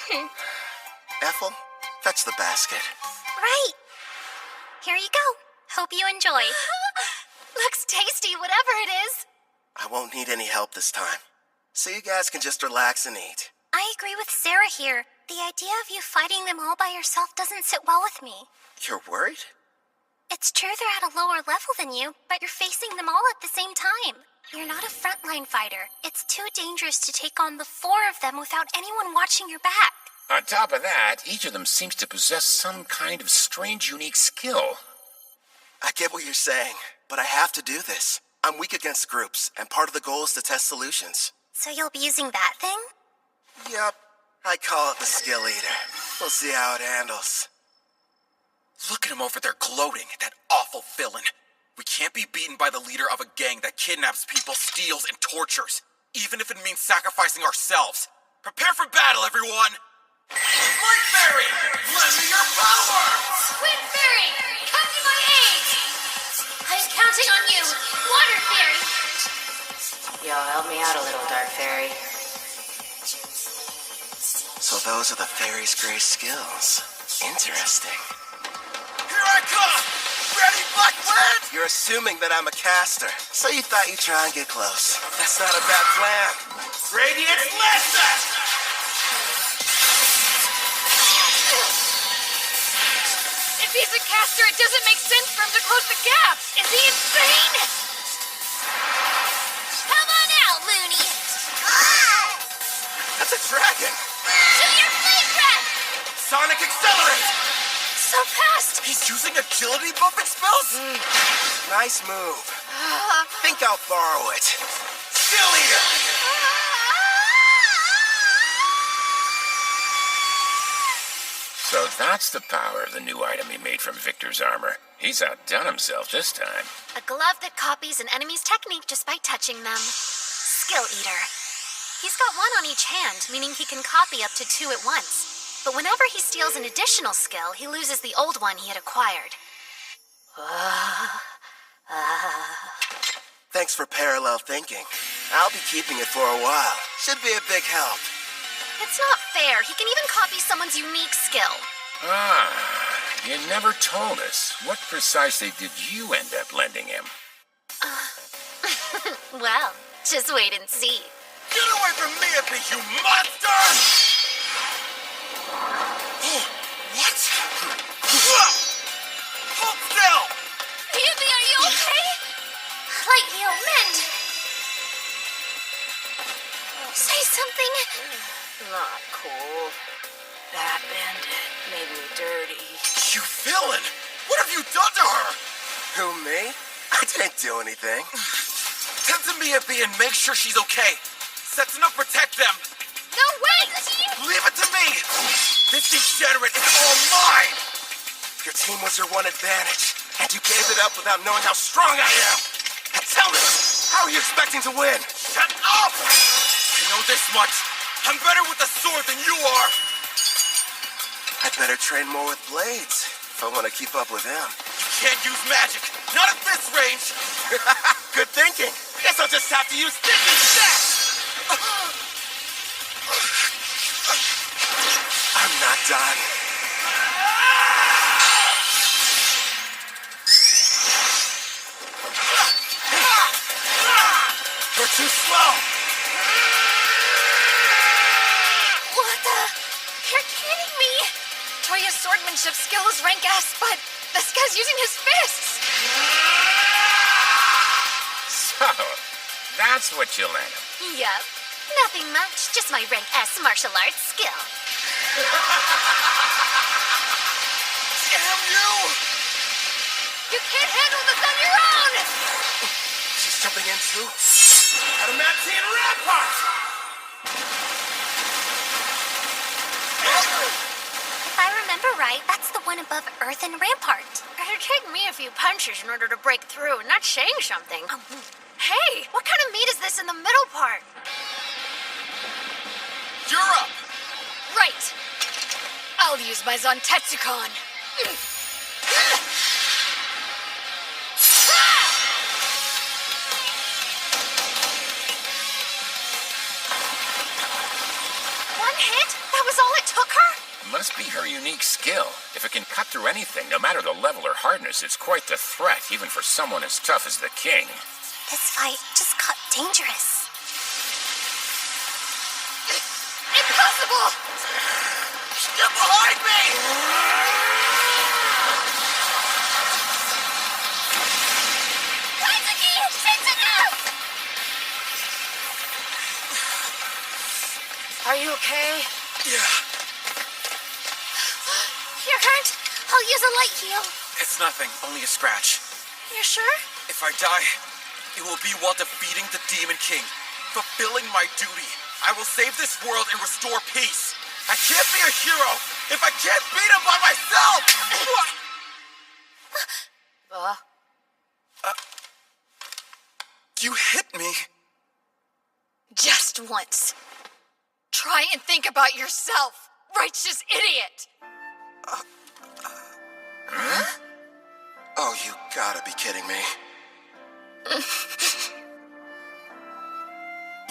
Ethel, fetch the basket. Right. Here you go. Hope you enjoy. Looks tasty, whatever it is. I won't need any help this time, so you guys can just relax and eat. I agree with Sarah here. The idea of you fighting them all by yourself doesn't sit well with me. You're worried? It's true they're at a lower level than you, but you're facing them all at the same time. You're not a frontline fighter. It's too dangerous to take on the 4 of them without anyone watching your back. On top of that, each of them seems to possess some kind of strange, unique skill. I get what you're saying, but I have to do this. I'm weak against groups, and part of the goal is to test solutions. So you'll be using that thing? Yep. I call it the skill eater. We'll see how it handles. Look at him over there gloating, that awful villain. We can't be beaten by the leader of a gang that kidnaps people, steals, and tortures, even if it means sacrificing ourselves. Prepare for battle, everyone! Squid Fairy, lend me your power! Squid Fairy, come to my aid! I'm counting on you, Water Fairy! Yo, help me out a little, Dark Fairy. So those are the fairy's great skills. Interesting. Here I come! Ready, Black Wind? You're assuming that I'm a caster, so you thought you'd try and get close. That's not a bad plan. Radiance Lessa! If he's a caster, it doesn't make sense for him to close the gap. Is he insane? Come on out, loony! That's a dragon! Shoot your flame breath! Sonic Accelerate! So fast! He's using agility buffing spells? Nice move. Think I'll borrow it. Skill Eater! So that's the power of the new item he made from Victor's armor. He's outdone himself this time. A glove that copies an enemy's technique just by touching them. Skill Eater. He's got 1 on each hand, meaning he can copy up to 2 at once. But whenever he steals an additional skill, he loses the old one he had acquired. Thanks for parallel thinking. I'll be keeping it for a while. Should be a big help. It's not fair. He can even copy someone's unique skill. You never told us. What precisely did you end up lending him? Well, just wait and see. Get away from me, you monster! What? Hold still! Yubi, are you okay? Light heal, mend! Say something! Not cool. That bandit made me dirty. You villain! What have you done to her? Who, me? I didn't do anything. Tend to Miyabi and make sure she's okay. Setting up protect them. No, wait! Leave it to me! This degenerate is all mine! Your team was your one advantage, and you gave it up without knowing how strong I am. Now tell me, how are you expecting to win? Shut up! I know this much. I'm better with a sword than you are. I'd better train more with blades if I want to keep up with them. You can't use magic. Not at this range. Good thinking. Guess I'll just have to use thinking stats. I'm not done. You're too slow! What the? You're kidding me! Toya's swordmanship skill is rank S, but this guy's using his fists! So, that's what you let him. Yup. Nothing much, just my rank S martial arts skill. Damn you! You can't handle this on your own! She's jumping in too? Adamantine Rampart! If I remember right, that's the one above Earth and Rampart. It'd take me a few punches in order to break through, and that's saying something. Hey, what kind of meat is this in the middle part? You're up! Right. I'll use my Zontetsucon. One hit? That was all it took her? Must be her unique skill. If it can cut through anything, no matter the level or hardness, it's quite the threat, even for someone as tough as the king. This fight just got dangerous. Impossible! Get behind me! Kazuki, it's enough! Are you okay? Yeah. You're hurt? I'll use a light heal. It's nothing, only a scratch. You sure? If I die, it will be while defeating the Demon King, fulfilling my duty. I will save this world and restore peace. I can't be a hero if I can't beat him by myself! You hit me. Just once. Try and think about yourself, righteous idiot! Huh? Oh, you gotta be kidding me.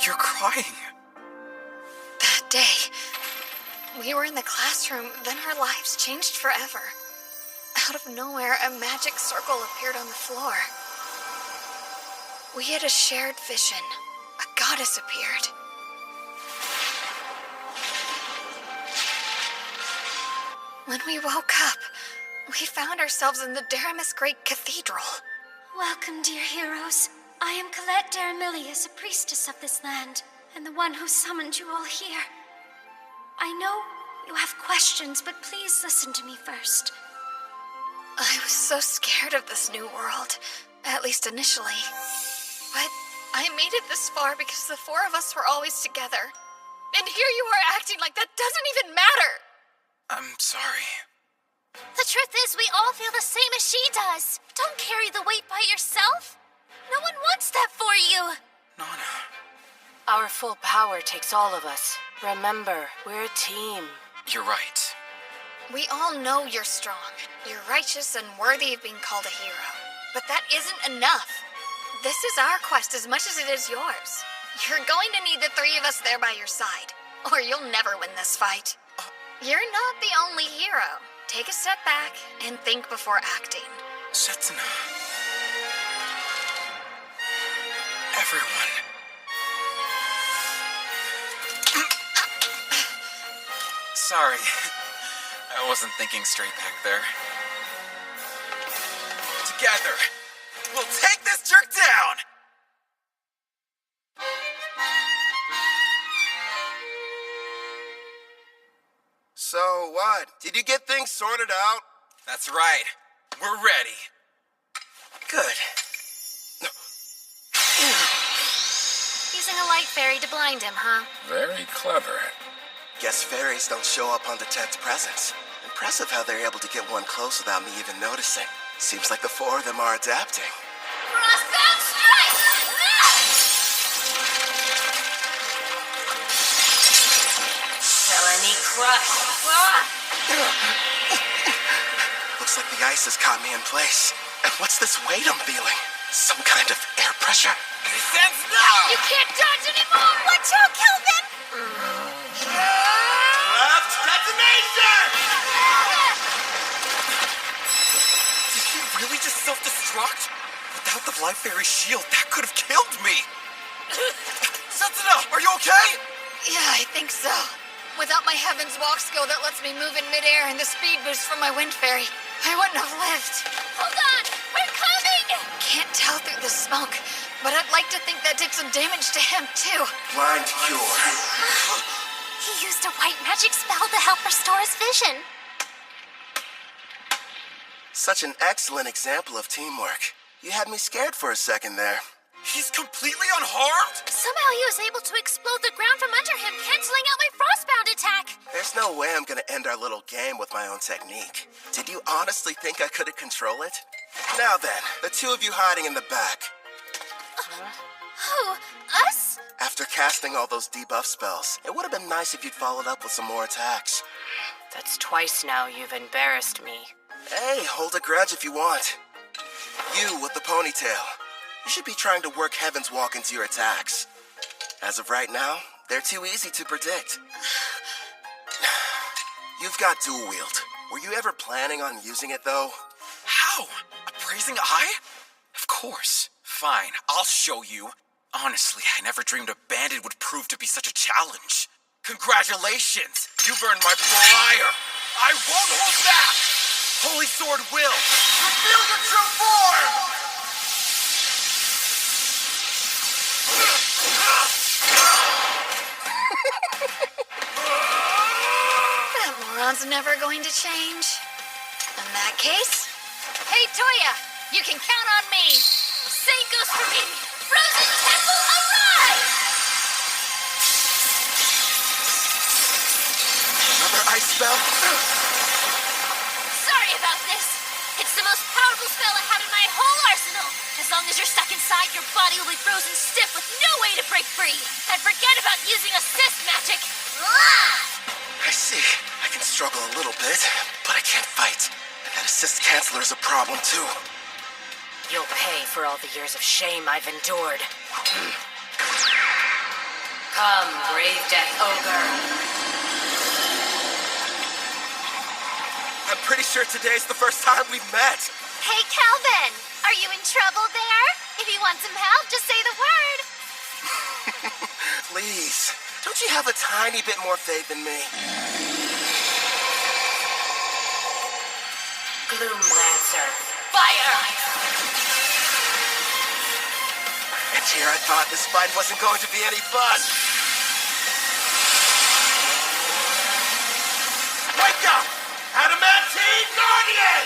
You're crying. That day, we were in the classroom, then our lives changed forever. Out of nowhere, a magic circle appeared on the floor. We had a shared vision. A goddess appeared. When we woke up, we found ourselves in the Daramus Great Cathedral. Welcome, dear heroes. I am Colette Daramilius, a priestess of this land, and the one who summoned you all here. I know you have questions, but please listen to me first. I was so scared of this new world, at least initially. But I made it this far because the four of us were always together. And here you are acting like that doesn't even matter! I'm sorry. The truth is, we all feel the same as she does. Don't carry the weight by yourself. No one wants that for you. Nana. Our full power takes all of us. Remember, we're a team. You're right. We all know you're strong. You're righteous and worthy of being called a hero. But that isn't enough. This is our quest as much as it is yours. You're going to need the three of us there by your side, or you'll never win this fight. You're not the only hero. Take a step back and think before acting. Setsuna. Everyone. Sorry. I wasn't thinking straight back there. Together, we'll take this jerk down! So what? Did you get things sorted out? That's right. We're ready. Good. Using a light fairy to blind him, huh? Very clever. Guess fairies don't show up on detect presence. Impressive how they're able to get one close without me even noticing. Seems like the four of them are adapting. Crossbow strike! Felony crush. Looks like the ice has caught me in place. And what's this weight I'm feeling? Some kind of air pressure? Sense now! You can't dodge anymore! Watch out, Kelvin! Left detonation! self-destruct? Without the Life Fairy shield, that could have killed me! Setsuna, are you okay? Yeah, I think so. Without my Heaven's Walk skill that lets me move in midair and the speed boost from my Wind Fairy, I wouldn't have lived. Hold on! We're coming! Can't tell through the smoke, but I'd like to think that did some damage to him, too. Blind cure. He used a white magic spell to help restore his vision. Such an excellent example of teamwork. You had me scared for a second there. He's completely unharmed? Somehow he was able to explode the ground from under him, canceling out my frostbound attack. There's no way I'm gonna end our little game with my own technique. Did you honestly think I couldn't control it? Now then, the two of you hiding in the back. Who? Us? After casting all those debuff spells, it would have been nice if you'd followed up with some more attacks. That's twice now you've embarrassed me. Hey, hold a grudge if you want. You with the ponytail. You should be trying to work Heaven's Walk into your attacks. As of right now, they're too easy to predict. You've got dual wield. Were you ever planning on using it, though? How? Appraising eye? Of course. Fine, I'll show you. Honestly, I never dreamed a bandit would prove to be such a challenge. Congratulations! You've earned my full ire. I won't hold back! Holy Sword will! Reveal your true form! That moron's never going to change. In that case, hey Toya, you can count on me. Same goes for me. Frozen Temple, arrive! Another ice spell? Sorry about this. It's the most powerful spell I have in my whole arsenal. As long as you're stuck inside, your body will be frozen stiff with no way to break free. And forget about using assist magic. I see. I can struggle a little bit, but I can't fight. And that assist canceller is a problem, too. You'll pay for all the years of shame I've endured. Come, brave Death Ogre. I'm pretty sure today's the first time we've met. Hey, Calvin. Are you in trouble there? If you want some help, just say the word. Please, don't you have a tiny bit more faith in me? Gloom Lancer. Fire! And here I thought this fight wasn't going to be any fun. Wake up! Adamantine Guardian!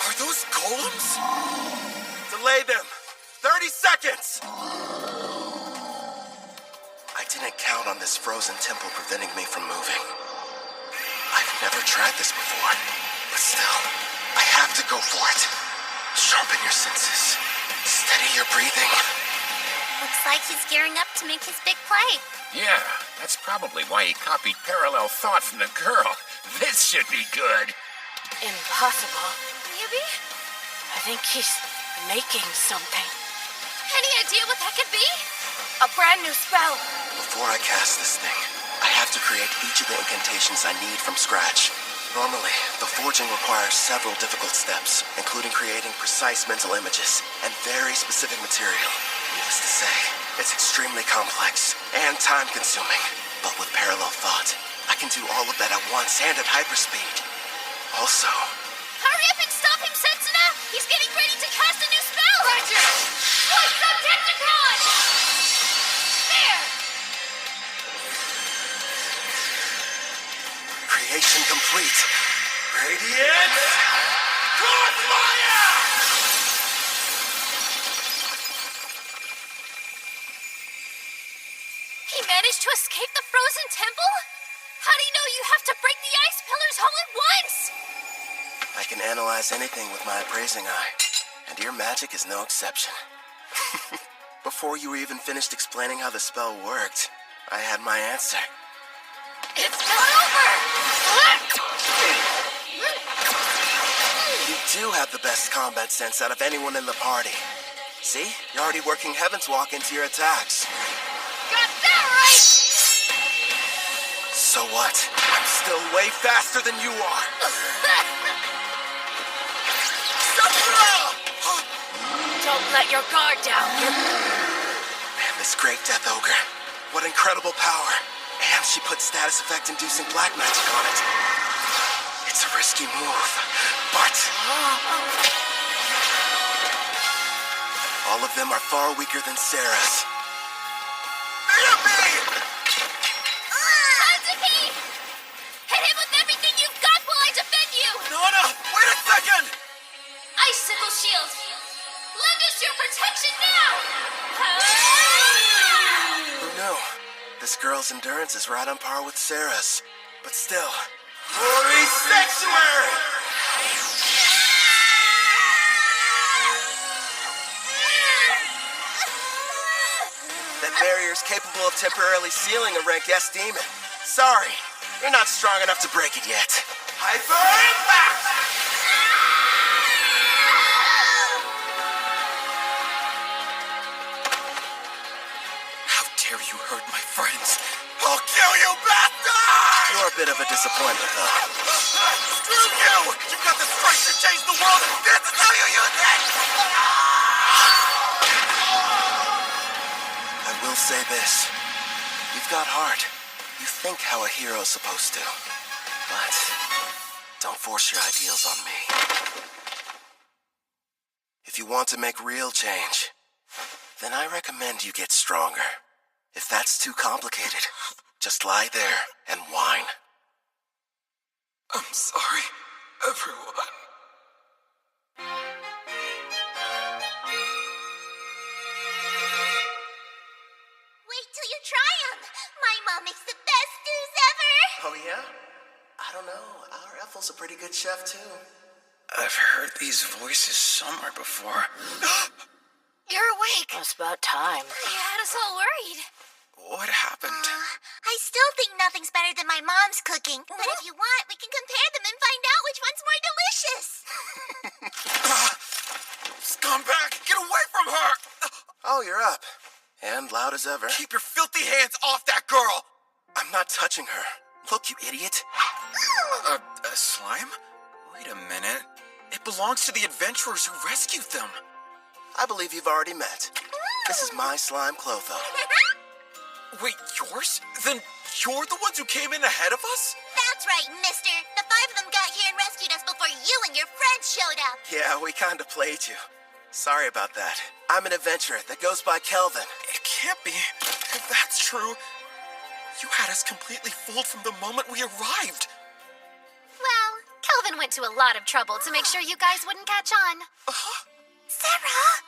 Are those golems? Delay them. 30 seconds! I didn't count on this frozen temple preventing me from moving. I've never tried this before, but still, I have to go for it. Sharpen your senses. Steady your breathing. Looks like he's gearing up to make his big play. Yeah, that's probably why he copied parallel thought from the girl. This should be good. Impossible. Maybe? I think he's making something. Any idea what that could be? A brand new spell. Before I cast this thing, I have to create each of the incantations I need from scratch. Normally, the forging requires several difficult steps, including creating precise mental images and very specific material. Needless to say, it's extremely complex and time-consuming. But with parallel thought, I can do all of that at once and at hyperspeed. Also... Hurry up and stop him, Setsuna! He's getting ready to cast a new spell! Roger! What's up, Tentacon? There! Creation complete. Radiant Crossfire! He managed to escape the frozen temple? How do you know you have to break the ice pillars all at once? I can analyze anything with my appraising eye, and your magic is no exception. Before you were even finished explaining how the spell worked, I had my answer. It's not over! You do have the best combat sense out of anyone in the party. See? You're already working Heaven's Walk into your attacks. Got that right! So what? I'm still way faster than you are. Don't let your guard down. Man, this great Death Ogre. What incredible power. And she put status effect inducing black magic on it. It's a risky move, but all of them are far weaker than Sarah's. Hanzuki! Hit him with everything you've got while I defend you! Nana, wait a second! Icicle shield! Lend us your protection now! Who knew? This girl's endurance is right on par with Sarah's. But still. Glory Sanctuary! That barrier's capable of temporarily sealing a rank S demon. Sorry, you're not strong enough to break it yet. Hyper Impact! How dare you hurt my friends? I'll kill you, bastard! You're a bit of a disappointment, though. Screw you! You've got the strength to change the world, and this is how you use it! I will say this. You've got heart. You think how a hero's supposed to. But don't force your ideals on me. If you want to make real change, then I recommend you get stronger. If that's too complicated, just lie there and whine. I'm sorry, everyone. Wait till you try them. My mom makes the best stews ever. Oh, yeah? I don't know. Our Ethel's a pretty good chef, too. I've heard these voices somewhere before. You're awake. It's about time. You had us all worried. What happened? I still think nothing's better than my mom's cooking. But if you want, we can compare them and find out which one's more delicious. Scumbag, get away from her! Oh, you're up. And loud as ever. Keep your filthy hands off that girl! I'm not touching her. Look, you idiot. A slime? Wait a minute. It belongs to the adventurers who rescued them. I believe you've already met. This is my slime Clotho. Wait, yours? Then you're the ones who came in ahead of us? That's right, mister. The 5 of them got here and rescued us before you and your friends showed up. Yeah, we kinda played you. Sorry about that. I'm an adventurer that goes by Kelvin. It can't be. If that's true, you had us completely fooled from the moment we arrived. Well, Kelvin went to a lot of trouble to make sure you guys wouldn't catch on. Sarah!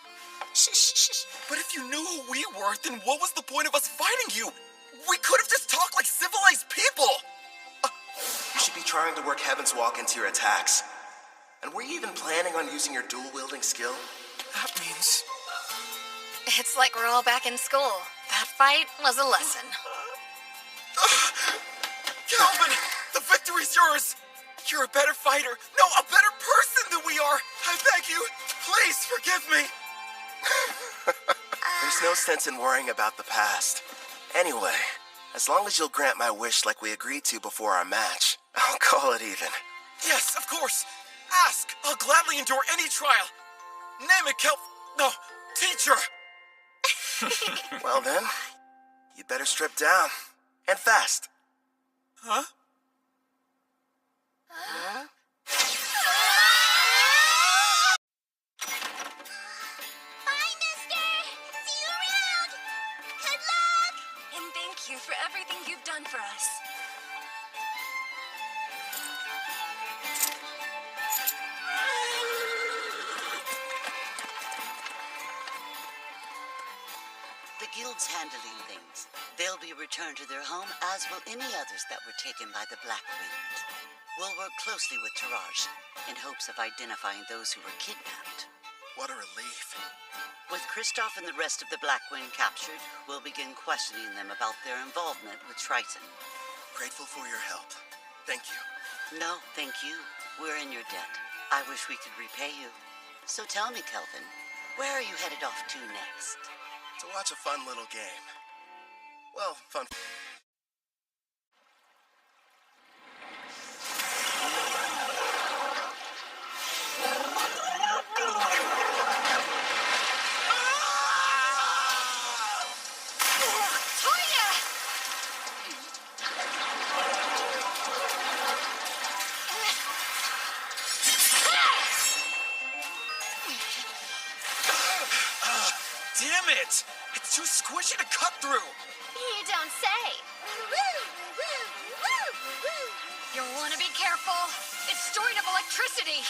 Shh. But if you knew who we were, then what was the point of us fighting you? We could have just talked like civilized people. You should be trying to work Heaven's Walk into your attacks. And were you even planning on using your dual-wielding skill? That means... It's like we're all back in school. That fight was a lesson. Kelvin, the victory's yours. You're a better fighter. No, a better person than we are. I beg you, please forgive me. There's no sense in worrying about the past. Anyway, as long as you'll grant my wish like we agreed to before our match, I'll call it even. Yes, of course. Ask. I'll gladly endure any trial. Name it, No, teacher. Well then, you better strip down. And fast. Huh? Bye, mister. See you around. Good luck. And thank you for everything you've done for us. The guild's handling things. They'll be returned to their home, as will any others that were taken by the Black Wind. We'll work closely with Taraj in hopes of identifying those who were kidnapped. What a relief. With Kristoff and the rest of the Black Wind captured, we'll begin questioning them about their involvement with Triton. Grateful for your help. Thank you. No, thank you. We're in your debt. I wish we could repay you. So tell me, Kelvin, where are you headed off to next? To watch a fun little game. Well, fun. Damn it! It's too squishy to cut through! You don't say. You'll want to be careful. It's stored of electricity.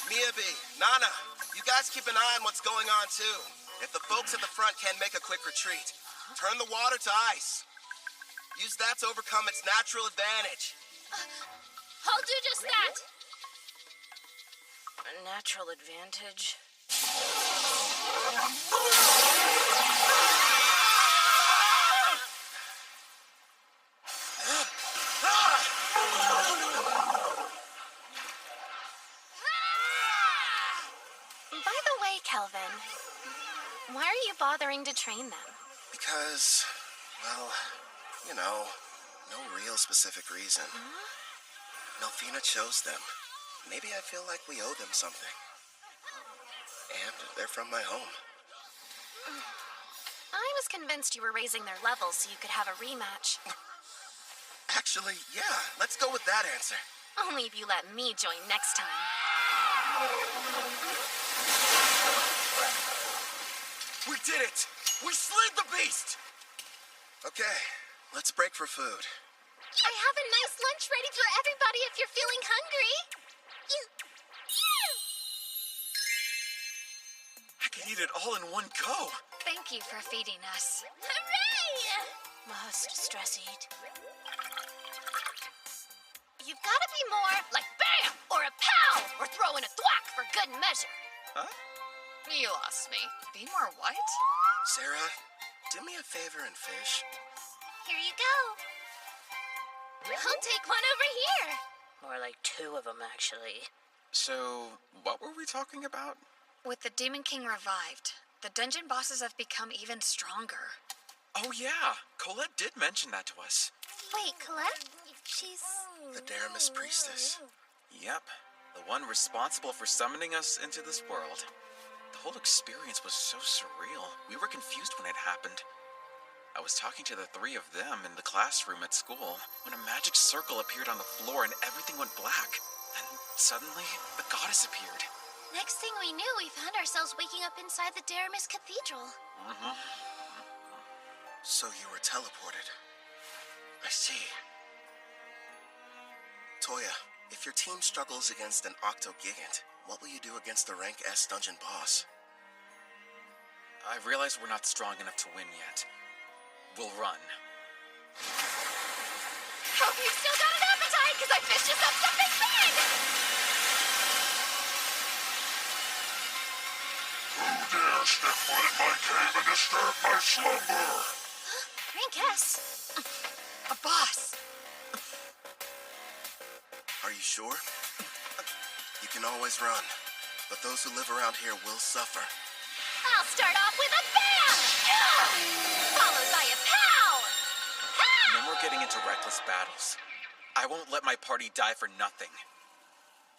Miyabi, Nana, you guys keep an eye on what's going on too. If the folks at the front can't make a quick retreat, turn the water to ice. Use that to overcome its natural advantage. I'll do just that. A natural advantage? By the way, Kelvin, why are you bothering to train them? Because, well, you know, no real specific reason. Melfina chose them. Maybe I feel like we owe them something. And they're from my home. I was convinced you were raising their levels so you could have a rematch. Actually, yeah, let's go with that answer. Only if you let me join next time. We did it! We slayed the beast! Okay, let's break for food. I have a nice lunch ready for everybody if you're feeling hungry. I could eat it all in one go. Thank you for feeding us. Hooray! Must stress eat. You've got to be more like bam or a pow or throw in a thwack for good measure. Huh? You lost me. Be more what? Sarah, do me a favor and fish. Here you go. I'll take one over here. More like two of them, actually. So, what were we talking about? With the Demon King revived, the dungeon bosses have become even stronger. Oh yeah, Colette did mention that to us. Wait, Colette? She's... The Daramis priestess. Yep, the one responsible for summoning us into this world. The whole experience was so surreal. We were confused when it happened. I was talking to the three of them in the classroom at school when a magic circle appeared on the floor and everything went black. Then suddenly, the goddess appeared. Next thing we knew, we found ourselves waking up inside the Daramis Cathedral. So you were teleported. I see. Toya, if your team struggles against an Octogigant, what will you do against the rank S dungeon boss? I realize we're not strong enough to win yet. We'll run. Hope you've still got an appetite, because I fished us up something big! Who dare step foot in my cave and disturb my slumber? Rank S. A boss. Are you sure? You can always run, but those who live around here will suffer. I'll start off with a bam! Followed by a pow! No more getting into reckless battles. I won't let my party die for nothing.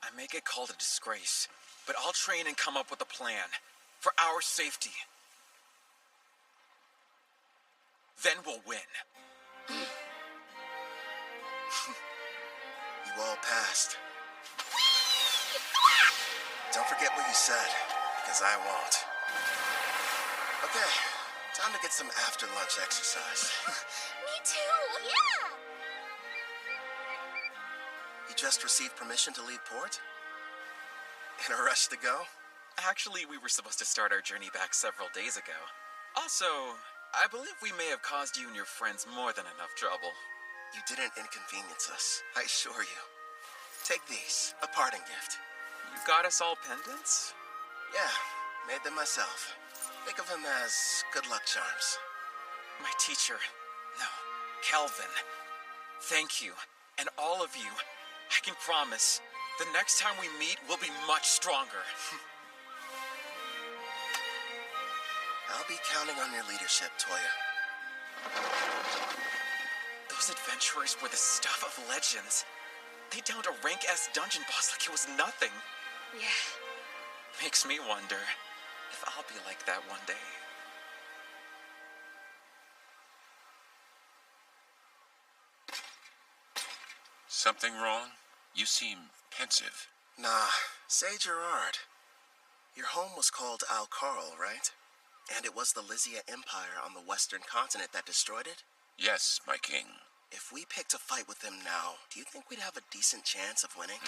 I may get called a disgrace, but I'll train and come up with a plan. For our safety. Then we'll win. You all passed. Don't forget what you said, because I won't. Okay, time to get some after-lunch exercise. Me too, yeah! You just received permission to leave port? In a rush to go? Actually, we were supposed to start our journey back several days ago. Also, I believe we may have caused you and your friends more than enough trouble. You didn't inconvenience us, I assure you. Take these, a parting gift. You got us all pendants? Yeah, made them myself. Think of them as good luck charms. My teacher, no, Kelvin, thank you, and all of you. I can promise, the next time we meet, we'll be much stronger. I'll be counting on your leadership, Toya. Those adventurers were the stuff of legends. They downed a rank S dungeon boss like it was nothing. Yeah. Makes me wonder if I'll be like that one day. Something wrong? You seem pensive. Nah, Say, Gerard, your home was called Al-Karl, right? And it was the Lysia Empire on the western continent that destroyed it? Yes, my king. If we picked a fight with them now, do you think we'd have a decent chance of winning?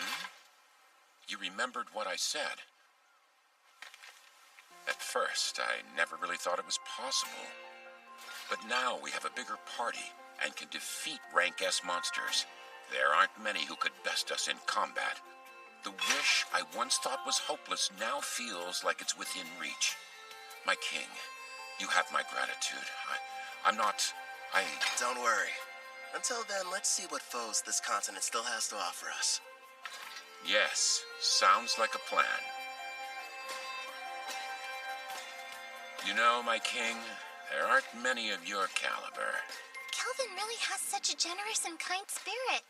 You remembered what I said. At first, I never really thought it was possible. But now we have a bigger party and can defeat rank S monsters. There aren't many who could best us in combat. The wish I once thought was hopeless now feels like it's within reach. My king, you have my gratitude. Don't worry. Until then, let's see what foes this continent still has to offer us. Yes, sounds like a plan. You know, my king, there aren't many of your caliber. Kelvin really has such a generous and kind spirit.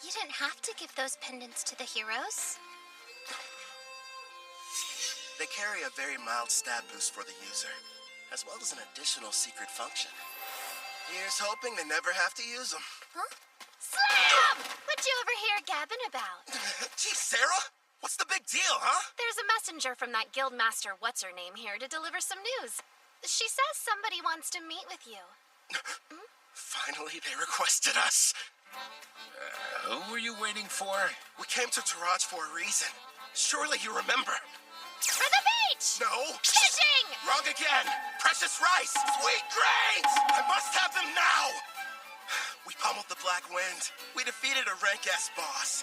You didn't have to give those pendants to the heroes. They carry a very mild stat boost for the user, as well as an additional secret function. Here's hoping they never have to use them. Huh? Slam! What you over here gabbing about? Gee, Sarah, what's the big deal, huh? There's a messenger from that guildmaster what's-her-name here to deliver some news. She says somebody wants to meet with you. Finally, they requested us. Who were you waiting for? We came to Taraj for a reason. Surely you remember. For the beach! No! Fishing! Wrong again! Precious rice! Sweet grains! I must have them now! We pummeled the Black Wind. We defeated a rank S boss.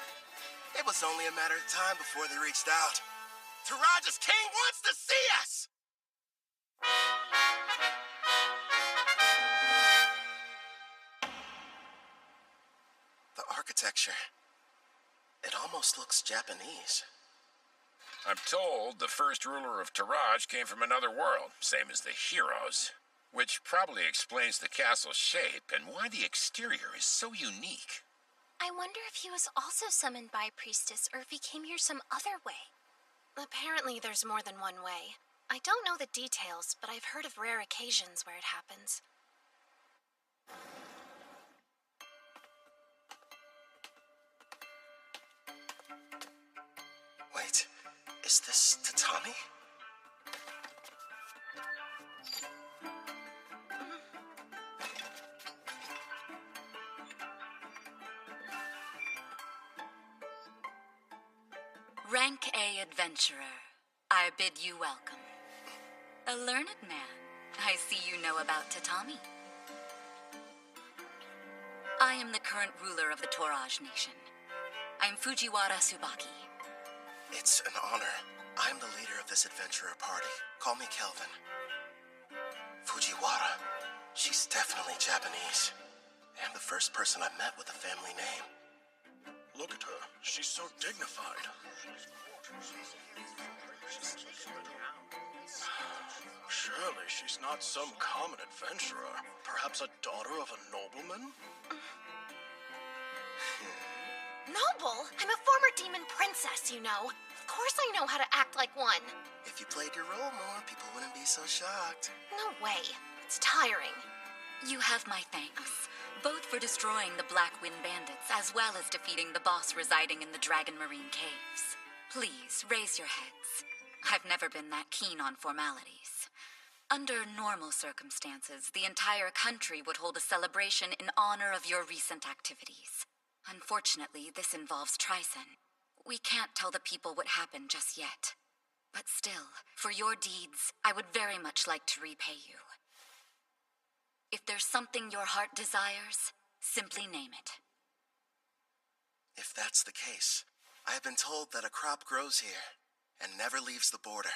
It was only a matter of time before they reached out. Taraj's king wants to see us! The architecture. It almost looks Japanese. I'm told the first ruler of Taraj came from another world, same as the heroes. Which probably explains the castle's shape and why the exterior is so unique. I wonder if he was also summoned by a priestess or if he came here some other way. Apparently there's more than one way. I don't know the details, but I've heard of rare occasions where it happens. Wait, is this tatami? Rank A adventurer, I bid you welcome. A learned man, I see you know about tatami. I am the current ruler of the Toraj nation. I'm Fujiwara Tsubaki. It's an honor. I'm the leader of this adventurer party. Call me Kelvin. Fujiwara. She's definitely Japanese. And the first person I met with a family name. Look at her. She's so dignified. Surely she's not some common adventurer. Perhaps a daughter of a nobleman? Noble? I'm a former demon princess, you know. Of course I know how to act like one. If you played your role more, people wouldn't be so shocked. No way. It's tiring. You have my thanks, both for destroying the Black Wind bandits as well as defeating the boss residing in the Dragon Marine caves. Please, raise your heads. I've never been that keen on formalities. Under normal circumstances, the entire country would hold a celebration in honor of your recent activities. Unfortunately, this involves Trison. We can't tell the people what happened just yet. But still, for your deeds, I would very much like to repay you. If there's something your heart desires, simply name it. If that's the case, I have been told that a crop grows here and never leaves the border.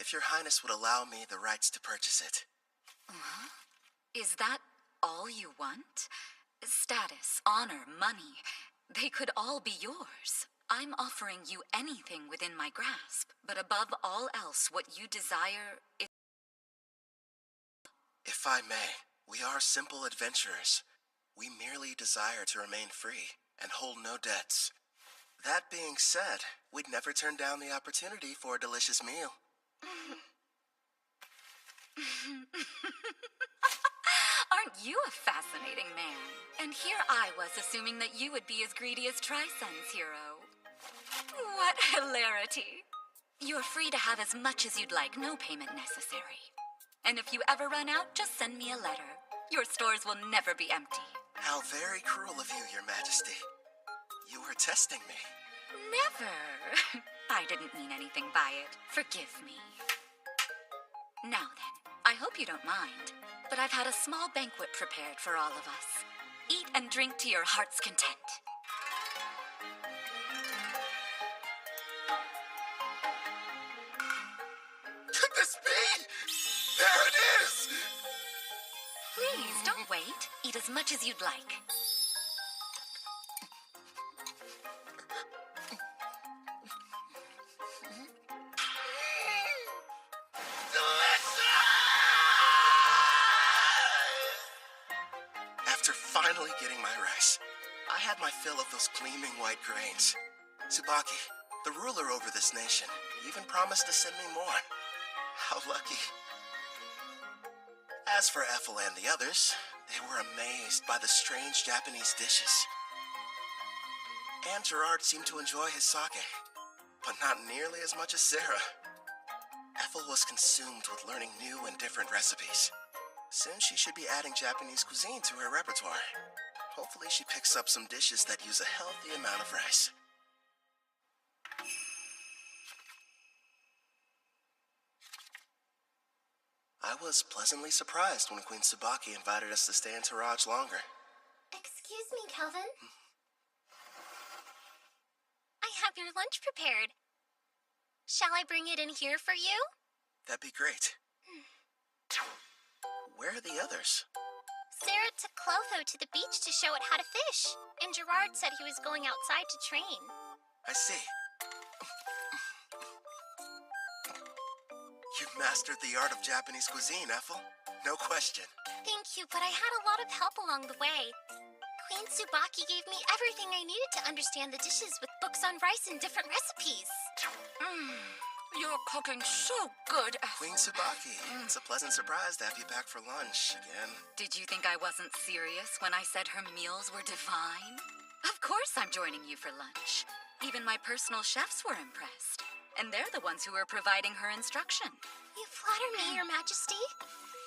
If your highness would allow me the rights to purchase it. Is that all you want? Status, honor, money, they could all be yours. I'm offering you anything within my grasp, but above all else, what you desire is... If I may, we are simple adventurers. We merely desire to remain free and hold no debts. That being said, we'd never turn down the opportunity for a delicious meal. Aren't you a fascinating man? And here I was assuming that you would be as greedy as Trison's hero. What hilarity. You're free to have as much as you'd like, no payment necessary. And if you ever run out, just send me a letter. Your stores will never be empty. How very cruel of you, Your Majesty. You were testing me. Never. I didn't mean anything by it. Forgive me. Now then, I hope you don't mind, but I've had a small banquet prepared for all of us. Eat and drink to your heart's content. Could this be? There it is! Please, don't wait. Eat as much as you'd like. After finally getting my rice, I had my fill of those gleaming white grains. Tsubaki, the ruler over this nation, even promised to send me more. How lucky. As for Ethel and the others, they were amazed by the strange Japanese dishes. And Gerard seemed to enjoy his sake, but not nearly as much as Sarah. Ethel was consumed with learning new and different recipes. Soon she should be adding Japanese cuisine to her repertoire. Hopefully she picks up some dishes that use a healthy amount of rice. I was pleasantly surprised when Queen Tsubaki invited us to stay in Taraj longer. Excuse me, Kelvin. I have your lunch prepared. Shall I bring it in here for you? That'd be great. Where are the others? Sarah took Clotho to the beach to show it how to fish, and Gerard said he was going outside to train. I see. You've mastered the art of Japanese cuisine, Ethel. No question. Thank you, but I had a lot of help along the way. Queen Tsubaki gave me everything I needed to understand the dishes with books on rice and different recipes. You're cooking so good, Ethel. Queen Tsubaki, it's a pleasant surprise to have you back for lunch again. Did you think I wasn't serious when I said her meals were divine? Of course I'm joining you for lunch. Even my personal chefs were impressed. And they're the ones who are providing her instruction. You flatter me, Your Majesty.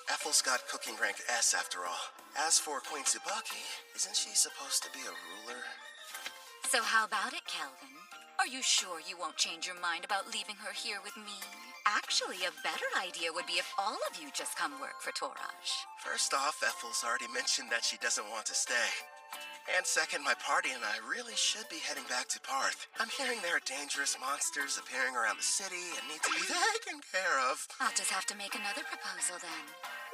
Ethel's got cooking rank S after all. As for Queen Tsubaki, isn't she supposed to be a ruler? So how about it, Kelvin? Are you sure you won't change your mind about leaving her here with me? Actually, a better idea would be if all of you just come work for Toraj. First off, Ethel's already mentioned that she doesn't want to stay. And second, my party and I really should be heading back to Parth. I'm hearing there are dangerous monsters appearing around the city and need to be taken care of. I'll just have to make another proposal then.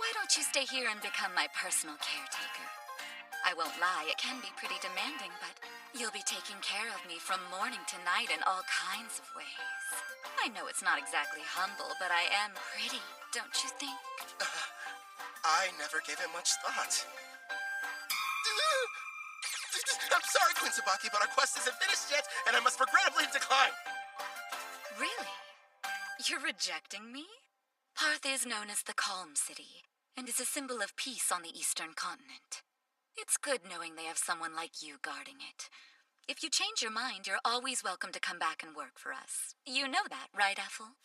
Why don't you stay here and become my personal caretaker? I won't lie, it can be pretty demanding, but you'll be taking care of me from morning to night in all kinds of ways. I know it's not exactly humble, but I am pretty, don't you think? I never gave it much thought. I'm sorry, Queen Tsubaki, but our quest isn't finished yet, and I must regrettably decline. Really? You're rejecting me? Parth is known as the Calm City, and is a symbol of peace on the eastern continent. It's good knowing they have someone like you guarding it. If you change your mind, you're always welcome to come back and work for us. You know that, right, Ethel?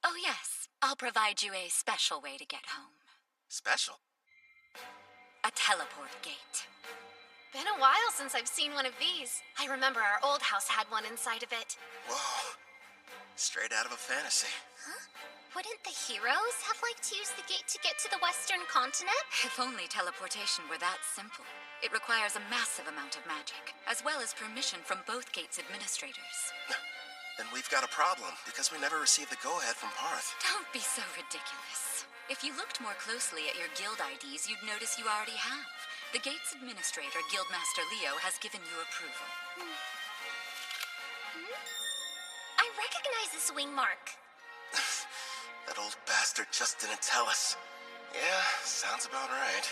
Oh, yes. I'll provide you a special way to get home. Special? A teleport gate. Been a while since I've seen one of these. I remember our old house had one inside of it. Whoa. Straight out of a fantasy. Huh? Wouldn't the heroes have liked to use the gate to get to the western continent? If only teleportation were that simple. It requires a massive amount of magic, as well as permission from both gates' administrators. Then we've got a problem, because we never received the go-ahead from Parth. Don't be so ridiculous. If you looked more closely at your guild IDs, you'd notice you already have. The gate's administrator, Guildmaster Leo, has given you approval. I recognize this wing mark. That old bastard just didn't tell us. Yeah, sounds about right.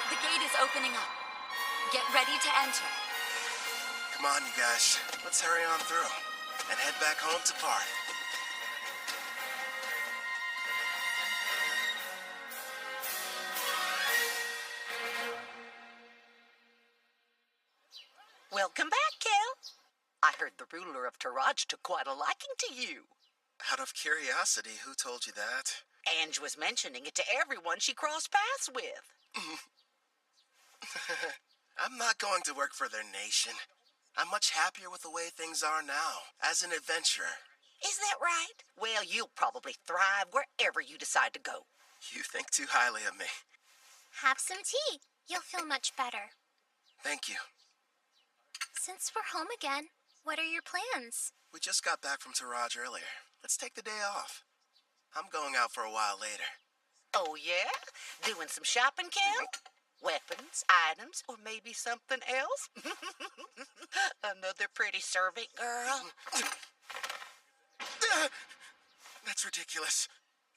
The gate is opening up. Get ready to enter. Come on, you guys. Let's hurry on through and head back home to Parth. Welcome back, Kel. I heard the ruler of Taraj took quite a liking to you. Out of curiosity, who told you that? Ange was mentioning it to everyone she crossed paths with. I'm not going to work for their nation. I'm much happier with the way things are now, as an adventurer. Is that right? Well, you'll probably thrive wherever you decide to go. You think too highly of me. Have some tea. You'll feel much better. Thank you. Since we're home again, what are your plans? We just got back from Taraj earlier. Let's take the day off. I'm going out for a while later. Oh, yeah? Doing some shopping, Kel? Weapons, items, or maybe something else? Another pretty servant girl? That's ridiculous.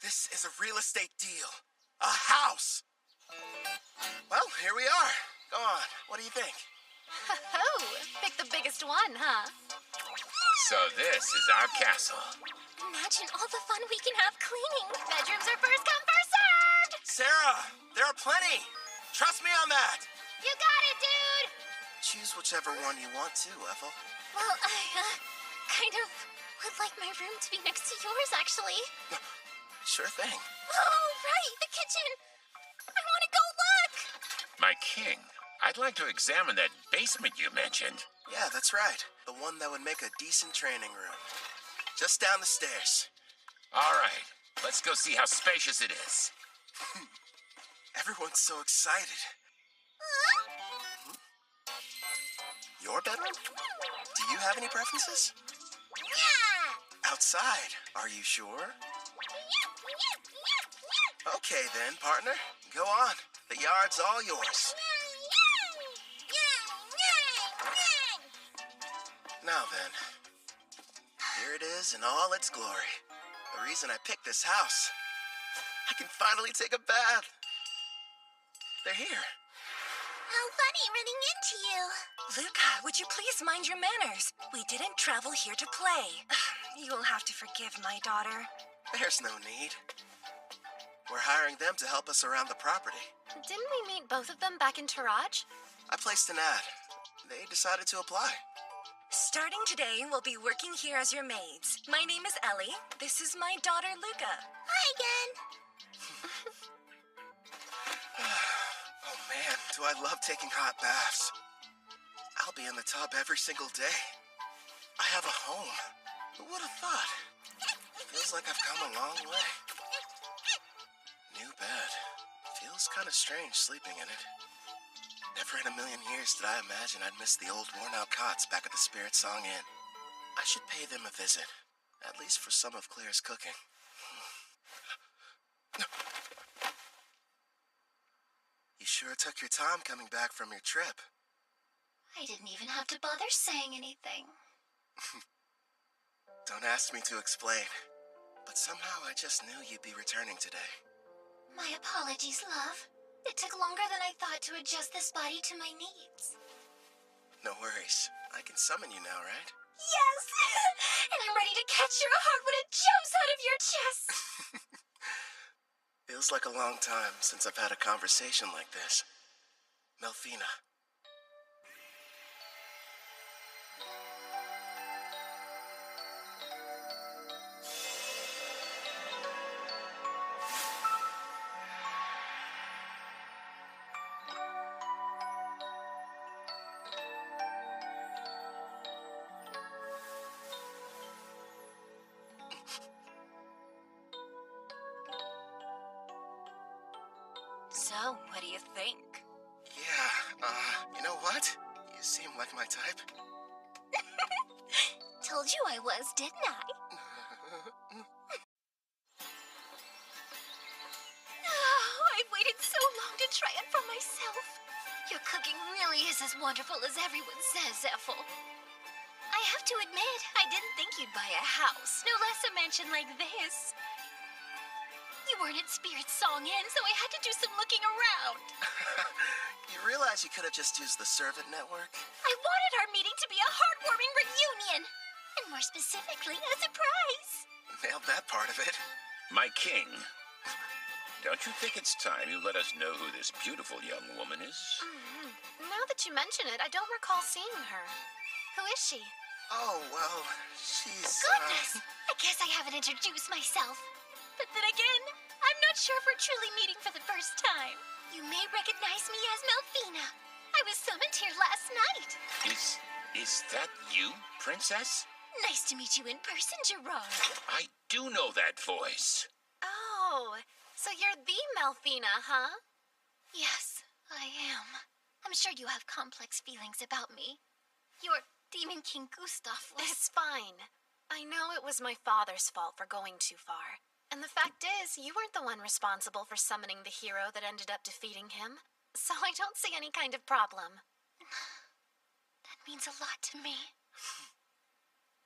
This is a real estate deal. A house! Well, here we are. Go on. What do you think? Oh, pick the biggest one, huh? So this is our castle. Imagine all the fun we can have cleaning. Bedrooms are first come, first served! Sarah, there are plenty. Trust me on that. You got it, dude! Choose whichever one you want to, Ethel. Well, I, kind of would like my room to be next to yours, actually. Sure thing. Oh, right, the kitchen! I want to go look! My king, I'd like to examine that basement you mentioned. Yeah, that's right. The one that would make a decent training room. Just down the stairs. All right, let's go see how spacious it is. Everyone's so excited. Your bedroom? Do you have any preferences? Yeah! Outside, are you sure? Okay then, partner. Go on. The yard's all yours. Now then, here it is in all its glory. The reason I picked this house. I can finally take a bath. They're here. How funny running into you. Luca, would you please mind your manners? We didn't travel here to play. You'll have to forgive my daughter. There's no need. We're hiring them to help us around the property. Didn't we meet both of them back in Taraj? I placed an ad. They decided to apply. Starting today, we'll be working here as your maids. My name is Ellie. This is my daughter, Luca. Hi again. Oh man, do I love taking hot baths. I'll be in the tub every single day. I have a home. Who would have thought? Feels like I've come a long way. New bed. Feels kind of strange sleeping in it. Never in a million years did I imagine I'd miss the old worn-out cots back at the Spirit Song Inn. I should pay them a visit, at least for some of Claire's cooking. You sure took your time coming back from your trip. I didn't even have to bother saying anything. Don't ask me to explain, but somehow I just knew you'd be returning today. My apologies, love. It took longer than I thought to adjust this body to my needs. No worries. I can summon you now, right? Yes! And I'm ready to catch your heart when it jumps out of your chest! Feels like a long time since I've had a conversation like this. Melfina. So, what do you think? Yeah, you know what? You seem like my type. Told you I was, didn't I? Oh, I've waited so long to try it for myself. Your cooking really is as wonderful as everyone says, Ethel. I have to admit, I didn't think you'd buy a house, no less a mansion like this. You weren't at Spirit Song Inn, so I had to do some looking around. You realize you could have just used the servant network? I wanted our meeting to be a heartwarming reunion. And more specifically, a surprise. Nailed that part of it. My king, don't you think it's time you let us know who this beautiful young woman is? Now that you mention it, I don't recall seeing her. Who is she? Oh, well, she's, Goodness! I guess I haven't introduced myself. But then again, I'm not sure if we're truly meeting for the first time. You may recognize me as Melfina. I was summoned here last night. Is that you, Princess? Nice to meet you in person, Gerard. I do know that voice. Oh, so you're the Melfina, huh? Yes, I am. I'm sure you have complex feelings about me. Your Demon King Gustav was... It's fine. I know it was my father's fault for going too far. And the fact is, you weren't the one responsible for summoning the hero that ended up defeating him. So I don't see any kind of problem. That means a lot to me.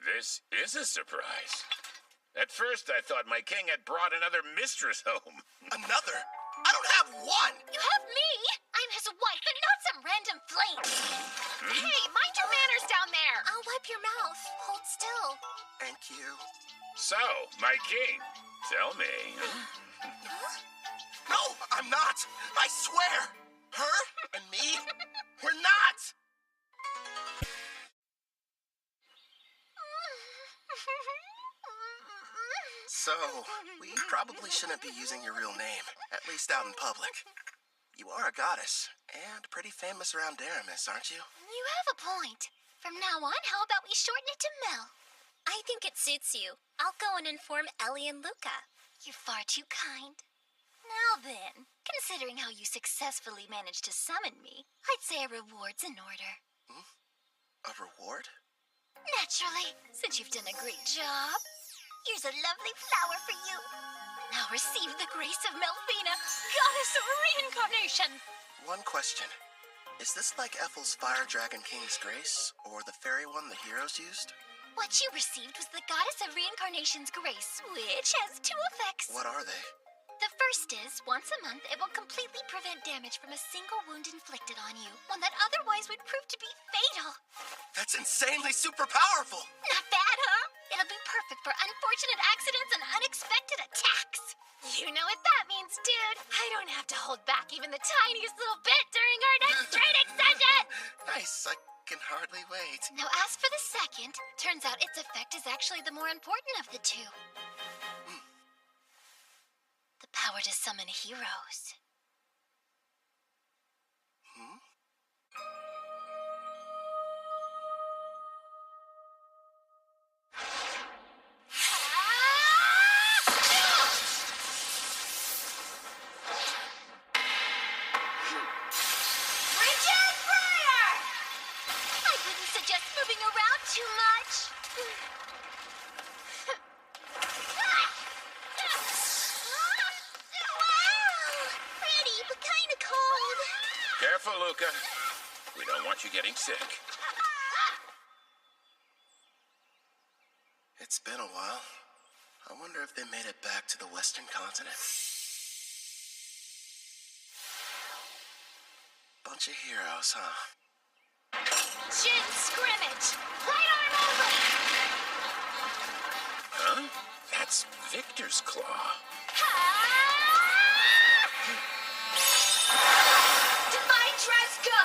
This is a surprise. At first, I thought my king had brought another mistress home. Another? I don't have one! You have me! I'm his wife and not some random flame! Hey, mind your manners down there! I'll wipe your mouth. Hold still. Thank you. So, my king, tell me. No, I'm not! I swear! Her and me, we're not! So, we probably shouldn't be using your real name, at least out in public. You are a goddess, and pretty famous around Daramis, aren't you? You have a point. From now on, how about we shorten it to Mel? I think it suits you. I'll go and inform Ellie and Luca. You're far too kind. Now then, considering how you successfully managed to summon me, I'd say a reward's in order. A reward? Naturally, since you've done a great job. Here's a lovely flower for you. Now receive the grace of Melfina, goddess of reincarnation. One question. Is this like Ethel's Fire Dragon King's grace, or the fairy one the heroes used? What you received was the goddess of reincarnation's grace, which has two effects. What are they? The first is, once a month, it will completely prevent damage from a single wound inflicted on you, one that otherwise would prove to be fatal. That's insanely super powerful! Not bad, huh? It'll be perfect for unfortunate accidents and unexpected attacks. You know what that means, dude. I don't have to hold back even the tiniest little bit during our next training session! Nice, I can hardly wait. Now, as for the second, turns out its effect is actually the more important of the two. The power to summon heroes. Moving around too much. Wow! Pretty, but kind of cold. Careful, Luca. We don't want you getting sick. It's been a while. I wonder if they made it back to the Western continent. Bunch of heroes, huh? Shin scrimmage! Right arm over! Huh? That's Victor's claw. Divine dress go!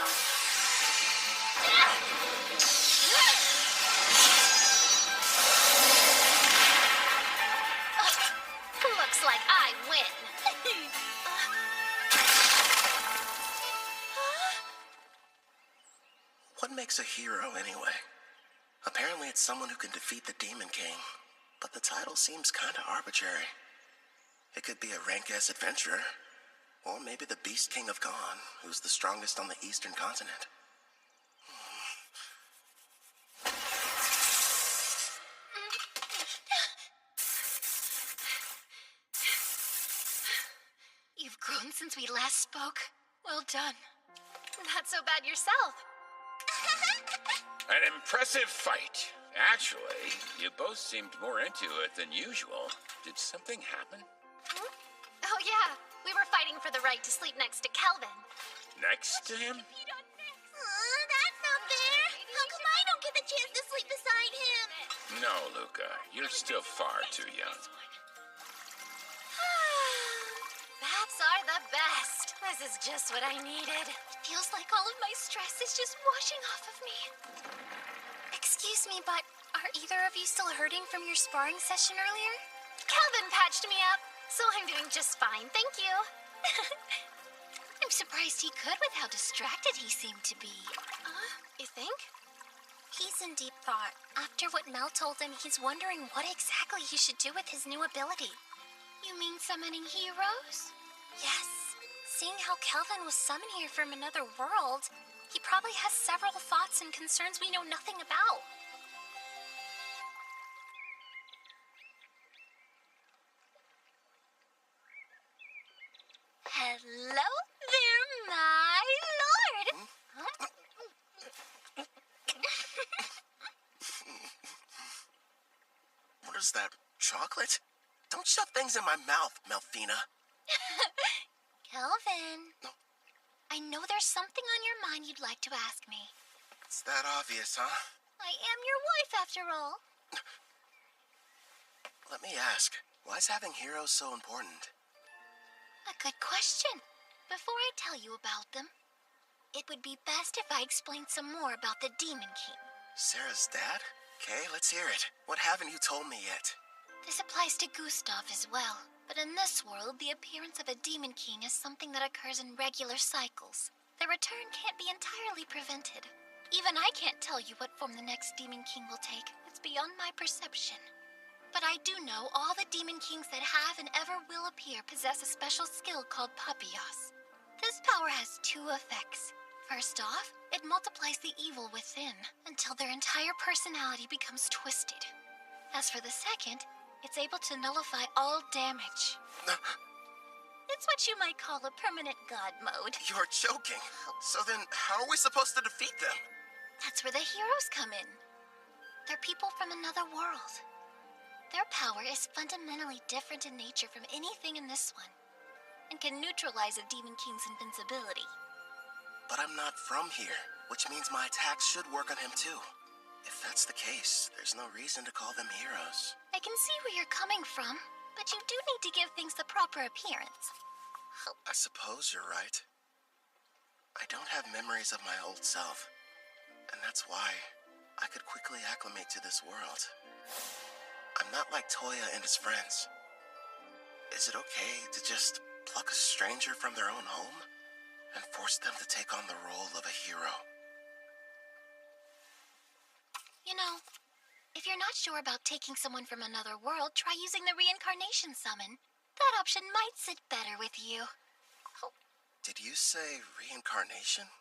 Looks like I win. What makes a hero, anyway? Apparently it's someone who can defeat the Demon King, but the title seems kinda arbitrary. It could be a rank-ass adventurer, or maybe the Beast King of Gone, who's the strongest on the Eastern continent. You've grown since we last spoke. Well done. Not so bad yourself. An impressive fight. Actually, you both seemed more into it than usual. Did something happen? Oh yeah, we were fighting for the right to sleep next to Kelvin. Next to him? That's not fair. How come I don't get the chance to sleep beside him? No, Luca. You're still far too young. That's Naps are the best. This is just what I needed. Feels like all of my stress is just washing off of me. Excuse me, but are either of you still hurting from your sparring session earlier? Calvin patched me up, so I'm doing just fine, thank you. I'm surprised he could with how distracted he seemed to be. You think? He's in deep thought. After what Mel told him, he's wondering what exactly he should do with his new ability. You mean summoning heroes? Yes. Seeing how Kelvin was summoned here from another world, he probably has several thoughts and concerns we know nothing about. Hello there, my lord! What is that, chocolate? Don't shove things in my mouth, Melfina. Kelvin. No. I know there's something on your mind you'd like to ask me. It's that obvious, huh? I am your wife, after all. Let me ask, why is having heroes so important? A good question. Before I tell you about them, it would be best if I explained some more about the Demon King. Sarah's dad? Okay, let's hear it. What haven't you told me yet? This applies to Gustav as well. But in this world, the appearance of a Demon King is something that occurs in regular cycles. Their return can't be entirely prevented. Even I can't tell you what form the next Demon King will take. It's beyond my perception. But I do know all the Demon Kings that have and ever will appear possess a special skill called Papias. This power has two effects. First off, it multiplies the evil within until their entire personality becomes twisted. As for the second, it's able to nullify all damage. It's what you might call a permanent god mode. You're joking. So then, how are we supposed to defeat them? That's where the heroes come in. They're people from another world. Their power is fundamentally different in nature from anything in this one, and can neutralize a Demon King's invincibility. But I'm not from here, which means my attacks should work on him too. If that's the case, there's no reason to call them heroes. I can see where you're coming from, but you do need to give things the proper appearance. I suppose you're right. I don't have memories of my old self, and that's why I could quickly acclimate to this world. I'm not like Toya and his friends. Is it okay to just pluck a stranger from their own home and force them to take on the role of a hero? You know, if you're not sure about taking someone from another world, try using the reincarnation summon. That option might sit better with you. Did you say reincarnation?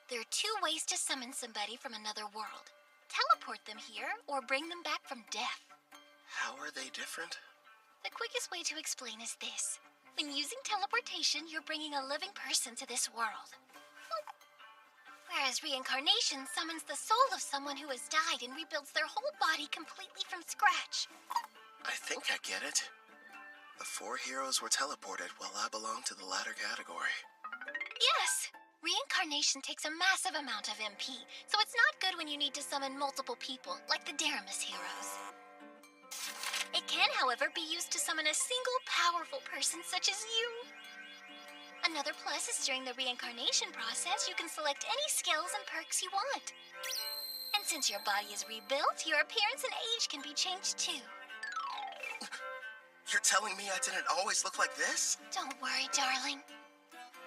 There are two ways to summon somebody from another world. Teleport them here, or bring them back from death. How are they different? The quickest way to explain is this. When using teleportation, you're bringing a living person to this world. Whereas reincarnation summons the soul of someone who has died and rebuilds their whole body completely from scratch. I think I get it. The 4 heroes were teleported while I belong to the latter category. Yes! Reincarnation takes a massive amount of MP, so it's not good when you need to summon multiple people, like the Daramus heroes. It can, however, be used to summon a single powerful person such as you. Another plus is during the reincarnation process, you can select any skills and perks you want. And since your body is rebuilt, your appearance and age can be changed too. You're telling me I didn't always look like this? Don't worry, darling.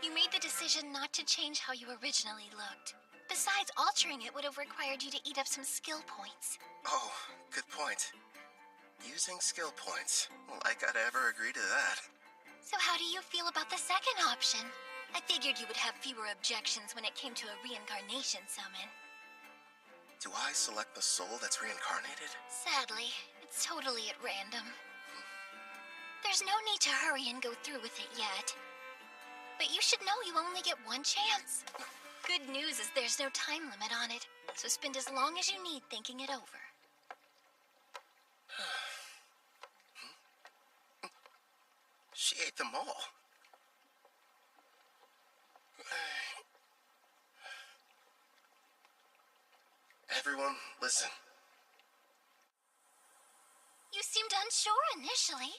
You made the decision not to change how you originally looked. Besides, altering it would have required you to eat up some skill points. Oh, good point. Using skill points. Like I'd ever agree to that. So how do you feel about the second option? I figured you would have fewer objections when it came to a reincarnation summon. Do I select the soul that's reincarnated? Sadly, it's totally at random. There's no need to hurry and go through with it yet. But you should know you only get one chance. Good news is there's no time limit on it, so spend as long as you need thinking it over. She ate them all. Everyone, listen. You seemed unsure initially.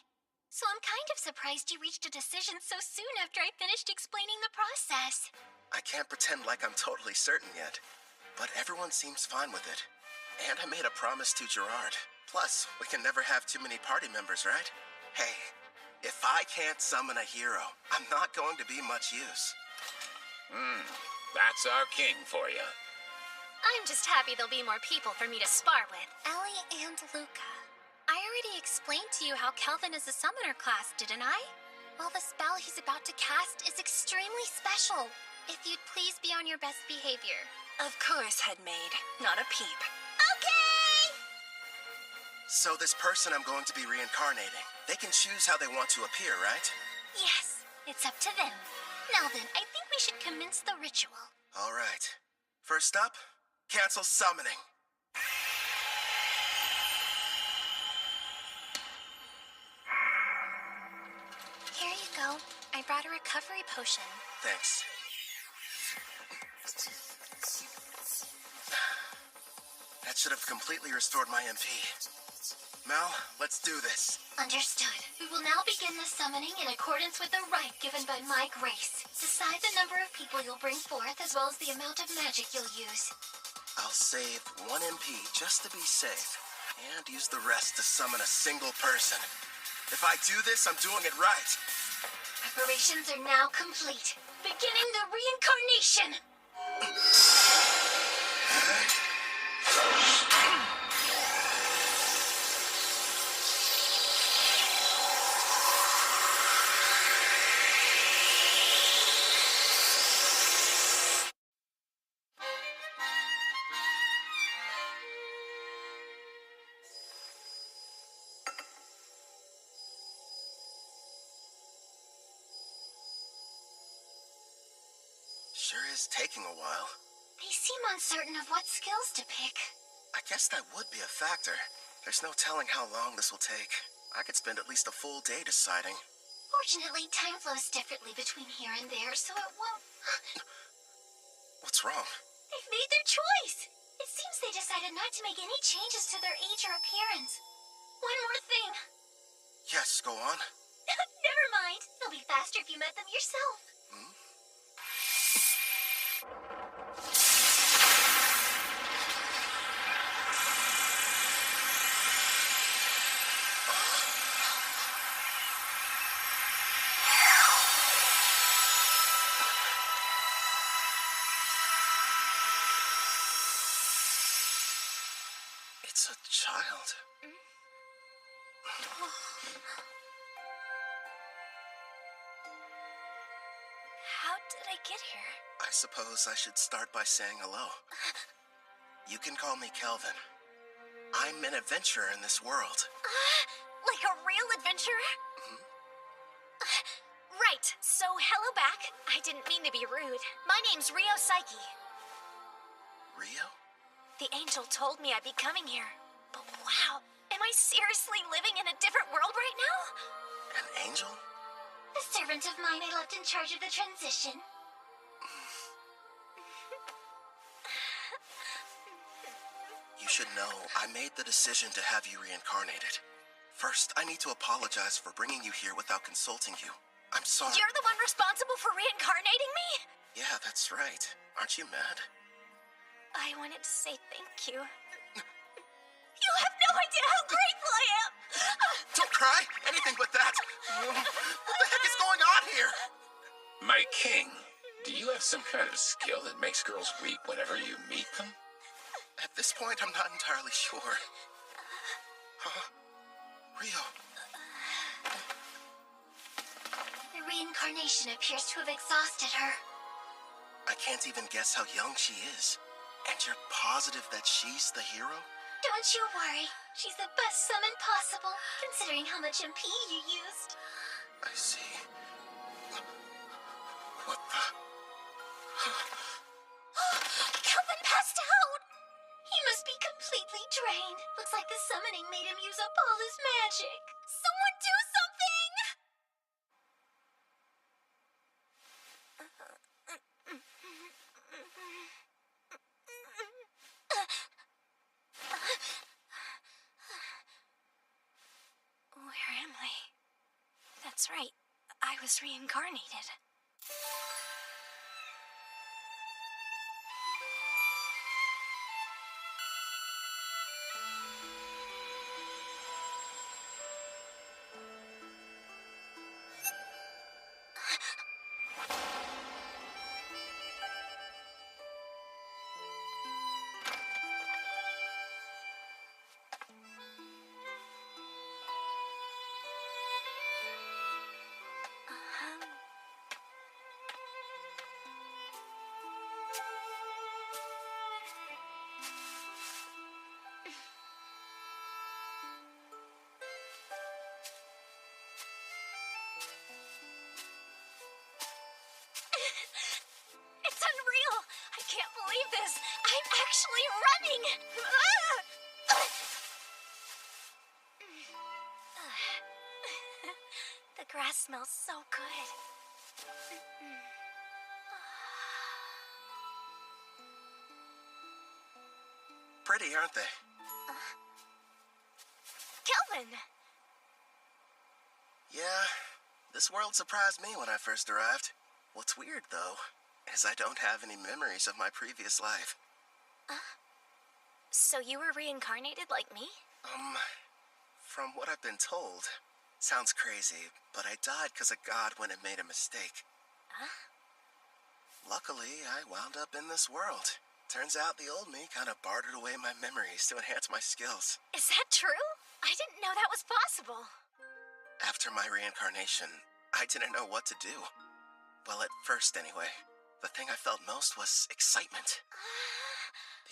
So I'm kind of surprised you reached a decision so soon after I finished explaining the process. I can't pretend like I'm totally certain yet, but everyone seems fine with it. And I made a promise to Gerard. Plus, we can never have too many party members, right? Hey, if I can't summon a hero, I'm not going to be much use. That's our king for you. I'm just happy there'll be more people for me to spar with. Ellie and Luca. I already explained to you how Kelvin is a summoner class, didn't I? Well, the spell he's about to cast is extremely special. If you'd please be on your best behavior. Of course, headmaid. Not a peep. Okay! So this person I'm going to be reincarnating, they can choose how they want to appear, right? Yes, it's up to them. Now then, I think we should commence the ritual. All right. First up, cancel summoning. Here you go. I brought a recovery potion. Thanks. That should have completely restored my MP. Mel, let's do this. Understood. We will now begin the summoning in accordance with the rite given by my grace. Decide the number of people you'll bring forth as well as the amount of magic you'll use. I'll save 1 MP just to be safe, and use the rest to summon a single person. If I do this, I'm doing it right. Preparations are now complete. Beginning the reincarnation! Sure is taking a while. They seem uncertain of what skills to pick. I guess that would be a factor. There's no telling how long this will take. I could spend at least a full day deciding. Fortunately, time flows differently between here and there, so it won't... What's wrong? They've made their choice! It seems they decided not to make any changes to their age or appearance. One more thing. Yes, go on. Never mind. It'll be faster if you met them yourself. It's a child. How did I get here? I suppose I should start by saying hello. You can call me Kelvin. I'm an adventurer in this world. Like a real adventurer? Right, so hello back. I didn't mean to be rude. My name's Rio Psyche. Rio? The angel told me I'd be coming here. But wow, am I seriously living in a different world right now? An angel? A servant of mine I left in charge of the transition. You should know, I made the decision to have you reincarnated. First, I need to apologize for bringing you here without consulting you. I'm sorry. You're the one responsible for reincarnating me? Yeah, that's right. Aren't you mad? I wanted to say thank you. You have no idea how grateful I am! Don't cry! Anything but that! What the heck is going on here? My king, do you have some kind of skill that makes girls weep whenever you meet them? At this point, I'm not entirely sure. Huh? Rio. The reincarnation appears to have exhausted her. I can't even guess how young she is. And you're positive that she's the hero? Don't you worry. She's the best summon possible, considering how much MP you used. I see. What the... Kelvin passed out! He must be completely drained. Looks like the summoning made him use up all his magic. Someone do something! Where am I? That's right. I was reincarnated. It's unreal! I can't believe this! I'm actually running! The grass smells so good. Pretty, aren't they? Kelvin! Yeah, this world surprised me when I first arrived. What's weird, though, is I don't have any memories of my previous life. So you were reincarnated like me? From what I've been told, sounds crazy, but I died because a god went and made a mistake. Luckily, I wound up in this world. Turns out the old me kind of bartered away my memories to enhance my skills. Is that true? I didn't know that was possible. After my reincarnation, I didn't know what to do. Well, at first anyway. The thing I felt most was excitement.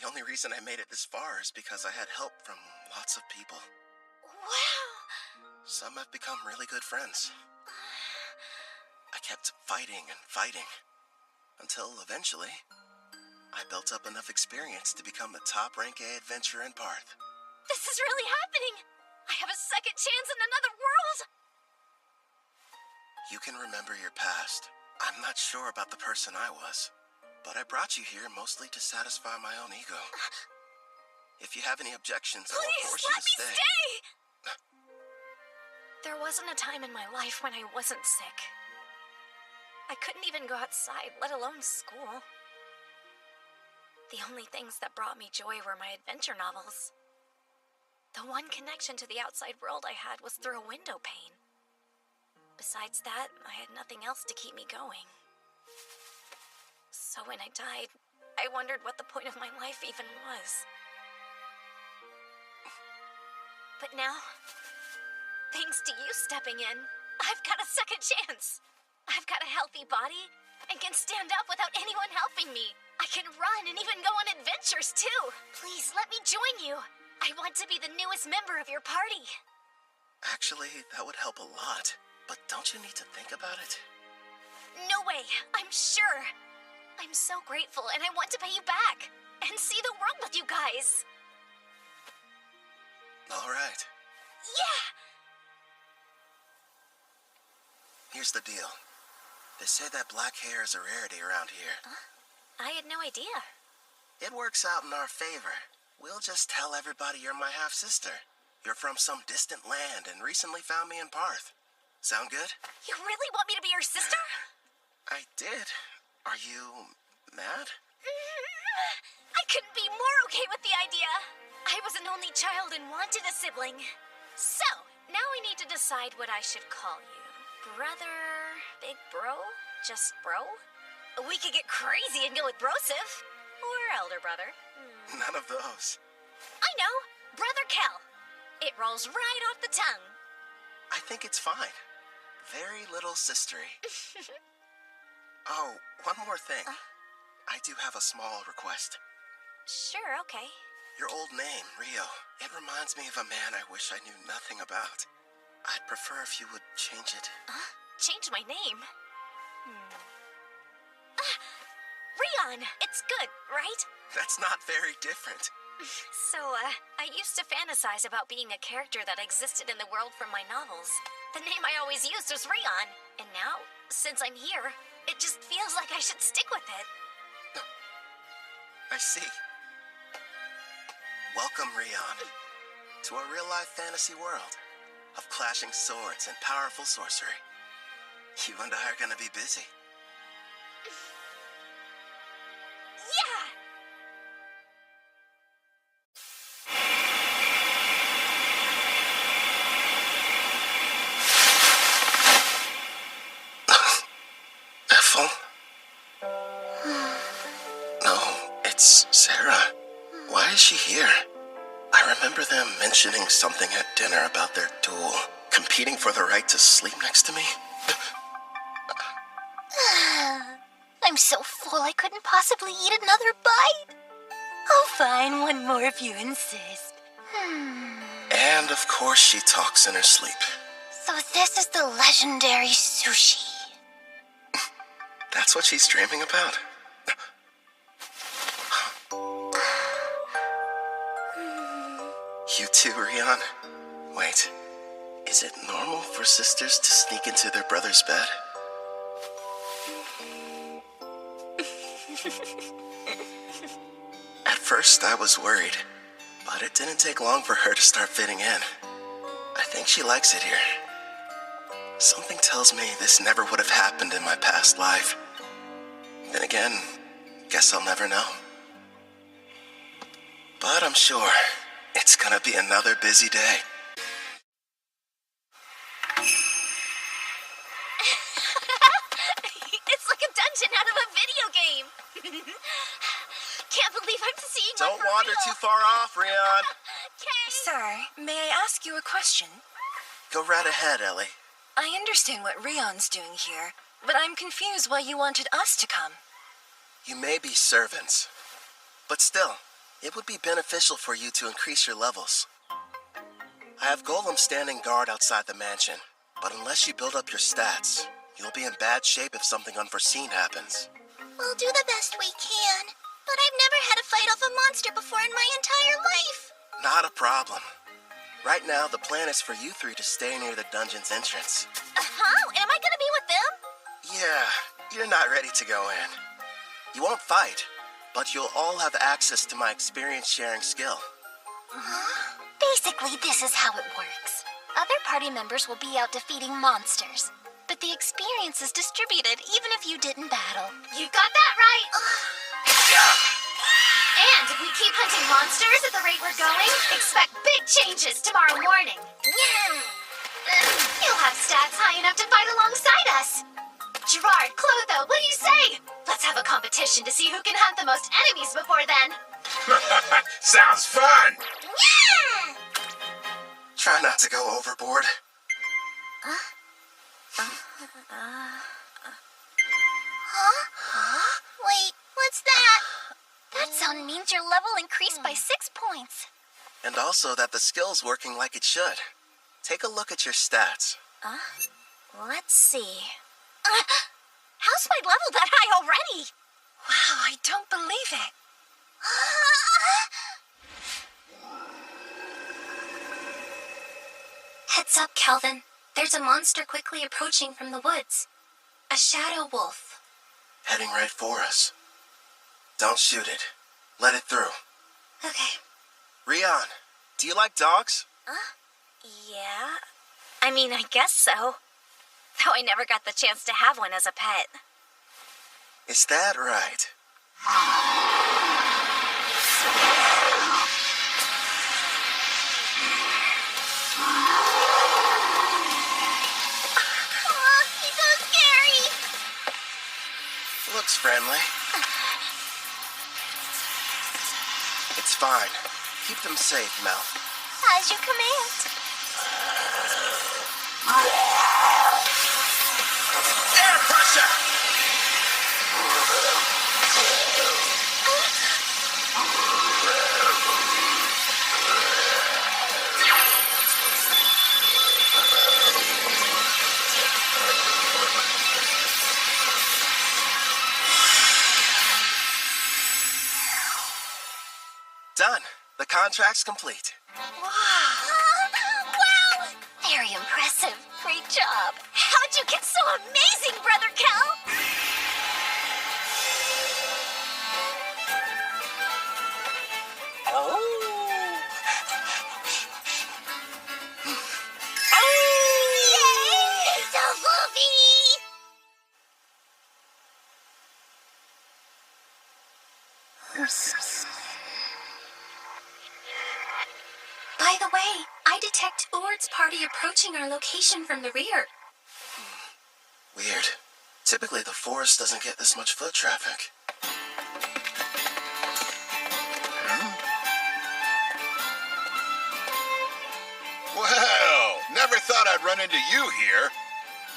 The only reason I made it this far is because I had help from lots of people. Wow! Some have become really good friends. I kept fighting and fighting, until eventually, I built up enough experience to become the top rank A adventurer in Parth. This is really happening! I have a second chance in another world! You can remember your past. I'm not sure about the person I was, but I brought you here mostly to satisfy my own ego. If you have any objections, I won't force you to stay. Please, let me stay! There wasn't a time in my life when I wasn't sick. I couldn't even go outside, let alone school. The only things that brought me joy were my adventure novels. The one connection to the outside world I had was through a window pane. Besides that, I had nothing else to keep me going. So when I died, I wondered what the point of my life even was. But now, thanks to you stepping in, I've got a second chance. I've got a healthy body and can stand up without anyone helping me. I can run and even go on adventures too. Please let me join you. I want to be the newest member of your party. Actually, that would help a lot. But don't you need to think about it? No way, I'm sure. I'm so grateful and I want to pay you back and see the world with you guys. All right. Yeah! Here's the deal. They say that black hair is a rarity around here. I had no idea. It works out in our favor. We'll just tell everybody you're my half-sister. You're from some distant land and recently found me in Parth. Sound good? You really want me to be your sister? I did. Are you mad? I couldn't be more okay with the idea. I was an only child and wanted a sibling. So, now we need to decide what I should call you. Brother, big bro, just bro? We could get crazy and go with brosive. Or elder brother. None of those. I know. Brother Kel. It rolls right off the tongue. I think it's fine. Very little sistery. Oh, one more thing. I do have a small request. Sure, okay. Your old name, Rio, it reminds me of a man I wish I knew nothing about. I'd prefer if you would change it. Change my name? Rion, it's good, right? That's not very different. So, I used to fantasize about being a character that existed in the world from my novels. The name I always used was Rion, and now, since I'm here, it just feels like I should stick with it. I see. Welcome, Rion, to a real-life fantasy world of clashing swords and powerful sorcery. You and I are gonna be busy. Yeah! Ethel? No, it's Sarah. Why is she here? I remember them mentioning something at dinner about their duel, competing for the right to sleep next to me. I'm so full I couldn't possibly eat another bite. Oh, fine, one more if you insist. And of course she talks in her sleep. So this is the legendary sushi. That's what she's dreaming about. You too, Rion? Wait, is it normal for sisters to sneak into their brother's bed? At first, I was worried, but it didn't take long for her to start fitting in. I think she likes it here. Something tells me this never would have happened in my past life. Then again, guess I'll never know. But I'm sure it's gonna be another busy day. It's like a dungeon out of a video game. Can't believe I'm seeing one Don't for wander real. too far off, Rion. Sir, may I ask you a question? Go right ahead, Ellie. I understand what Rion's doing here, but I'm confused why you wanted us to come. You may be servants, but still, it would be beneficial for you to increase your levels. I have Golem standing guard outside the mansion, but unless you build up your stats, you'll be in bad shape if something unforeseen happens. We'll do the best we can, but I've never had a fight off a monster before in my entire life. Not a problem. Right now, the plan is for you three to stay near the dungeon's entrance. Huh? Am I gonna be with them? Yeah, you're not ready to go in. You won't fight, but you'll all have access to my experience-sharing skill. Basically, this is how it works. Other party members will be out defeating monsters, but the experience is distributed even if you didn't battle. You got that right! And if we keep hunting monsters at the rate we're going, expect big changes tomorrow morning. You'll have stats high enough to fight alongside us. Gerard, Clotho, what do you say? Let's have a competition to see who can hunt the most enemies before then. Sounds fun! Yeah! Try not to go overboard. Wait, what's that? That sound means your level increased by 6 points. And also that the skill's working like it should. Take a look at your stats. Let's see. How's my level that high already? Wow, I don't believe it. Heads up, Calvin. There's a monster quickly approaching from the woods. A shadow wolf. Heading right for us. Don't shoot it. Let it through. Okay. Rion, do you like dogs? Yeah. I mean, I guess so. Though I never got the chance to have one as a pet. Is that right? He's so scary. Looks friendly. It's fine. Keep them safe, Mel. As you command. Air pressure! Done. The contract's complete. Wow! Very impressive. Great job. How'd you get so amazing, Brother Kel? Yay! It's a movie! By the way, I detect Ord's party approaching our location from the rear. Weird. Typically, the forest doesn't get this much foot traffic. Well, never thought I'd run into you here.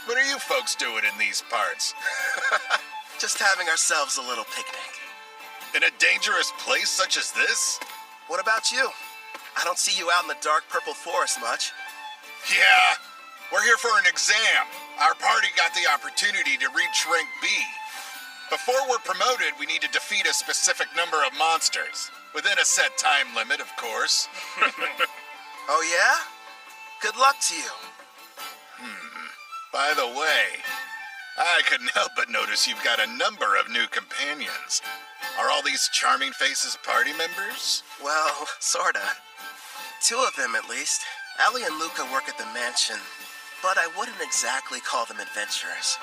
What are you folks doing in these parts? Just having ourselves a little picnic. In a dangerous place such as this? What about you? I don't see you out in the dark purple forest much. Yeah, we're here for an exam. Our party got the opportunity to reach rank B. Before we're promoted, we need to defeat a specific number of monsters. Within a set time limit, of course. Oh yeah? Good luck to you. By the way, I couldn't help but notice you've got a number of new companions. Are all these charming faces party members? Well, sorta. 2 of them, at least. Allie and Luca work at the mansion, but I wouldn't exactly call them adventurers.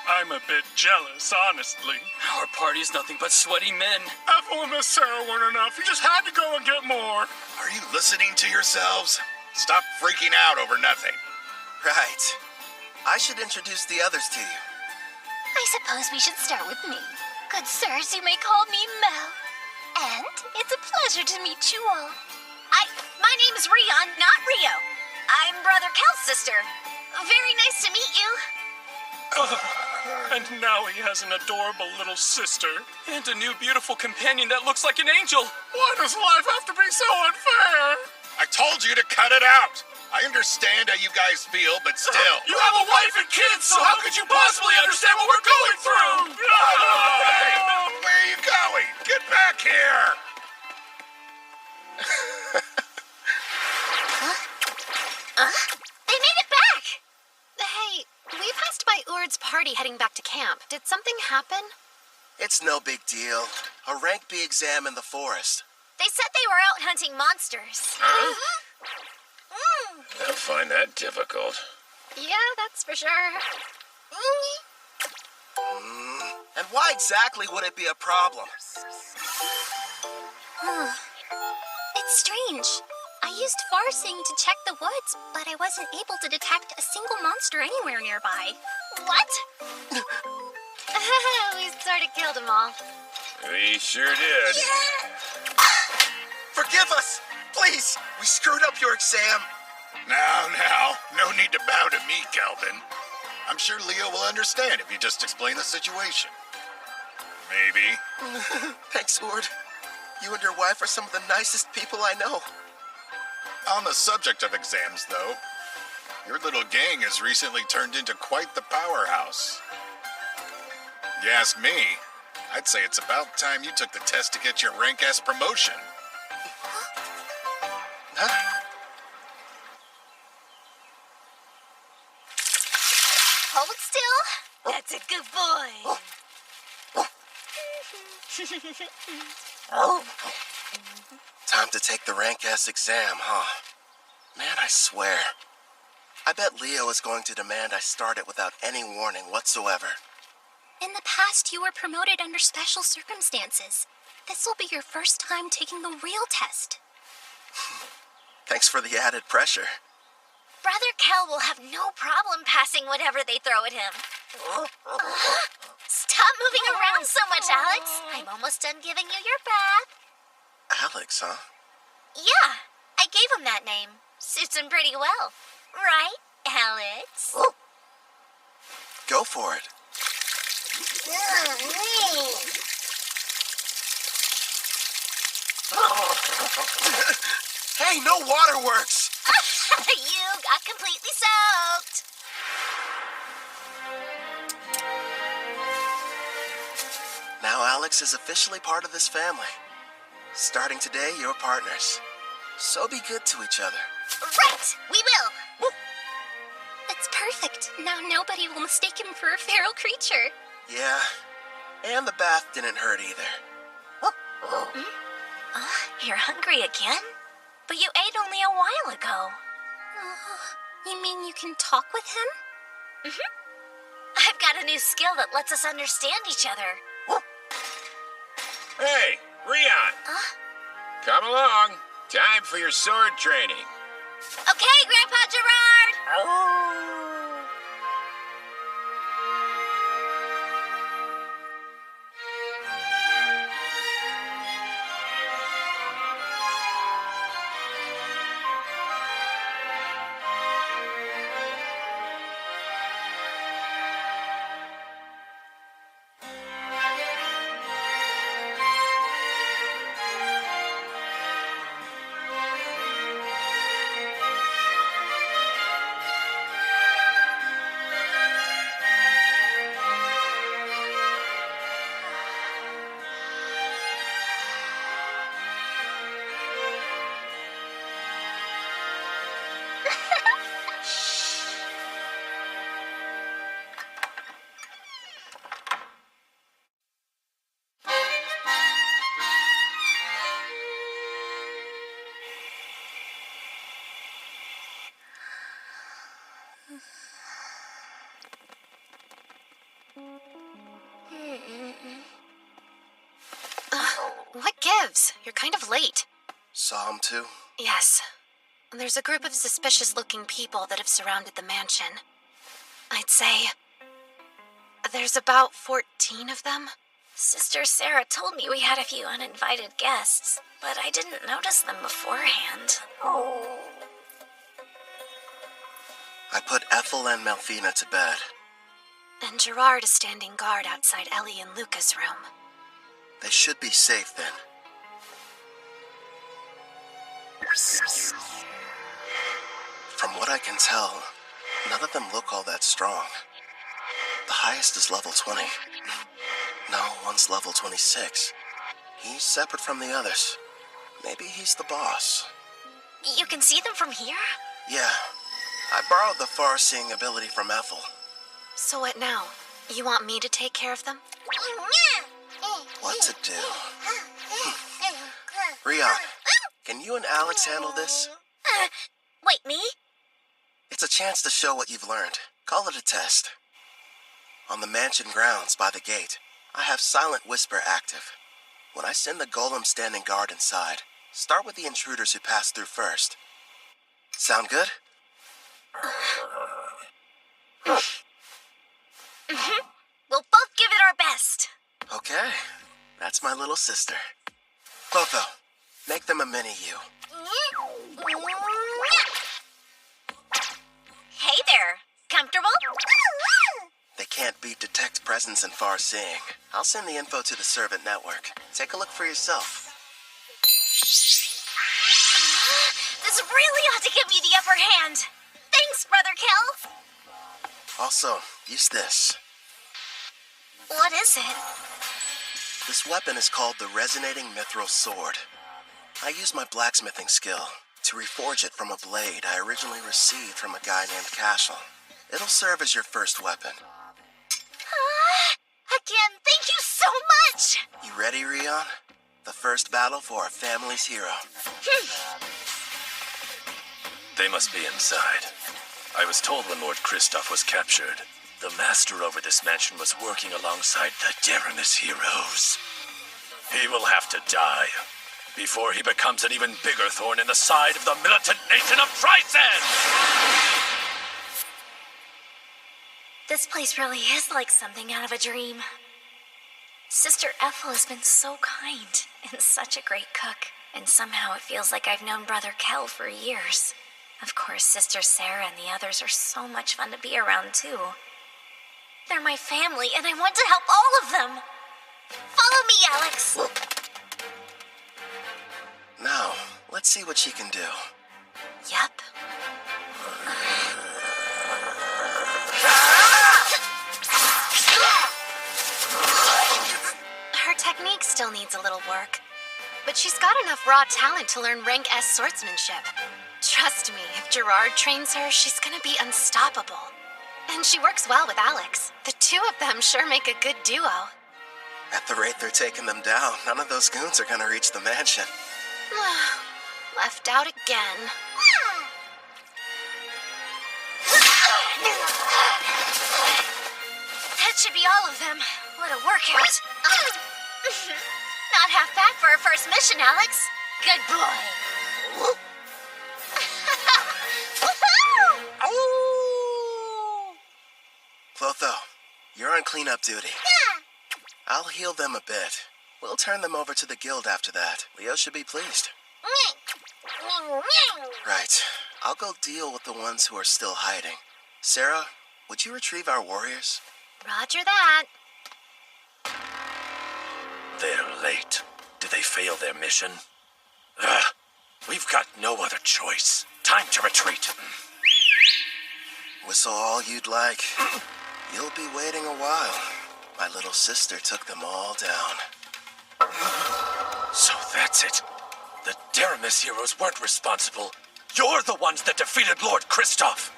I'm a bit jealous, honestly. Our party's nothing but sweaty men. Ethel and Miss Sarah weren't enough. You just had to go and get more. Are you listening to yourselves? Stop freaking out over nothing. Right. I should introduce the others to you. I suppose we should start with me. Good sirs, you may call me Mel. And it's a pleasure to meet you all. My name is Rion, not Rio. I'm Brother Kel's sister. Very nice to meet you. And now he has an adorable little sister. And a new beautiful companion that looks like an angel. Why does life have to be so unfair? I told you to cut it out. I understand how you guys feel, but still. You have a wife and kids, so how could you possibly understand what we're going through? Hey, where are you going? Get back here! They made it back! Hey, we passed by Ord's party heading back to camp. Did something happen? It's no big deal. A rank B exam in the forest. They said they were out hunting monsters. Huh? I find that difficult. Yeah, that's for sure. And why exactly would it be a problem? It's strange. I used Farsing to check the woods, but I wasn't able to detect a single monster anywhere nearby. What? We sort of killed them all. We sure did. Yeah! Forgive us! Please! We screwed up your exam. Now, no need to bow to me, Calvin. I'm sure Leo will understand if you just explain the situation. Maybe. Thanks, Ord. You and your wife are some of the nicest people I know. On the subject of exams, though, your little gang has recently turned into quite the powerhouse. You ask me, I'd say it's about time you took the test to get your rank S promotion. Huh? Hold still. That's a good boy. Time to take the rank S exam, huh? Man, I swear. I bet Leo is going to demand I start it without any warning whatsoever. In the past, you were promoted under special circumstances. This will be your first time taking the real test. Thanks for the added pressure. Brother Kel will have no problem passing whatever they throw at him. Stop moving around so much, Alex. I'm almost done giving you your bath. Alex, huh? Yeah, I gave him that name. Suits him pretty well. Right, Alex? Go for it. Hey, no waterworks! You got completely soaked. Now Alex is officially part of this family. Starting today, you're partners. So be good to each other. Right, we will. That's perfect. Now nobody will mistake him for a feral creature. Yeah, and the bath didn't hurt either. You're hungry again? But you ate only a while ago. You mean you can talk with him? I've got a new skill that lets us understand each other. Hey, Rion! Come along. Time for your sword training. Okay, Grandpa Gerard! What gives? You're kind of late. Saw him too? Yes. There's a group of suspicious-looking people that have surrounded the mansion. I'd say there's about 14 of them. Sister Sarah told me we had a few uninvited guests, but I didn't notice them beforehand. I put Ethel and Melfina to bed. And Gerard is standing guard outside Ellie and Luca's room. They should be safe then. From what I can tell, none of them look all that strong. The highest is level 20. No, one's level 26. He's separate from the others. Maybe he's the boss. You can see them from here? Yeah. I borrowed the far-seeing ability from Ethel. So what now? You want me to take care of them? What to do? Rion, can you and Alex handle this? Wait, me? It's a chance to show what you've learned. Call it a test. On the mansion grounds by the gate, I have Silent Whisper active. When I send the golem standing guard inside, start with the intruders who pass through first. Sound good? We'll both give it our best. Okay. That's my little sister. Clotho, make them a mini-you. Hey there. Comfortable? They can't beat detect presence and far seeing. I'll send the info to the servant network. Take a look for yourself. This really ought to give me the upper hand. Thanks, Brother Kel. Also, use this. What is it? This weapon is called the Resonating Mithril Sword. I use my blacksmithing skill to reforge it from a blade I originally received from a guy named Cashel. It'll serve as your first weapon. Again, thank you so much! You ready, Rion? The first battle for our family's hero. They must be inside. I was told when Lord Kristoff was captured, the master over this mansion was working alongside the Deramis heroes. He will have to die before he becomes an even bigger thorn in the side of the militant nation of Trycen! This place really is like something out of a dream. Sister Ethel has been so kind and such a great cook. And somehow it feels like I've known Brother Kel for years. Of course, Sister Sarah and the others are so much fun to be around, too. They're my family, and I want to help all of them. Follow me, Alex. Now, let's see what she can do. Yep. Her technique still needs a little work, but she's got enough raw talent to learn rank S swordsmanship. Trust me, if Gerard trains her, she's gonna be unstoppable. And she works well with Alex. The two of them sure make a good duo. At the rate they're taking them down, none of those goons are gonna reach the mansion. Left out again. That should be all of them. What a workout. Not half bad for our first mission, Alex. Good boy. Clotho, you're on cleanup duty. I'll heal them a bit. We'll turn them over to the guild after that. Leo should be pleased. Right. I'll go deal with the ones who are still hiding. Sarah, would you retrieve our warriors? Roger that. They're late. Did they fail their mission? Ugh. We've got no other choice. Time to retreat. Whistle all you'd like. You'll be waiting a while. My little sister took them all down. So that's it. The Deramis heroes weren't responsible. You're the ones that defeated Lord Kristoff.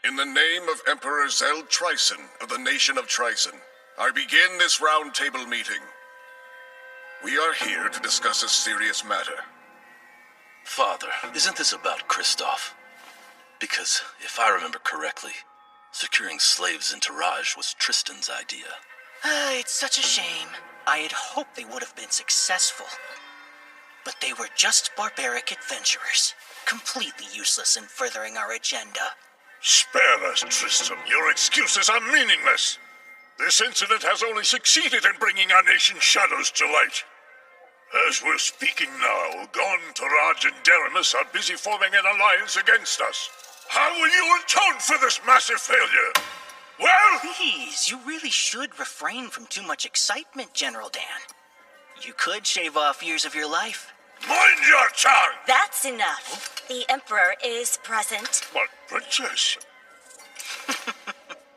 In the name of Emperor Zell Tryson of the nation of Tryson, I begin this round table meeting. We are here to discuss a serious matter. Father, isn't this about Kristoff? Because, if I remember correctly, securing slaves in Taraj was Tristan's idea. It's such a shame. I had hoped they would have been successful. But they were just barbaric adventurers, completely useless in furthering our agenda. Spare us, Tristan. Your excuses are meaningless. This incident has only succeeded in bringing our nation's shadows to light. As we're speaking now, Gon, Taraj, and Deramis are busy forming an alliance against us. How will you atone for this massive failure? Well... Please, you really should refrain from too much excitement, General Dan. You could shave off years of your life. Mind your tongue! That's enough. The Emperor is present. But, Princess...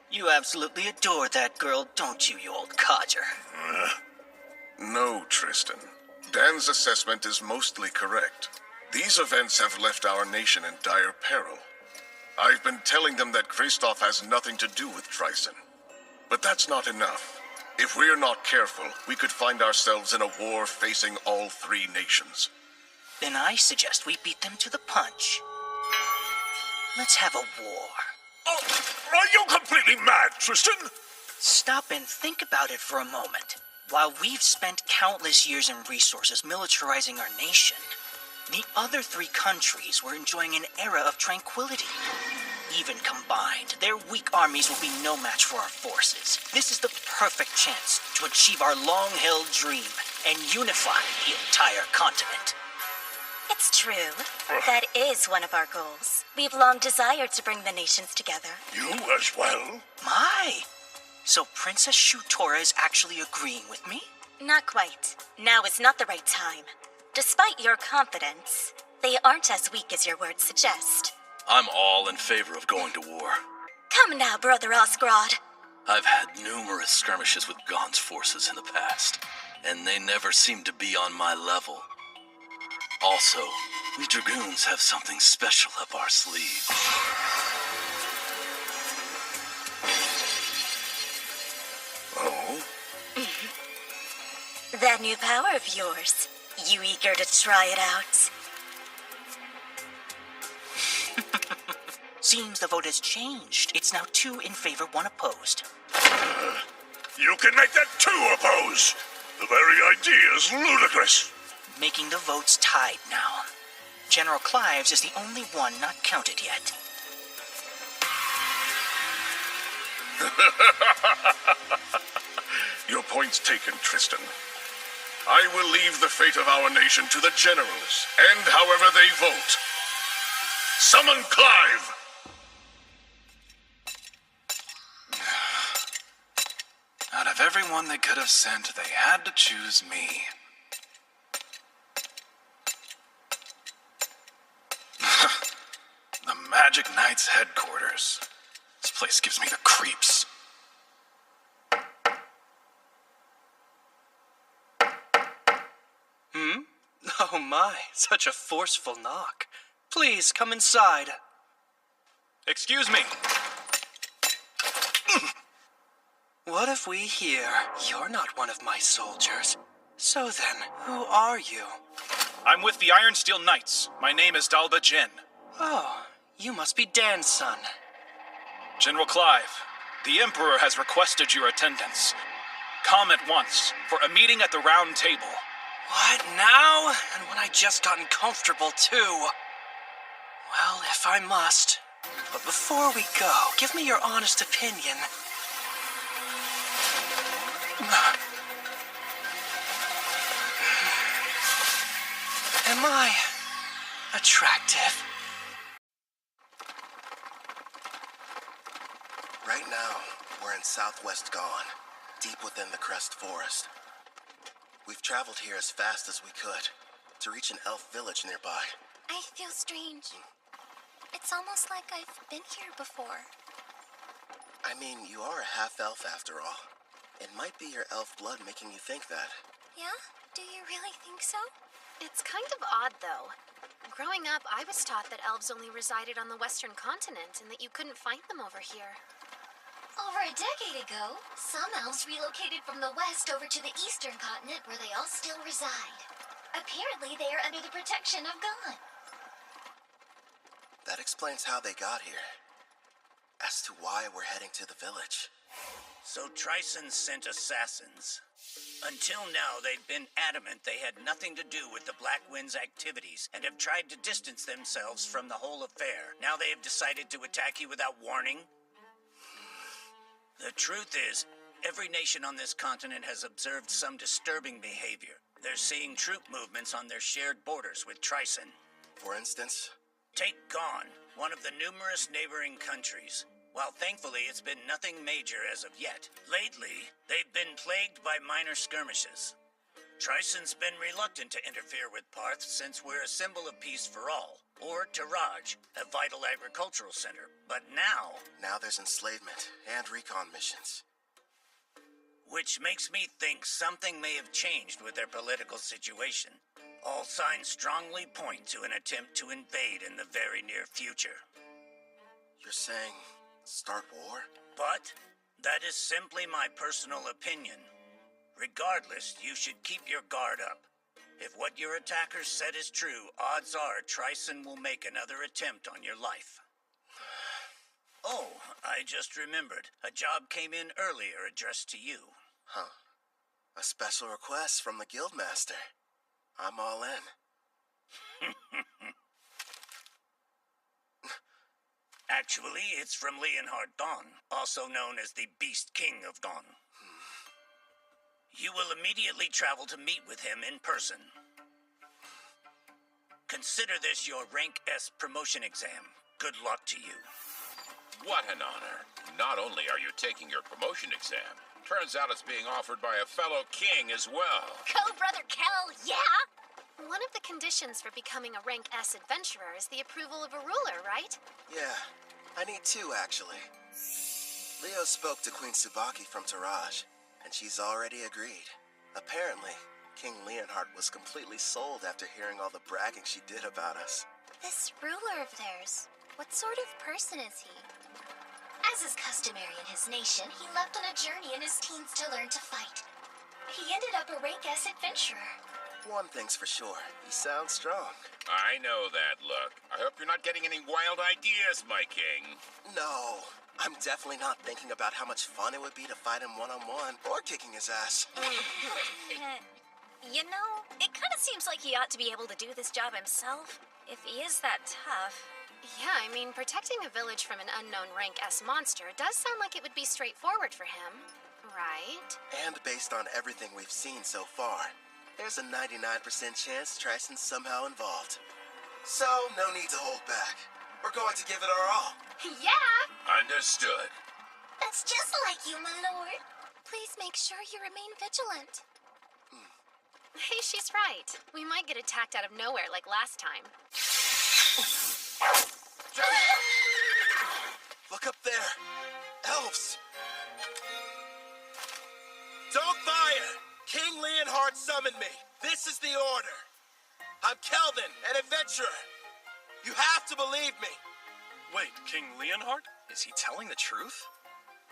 You absolutely adore that girl, don't you, you old codger? No, Tristan. Dan's assessment is mostly correct. These events have left our nation in dire peril. I've been telling them that Kristoff has nothing to do with Tryson. But that's not enough. If we're not careful, we could find ourselves in a war facing all three nations. Then I suggest we beat them to the punch. Let's have a war. Oh, are you completely mad, Tristan? Stop and think about it for a moment. While we've spent countless years and resources militarizing our nation, the other three countries were enjoying an era of tranquility. Even combined, their weak armies will be no match for our forces. This is the perfect chance to achieve our long-held dream and unify the entire continent. It's true. That is one of our goals. We've long desired to bring the nations together. You as well? My! So Princess Shutora is actually agreeing with me? Not quite. Now is not the right time. Despite your confidence, they aren't as weak as your words suggest. I'm all in favor of going to war. Come now, Brother Osgrod. I've had numerous skirmishes with Gon's forces in the past, and they never seemed to be on my level. Also, we Dragoons have something special up our sleeve. Oh? That new power of yours. You eager to try it out? Seems the vote has changed. It's now 2 in favor, 1 opposed. You can make that 2 oppose. The very idea is ludicrous. Making the votes tied now. General Clives is the only one not counted yet. Your point's taken, Tristan. I will leave the fate of our nation to the generals, and however they vote. Summon Clive! Out of everyone they could have sent, they had to choose me. The Magic Knight's headquarters. This place gives me the creeps. Oh my, such a forceful knock. Please, come inside. Excuse me. What if we hear you're not one of my soldiers, So then, who are you? I'm with the Iron Steel Knights. My name is Dalba Jin. Oh, you must be Dan's son. General Clive, the Emperor has requested your attendance. Come at once for a meeting at the Round Table. What now? And when I just gotten comfortable too. Well, if I must. But before we go, give me your honest opinion. Am I attractive? Right now, we're in southwest Gone, deep within the Crest Forest. We've traveled here as fast as we could to reach an elf village nearby. I feel strange. It's almost like I've been here before. I mean, you are a half-elf after all. It might be your elf blood making you think that. Yeah? Do you really think so? It's kind of odd, though. Growing up, I was taught that elves only resided on the western continent and that you couldn't find them over here. Over a decade ago, some elves relocated from the west over to the eastern continent where they all still reside. Apparently, they are under the protection of God. That explains how they got here. As to why we're heading to the village. So Tryson sent assassins. Until now, they've been adamant they had nothing to do with the Black Wind's activities and have tried to distance themselves from the whole affair. Now they have decided to attack you without warning? The truth is, every nation on this continent has observed some disturbing behavior. They're seeing troop movements on their shared borders with Tryson. For instance? Take Gone, one of the numerous neighboring countries. While thankfully it's been nothing major as of yet, lately they've been plagued by minor skirmishes. Tryson's been reluctant to interfere with Parth since we're a symbol of peace for all, or Taraj, a vital agricultural center. But now there's enslavement and recon missions. Which makes me think something may have changed with their political situation. All signs strongly point to an attempt to invade in the very near future. You're saying start war? But that is simply my personal opinion. Regardless, you should keep your guard up. If what your attackers said is true, odds are Tryson will make another attempt on your life. Oh, I just remembered. A job came in earlier addressed to you. Huh? A special request from the Guildmaster. I'm all in. Actually, it's from Leonhard Dawn, also known as the Beast King of Dawn. You will immediately travel to meet with him in person. Consider this your Rank S promotion exam. Good luck to you. What an honor. Not only are you taking your promotion exam, turns out it's being offered by a fellow king as well. Go, Brother Kel, yeah? One of the conditions for becoming a Rank S adventurer is the approval of a ruler, right? Yeah, I need two, actually. Leo spoke to Queen Tsubaki from Taraj, and she's already agreed. Apparently, King Leonhard was completely sold after hearing all the bragging she did about us. This ruler of theirs, what sort of person is he? As is customary in his nation, he left on a journey in his teens to learn to fight. He ended up a Rank S adventurer. One thing's for sure, he sounds strong. I know that look. I hope you're not getting any wild ideas, my king. No, I'm definitely not thinking about how much fun it would be to fight him one-on-one or kicking his ass. You know, it kind of seems like he ought to be able to do this job himself, if he is that tough. Yeah, I mean, protecting a village from an unknown Rank S monster does sound like it would be straightforward for him, right? And based on everything we've seen so far, there's a 99% chance Tryson's somehow involved. So, no need to hold back. We're going to give it our all. Yeah! Understood. That's just like you, my lord. Please make sure you remain vigilant. Hey, she's right. We might get attacked out of nowhere like last time. Look up there. Elves. Don't fire! King Leonhard summoned me. This is the order. I'm Kelvin, an adventurer. You have to believe me. Wait, King Leonhard? Is he telling the truth?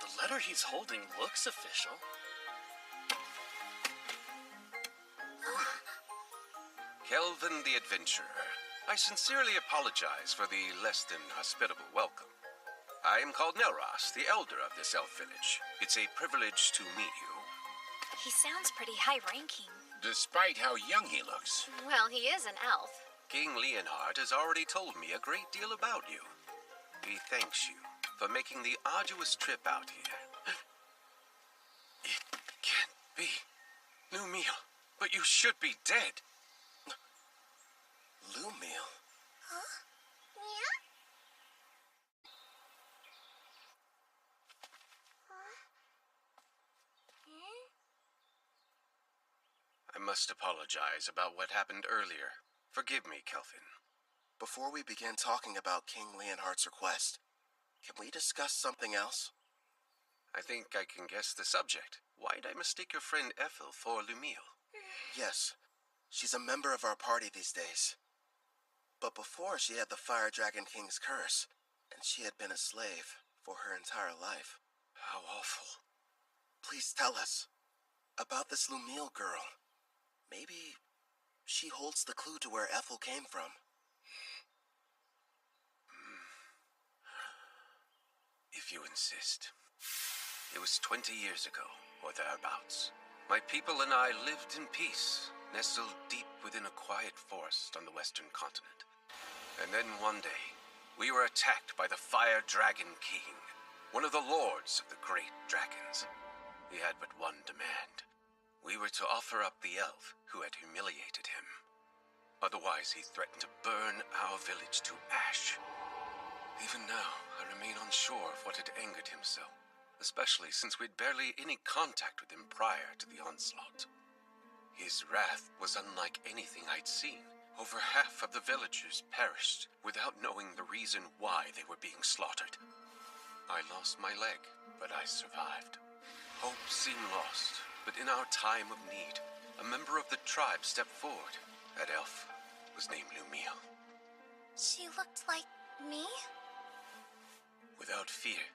The letter he's holding looks official. Kelvin the Adventurer. I sincerely apologize for the less than hospitable welcome. I am called Nelros, the elder of this elf village. It's a privilege to meet you. He sounds pretty high-ranking. Despite how young he looks. Well, he is an elf. King Leonhard has already told me a great deal about you. He thanks you for making the arduous trip out here. It can't be. Lumiel, but you should be dead. Lumiel? Huh? Yeah? I must apologize about what happened earlier. Forgive me, Kelvin. Before we begin talking about King Leonhard's request, can we discuss something else? I think I can guess the subject. Why'd I mistake your friend Ethel for Lumiel? Yes, she's a member of our party these days. But before, she had the Fire Dragon King's curse, and she had been a slave for her entire life. How awful. Please tell us about this Lumiel girl. Maybe she holds the clue to where Ethel came from. If you insist. It was 20 years ago, or thereabouts. My people and I lived in peace, nestled deep within a quiet forest on the western continent. And then one day, we were attacked by the Fire Dragon King, one of the lords of the great dragons. He had but one demand. We were to offer up the elf who had humiliated him. Otherwise, he threatened to burn our village to ash. Even now, I remain unsure of what had angered him so, especially since we'd barely any contact with him prior to the onslaught. His wrath was unlike anything I'd seen. Over half of the villagers perished without knowing the reason why they were being slaughtered. I lost my leg, but I survived. Hope seemed lost, but in our time of need, a member of the tribe stepped forward. That elf was named Lumiel. She looked like me? Without fear,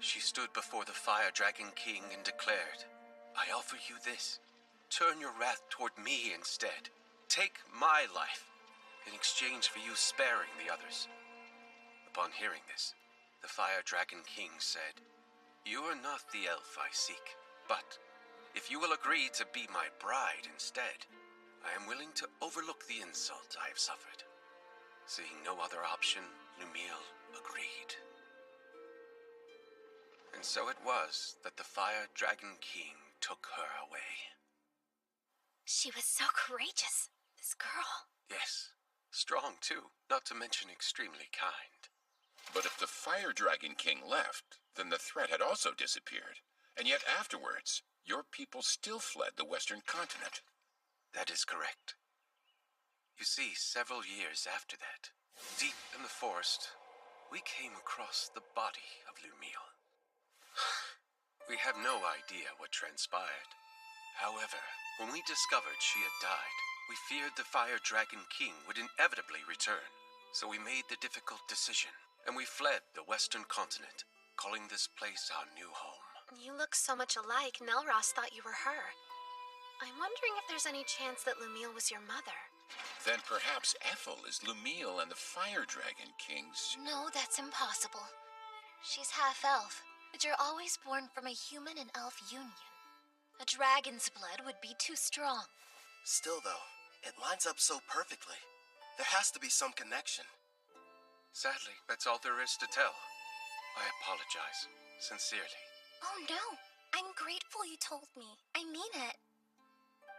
she stood before the Fire Dragon King and declared, I offer you this. Turn your wrath toward me instead. Take my life in exchange for you sparing the others. Upon hearing this, the Fire Dragon King said, You are not the elf I seek, but if you will agree to be my bride instead, I am willing to overlook the insult I have suffered. Seeing no other option, Lumiel agreed. And so it was that the Fire Dragon King took her away. She was so courageous, this girl. Yes, strong too, not to mention extremely kind. But if the Fire Dragon King left, then the threat had also disappeared. And yet afterwards, your people still fled the western continent. That is correct. You see, several years after that, deep in the forest, we came across the body of Lumiel. We have no idea what transpired. However, when we discovered she had died, we feared the Fire Dragon King would inevitably return. So we made the difficult decision, and we fled the western continent, calling this place our new home. You look so much alike, Nelros thought you were her. I'm wondering if there's any chance that Lumiel was your mother. Then perhaps Ethel is Lumiel and the Fire Dragon King's... No, that's impossible. She's half-elf, but you're always born from a human and elf union. A dragon's blood would be too strong. Still, though, it lines up so perfectly. There has to be some connection. Sadly, that's all there is to tell. I apologize, sincerely. Oh no, I'm grateful you told me. I mean it.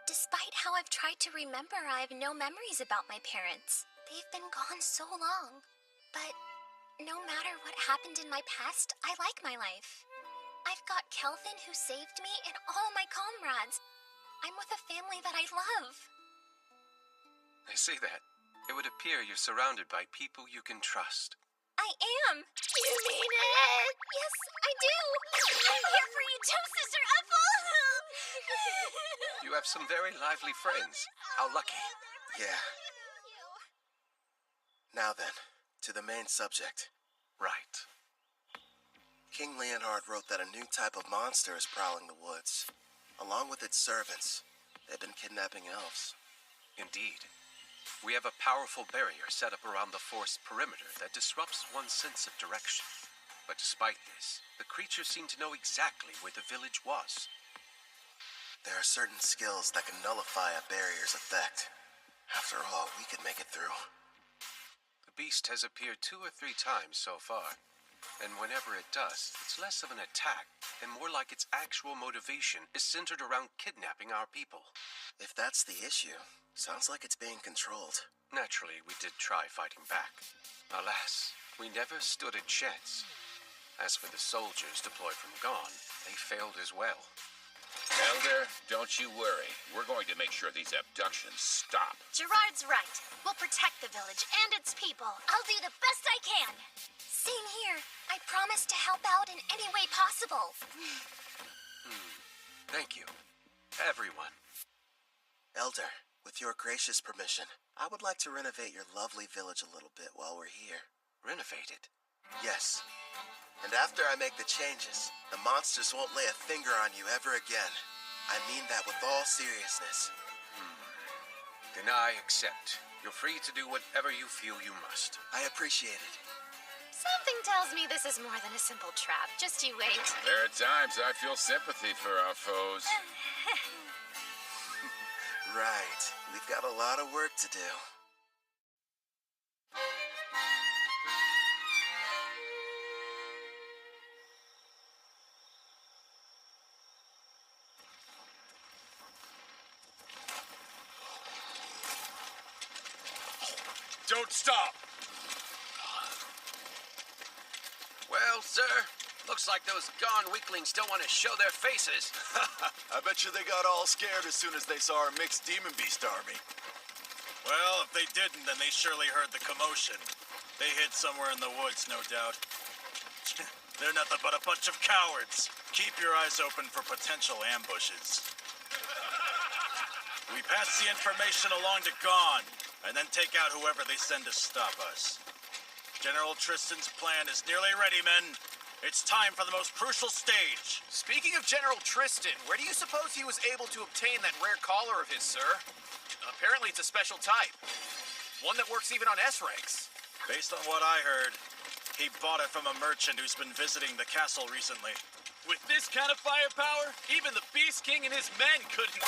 Despite how I've tried to remember, I have no memories about my parents. They've been gone so long. But no matter what happened in my past, I like my life. I've got Kelvin who saved me and all my comrades. I'm with a family that I love. I say that. It would appear you're surrounded by people you can trust. I am. You mean it? Yes, I do. I'm here for you too, Sister Ethel. You have some very lively friends. How lucky. Yeah. Now then, to the main subject. Right. King Leonhard wrote that a new type of monster is prowling the woods. Along with its servants, they've been kidnapping elves. Indeed. We have a powerful barrier set up around the forest perimeter that disrupts one's sense of direction. But despite this, the creatures seem to know exactly where the village was. There are certain skills that can nullify a barrier's effect. After all, we could make it through. The beast has appeared 2 or 3 times so far, and whenever it does, it's less of an attack and more like its actual motivation is centered around kidnapping our people. If that's the issue, sounds like it's being controlled. Naturally, we did try fighting back. Alas, we never stood a chance. As for the soldiers deployed from Gone, they failed as well. Elder, don't you worry. We're going to make sure these abductions stop. Gerard's right. We'll protect the village and its people. I'll do the best I can. Same here. I promise to help out in any way possible. Thank you, everyone. Elder, with your gracious permission, I would like to renovate your lovely village a little bit while we're here. Renovate it? Yes. And after I make the changes, the monsters won't lay a finger on you ever again. I mean that with all seriousness. Then I accept. You're free to do whatever you feel you must. I appreciate it. Something tells me this is more than a simple trap. Just you wait. There are times I feel sympathy for our foes. Right. We've got a lot of work to do. Don't stop! Well, sir, looks like those Gone weaklings don't want to show their faces. I bet you they got all scared as soon as they saw our mixed demon beast army. Well, if they didn't, then they surely heard the commotion. They hid somewhere in the woods, no doubt. They're nothing but a bunch of cowards. Keep your eyes open for potential ambushes. We pass the information along to Gone, and then take out whoever they send to stop us. General Tristan's plan is nearly ready, men. It's time for the most crucial stage. Speaking of General Tristan, where do you suppose he was able to obtain that rare collar of his, sir? Apparently it's a special type. One that works even on S ranks. Based on what I heard, he bought it from a merchant who's been visiting the castle recently. With this kind of firepower, even the Beast King and his men couldn't...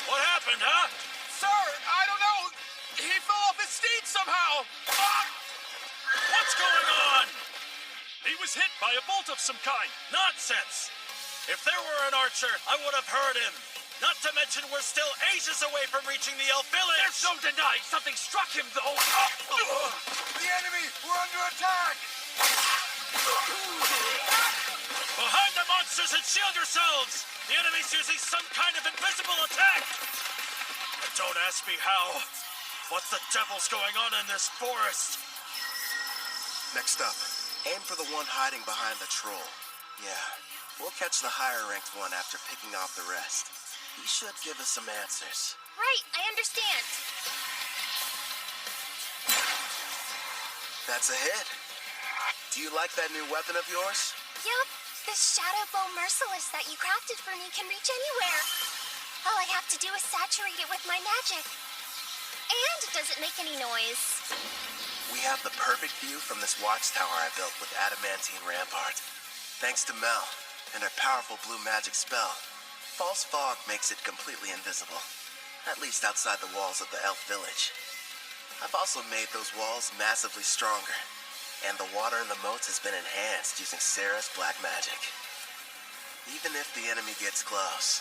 What happened, huh? Sir, I don't know. He fell off his steed somehow. What's going on? He was hit by a bolt of some kind. Nonsense! If there were an archer, I would have heard him. Not to mention we're still ages away from reaching the elf village. There's no denying something struck him, though. The enemy! We're under attack! Behind the monsters and shield yourselves! The enemy's using some kind of invisible attack! But don't ask me how. What the devil's going on in this forest? Next up, aim for the one hiding behind the troll. Yeah, we'll catch the higher-ranked one after picking off the rest. He should give us some answers. Right, I understand. That's a hit. Do you like that new weapon of yours? Yup, the Shadow Bow Merciless that you crafted for me can reach anywhere. All I have to do is saturate it with my magic. And it doesn't make any noise. We have the perfect view from this watchtower I built with adamantine rampart. Thanks to Mel and her powerful blue magic spell, false fog makes it completely invisible, at least outside the walls of the elf village. I've also made those walls massively stronger, and the water in the moats has been enhanced using Sarah's black magic. Even if the enemy gets close,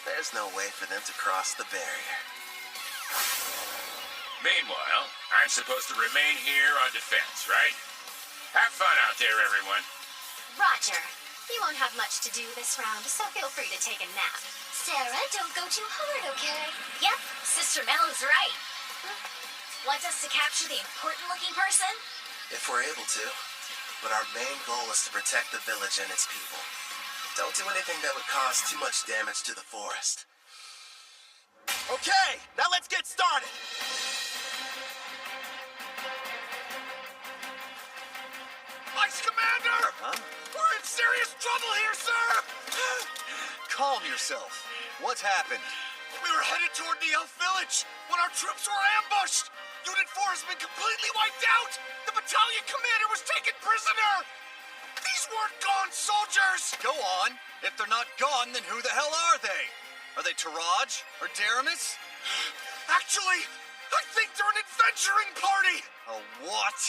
there's no way for them to cross the barrier. Meanwhile, I'm supposed to remain here on defense, right? Have fun out there, everyone. Roger. You won't have much to do this round, so feel free to take a nap. Sarah, don't go too hard, okay? Yep, Sister Mel is right. Want us to capture the important-looking person? If we're able to. But our main goal is to protect the village and its people. Don't do anything that would cause too much damage to the forest. Okay, now let's get started! Ice Commander! Huh? We're in serious trouble here, sir! Calm yourself. What's happened? We were headed toward the Elf Village when our troops were ambushed! Unit 4 has been completely wiped out! The battalion commander was taken prisoner! These weren't gone soldiers! Go on. If they're not gone, then who the hell are they? Are they Taraj or Daramis? Actually, I think they're an adventuring party! A what?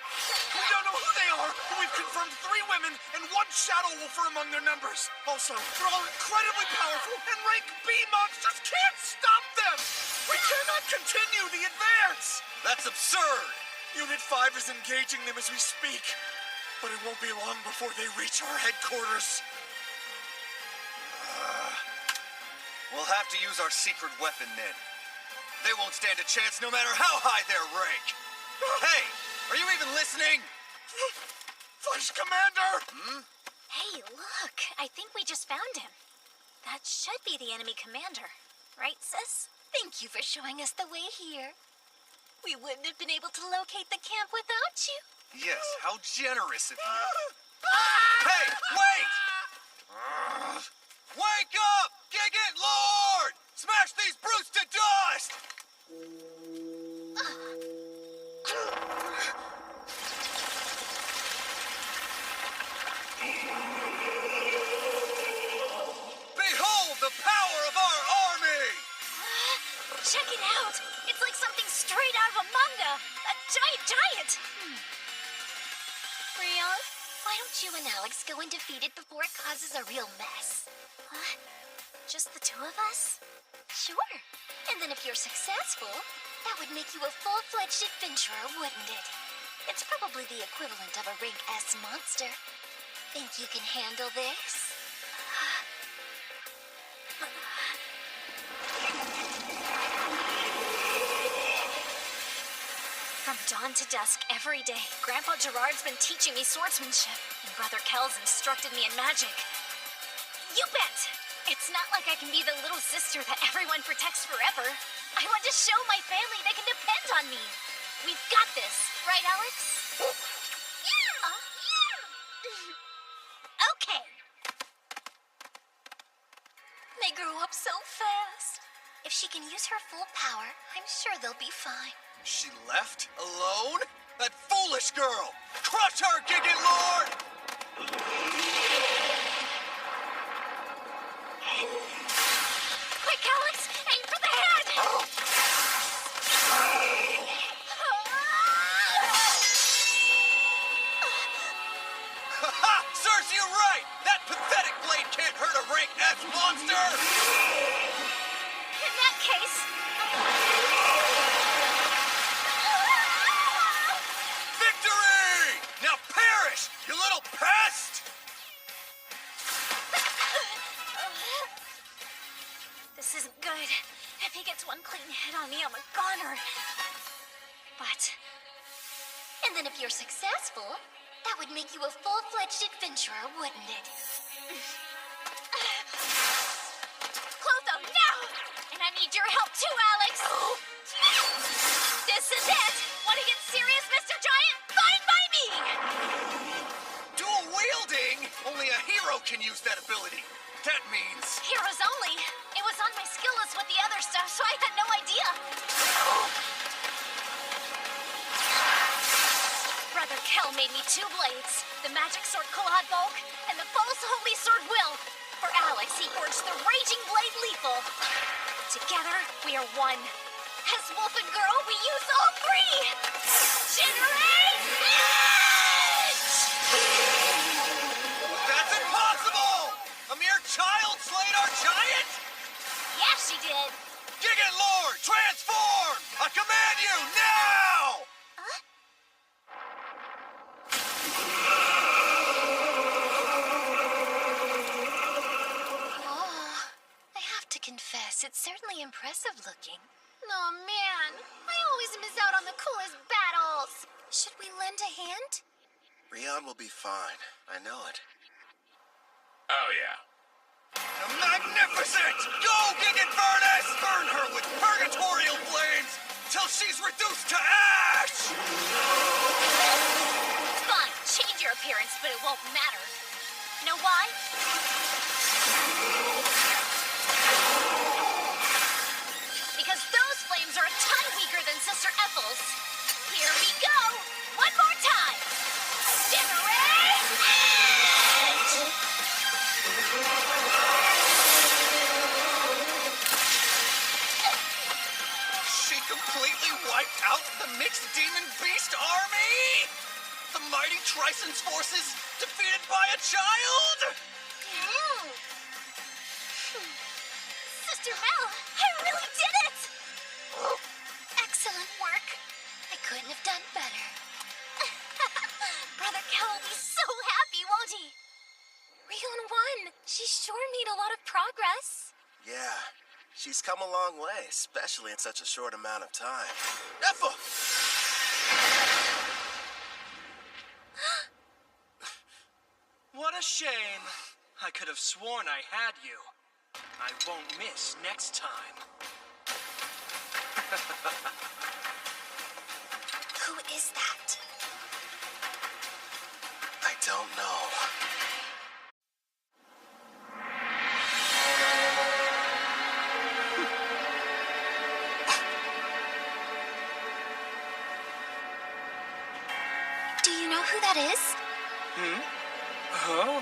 We don't know who they are, but we've confirmed 3 women and 1 Shadow Wolfer among their numbers. Also, they're all incredibly powerful, and rank B monsters can't stop them! We cannot continue the advance! That's absurd! Unit 5 is engaging them as we speak, but it won't be long before they reach our headquarters. We'll have to use our secret weapon then. They won't stand a chance no matter how high their rank. Hey, are you even listening? Vice Commander! Hey, look. I think we just found him. That should be the enemy commander. Right, sis? Thank you for showing us the way here. We wouldn't have been able to locate the camp without you. Yes, how generous of you. Hey, wait! Wake up! Gigant Lord! Smash these brutes to dust! Behold the power of our army! Check it out! It's like something straight out of a manga! A giant! Rion, why don't you and Alex go and defeat it before it causes a real mess? What? Just the 2 of us? Sure. And then if you're successful, that would make you a full-fledged adventurer, wouldn't it? It's probably the equivalent of a rank S monster. Think you can handle this? From dawn to dusk every day, Grandpa Gerard's been teaching me swordsmanship, and Brother Kel's instructed me in magic. You bet! It's not like I can be the little sister that everyone protects forever. I want to show my family they can depend on me. We've got this, right, Alex? Yeah! Okay. They grow up so fast. If she can use her full power, I'm sure they'll be fine. She left? Alone? That foolish girl! Crush her, Gigant Lord! Quick, Alex! Aim for the head! Ha! Serves you right! That pathetic blade can't hurt a rank S monster! In that case... Victory! Now perish, you little pest! This isn't good. If he gets one clean hit on me, I'm a goner. But... And then if you're successful, that would make you a full-fledged adventurer, wouldn't it? Clotho, now! And I need your help too, Alex! This is it! Want to get serious, Mr. Giant? Fine by me! Dual wielding? Only a hero can use that ability. That means... Heroes only. It was on my skill list with the other stuff, so I had no idea. Brother Kel made me 2 blades. The magic sword Collad Bulk and the false holy sword Will. For Alex, he forged the raging blade Lethal. Together, we are one. As Wolf and Girl, we use all 3! Generate Edge! That's impossible! A mere child slayed our giant? Yeah, she did. Gigant Lord, transform! I command you, now! I have to confess, it's certainly impressive looking. Oh man, I always miss out on the coolest battles. Should we lend a hand? Rion will be fine. I know it. Oh, yeah. Magnificent! Go, Gigant Furnace! Burn her with purgatorial flames till she's reduced to ash! Fine, change your appearance, but it won't matter. Know why? completely wiped out the mixed demon beast army? The mighty Trison's forces defeated by a child? Sister Mel, I really did it! Excellent work. I couldn't have done better. Brother Cal will be so happy, won't he? Rion won. She sure made a lot of progress. Yeah, she's come a long way, especially in such a short amount of time. Ethel! What a shame. I could have sworn I had you. I won't miss next time. Who is that? I don't know. Do you know who that is? Oh.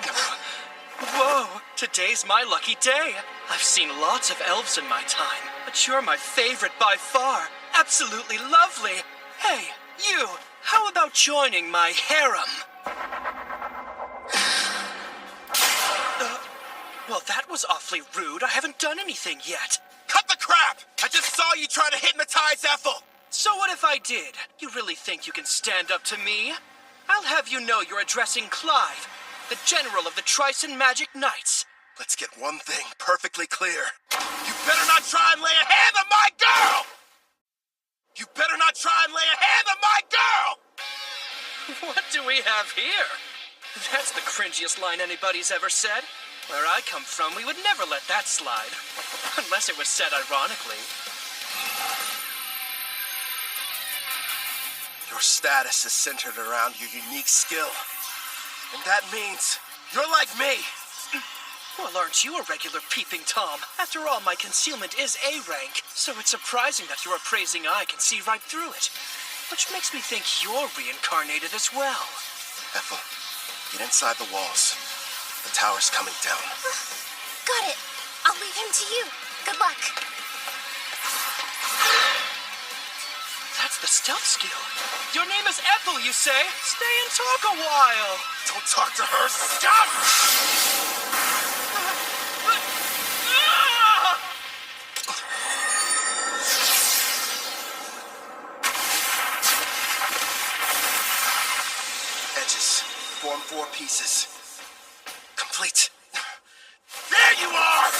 Whoa, today's my lucky day. I've seen lots of elves in my time, but you're my favorite by far. Absolutely lovely. Hey, you, how about joining my harem? Well, that was awfully rude. I haven't done anything yet. Cut the crap! I just saw you try to hypnotize Ethel! So what if I did? You really think you can stand up to me? I'll have you know you're addressing Clive, the general of the Trison Magic Knights. Let's get one thing perfectly clear. You better not try and lay a hand on my girl! You better not try and lay a hand on my girl! What do we have here? That's the cringiest line anybody's ever said. Where I come from, we would never let that slide. Unless it was said ironically. Your status is centered around your unique skill. And that means you're like me. Well, aren't you a regular peeping Tom? After all, my concealment is A rank, so it's surprising that your appraising eye can see right through it. Which makes me think you're reincarnated as well. Ethel, get inside the walls. The tower's coming down. Got it. I'll leave him to you. Good luck. That's the stealth skill. Your name is Ethel, you say? Stay and talk a while. Don't talk to her. Stop! Edges. Form 4 pieces. Complete. There you are!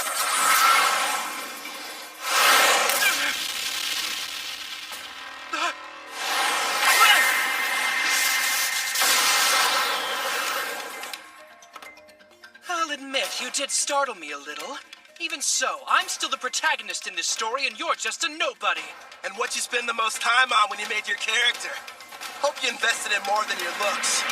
I'll admit, you did startle me a little. Even so, I'm still the protagonist in this story, and you're just a nobody. And what you spend the most time on when you made your character. Hope you invested in more than your looks.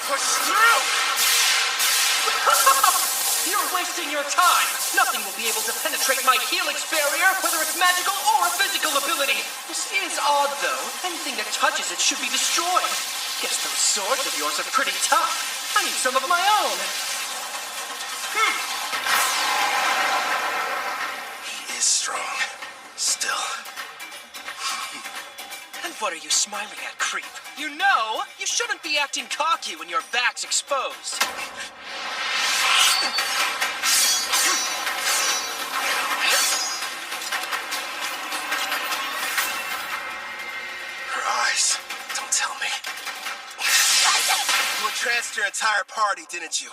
Push through! You're wasting your time. Nothing will be able to penetrate my helix barrier, whether it's magical or physical ability. This is odd, though. Anything that touches it should be destroyed. Guess those swords of yours are pretty tough. I need some of my own. He is strong. Still. And what are you smiling at, creep? You know, you shouldn't be acting cocky when your back's exposed. Her eyes. Don't tell me. You entranced your entire party, didn't you?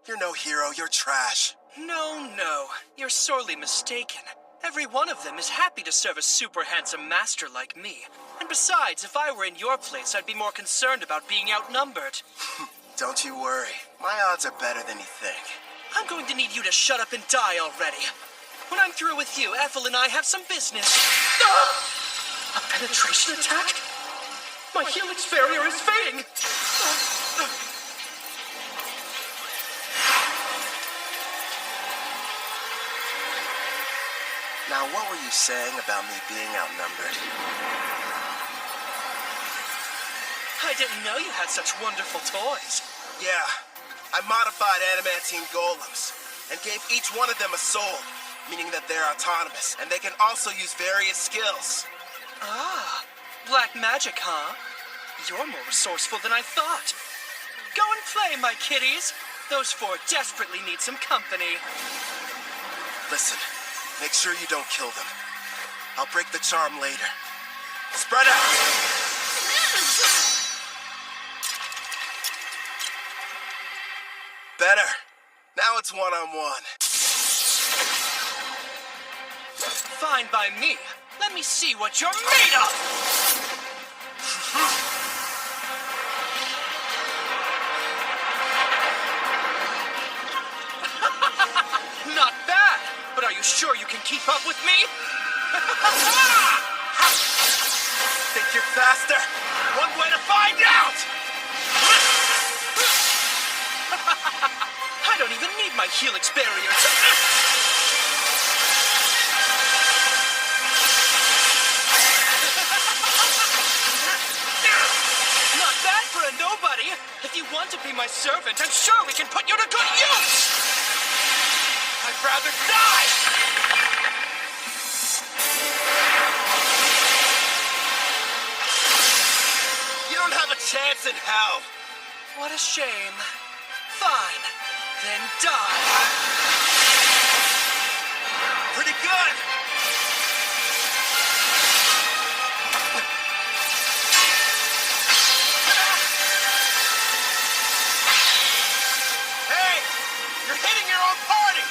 You're no hero, you're trash. No, you're sorely mistaken. Every one of them is happy to serve a super handsome master like me. And besides, if I were in your place, I'd be more concerned about being outnumbered. Don't you worry. My odds are better than you think. I'm going to need you to shut up and die already. When I'm through with you, Ethel and I have some business. A penetration attack? My helix barrier is fading. Now, what were you saying about me being outnumbered? I didn't know you had such wonderful toys. Yeah, I modified adamantine golems and gave each one of them a soul, meaning that they're autonomous and they can also use various skills. Ah, black magic, huh? You're more resourceful than I thought. Go and play, my kitties. Those four desperately need some company. Listen, make sure you don't kill them. I'll break the charm later. Spread out! Better. Now it's one-on-one. Fine by me. Let me see what you're made of! Not bad, but are you sure you can keep up with me? Think you're faster? One way to find out! I don't even need my helix barrier to... Not bad for a nobody. If you want to be my servant, I'm sure we can put you to good use. I'd rather die. You don't have a chance in hell. What a shame. Fine. Then die. Pretty good. Hey, you're hitting your own party.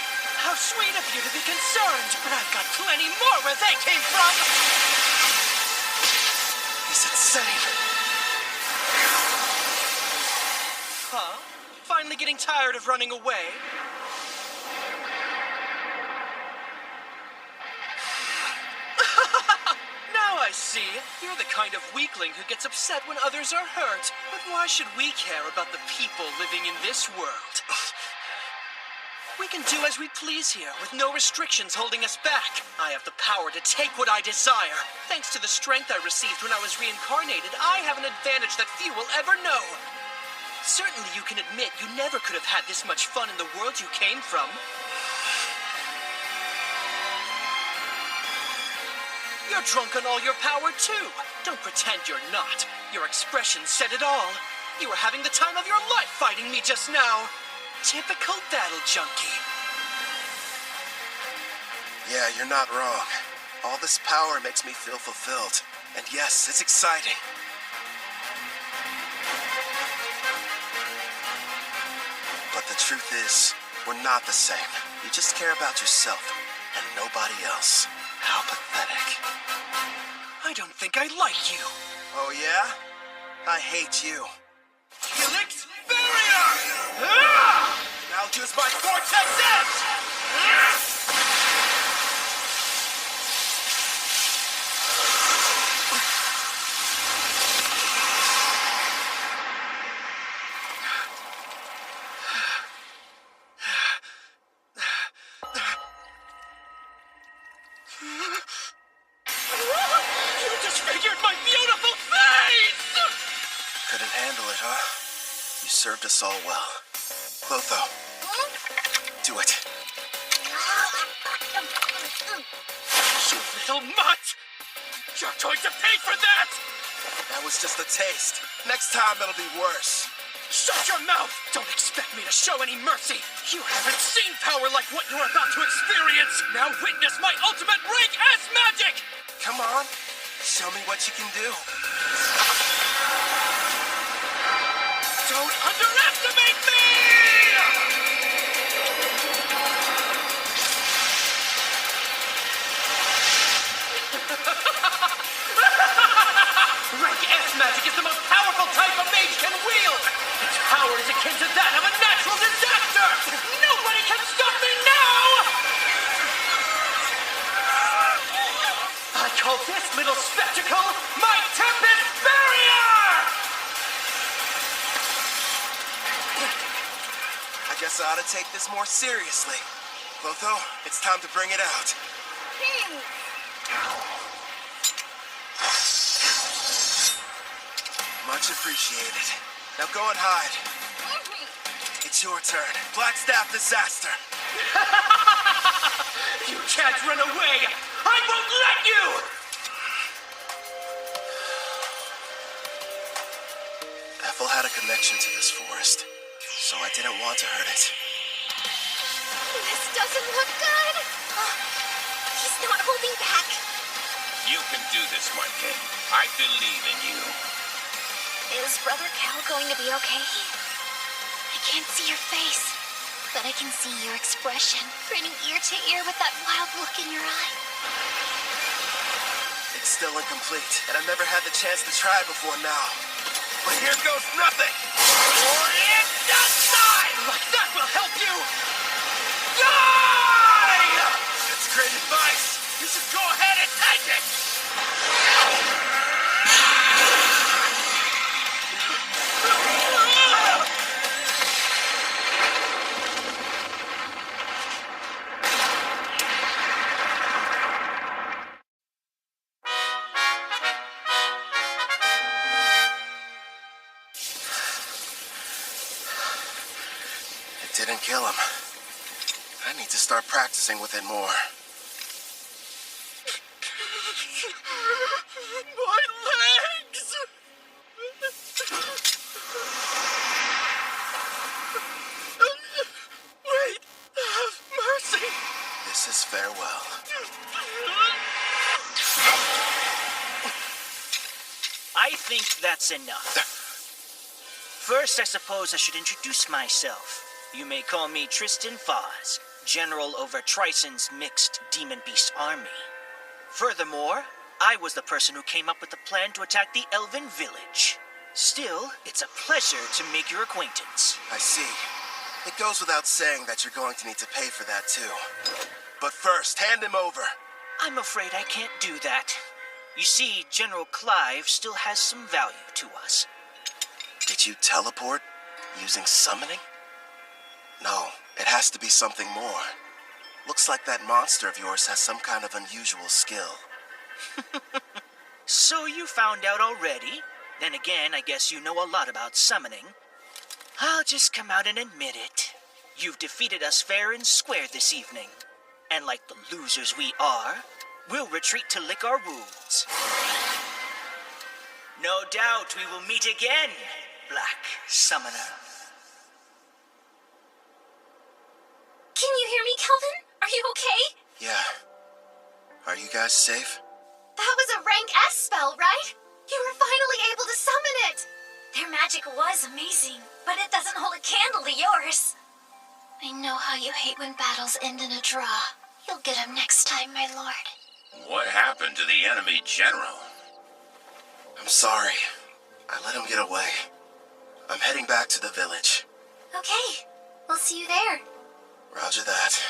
How sweet of you to be concerned, but I've got plenty more where they came from. He's insane. Huh? Finally getting tired of running away? Now I see. You're the kind of weakling who gets upset when others are hurt. But why should we care about the people living in this world? We can do as we please here, with no restrictions holding us back. I have the power to take what I desire. Thanks to the strength I received when I was reincarnated, I have an advantage that few will ever know. Certainly you can admit you never could have had this much fun in the world you came from. You're drunk on all your power, too. Don't pretend you're not. Your expression said it all. You were having the time of your life fighting me just now. Typical battle junkie. Yeah, you're not wrong. All this power makes me feel fulfilled. And yes, it's exciting. But the truth is, we're not the same. You just care about yourself and nobody else. How pathetic. I don't think I like you. Oh yeah? I hate you. Helix Barrier! Ah! Now use my Vortex Edge! You disfigured my beautiful face! Couldn't handle it, huh? You served us all well. Clotho, do it. You little mutt! You're going to pay for that! That was just a taste. Next time it'll be worse. Shut your mouth! Don't expect me to show any mercy! You haven't seen power like what you're about to experience! Now witness my ultimate rank S magic! Come on, show me what you can do. Don't underestimate me! Rank S magic is the most powerful type a mage can wield! Its power is akin to that of a natural disaster! Nobody can stop me now! I call this little spectacle my Tempest Barrier! I guess I ought to take this more seriously. Clotho, it's time to bring it out. Much appreciated. Now go and hide. It's your turn. Black Staff Disaster. You can't run away! I won't let you! Ethel had a connection to this forest, so I didn't want to hurt it. This doesn't look good. He's not holding back. You can do this one, kid. I believe in you. Is Brother Cal going to be okay? I can't see your face, but I can see your expression, grinning ear to ear with that wild look in your eye. It's still incomplete, and I've never had the chance to try before now. But here goes nothing! Or it does die! Like that will help you! Die! That's great advice! You should go ahead and take it! Didn't kill him. I need to start practicing with it more. My legs! Wait, have mercy! This is farewell. I think that's enough. First, I suppose I should introduce myself. You may call me Tristan Foz, General over Trison's mixed Demon Beast army. Furthermore, I was the person who came up with the plan to attack the Elven village. Still, it's a pleasure to make your acquaintance. I see. It goes without saying that you're going to need to pay for that too. But first, hand him over. I'm afraid I can't do that. You see, General Clive still has some value to us. Did you teleport using summoning? No, it has to be something more. Looks like that monster of yours has some kind of unusual skill. So you found out already? Then again, I guess you know a lot about summoning. I'll just come out and admit it. You've defeated us fair and square this evening. And like the losers we are, we'll retreat to lick our wounds. No doubt we will meet again, Black Summoner. Can you hear me, Kelvin? Are you okay? Yeah. Are you guys safe? That was a rank S spell, right? You were finally able to summon it. Their magic was amazing, but it doesn't hold a candle to yours. I know how you hate when battles end in a draw. You'll get him next time, my lord. What happened to the enemy general? I'm sorry. I let him get away. I'm heading back to the village. Okay, we'll see you there. Roger that.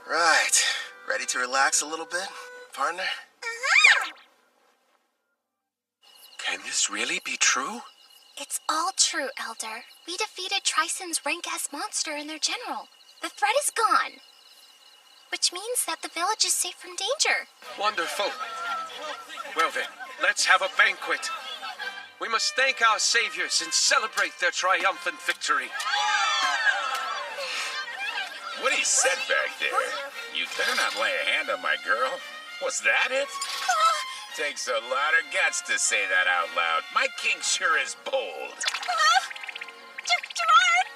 Right. Ready to relax a little bit, partner? Can this really be true? It's all true, Elder. We defeated Trison's rank S monster and their general. The threat is gone. Which means that the village is safe from danger. Wonderful. Well then, let's have a banquet. We must thank our saviors and celebrate their triumphant victory. What he said back there? You better not lay a hand on my girl. Was that it? Takes a lot of guts to say that out loud. My king sure is bold. Gerard!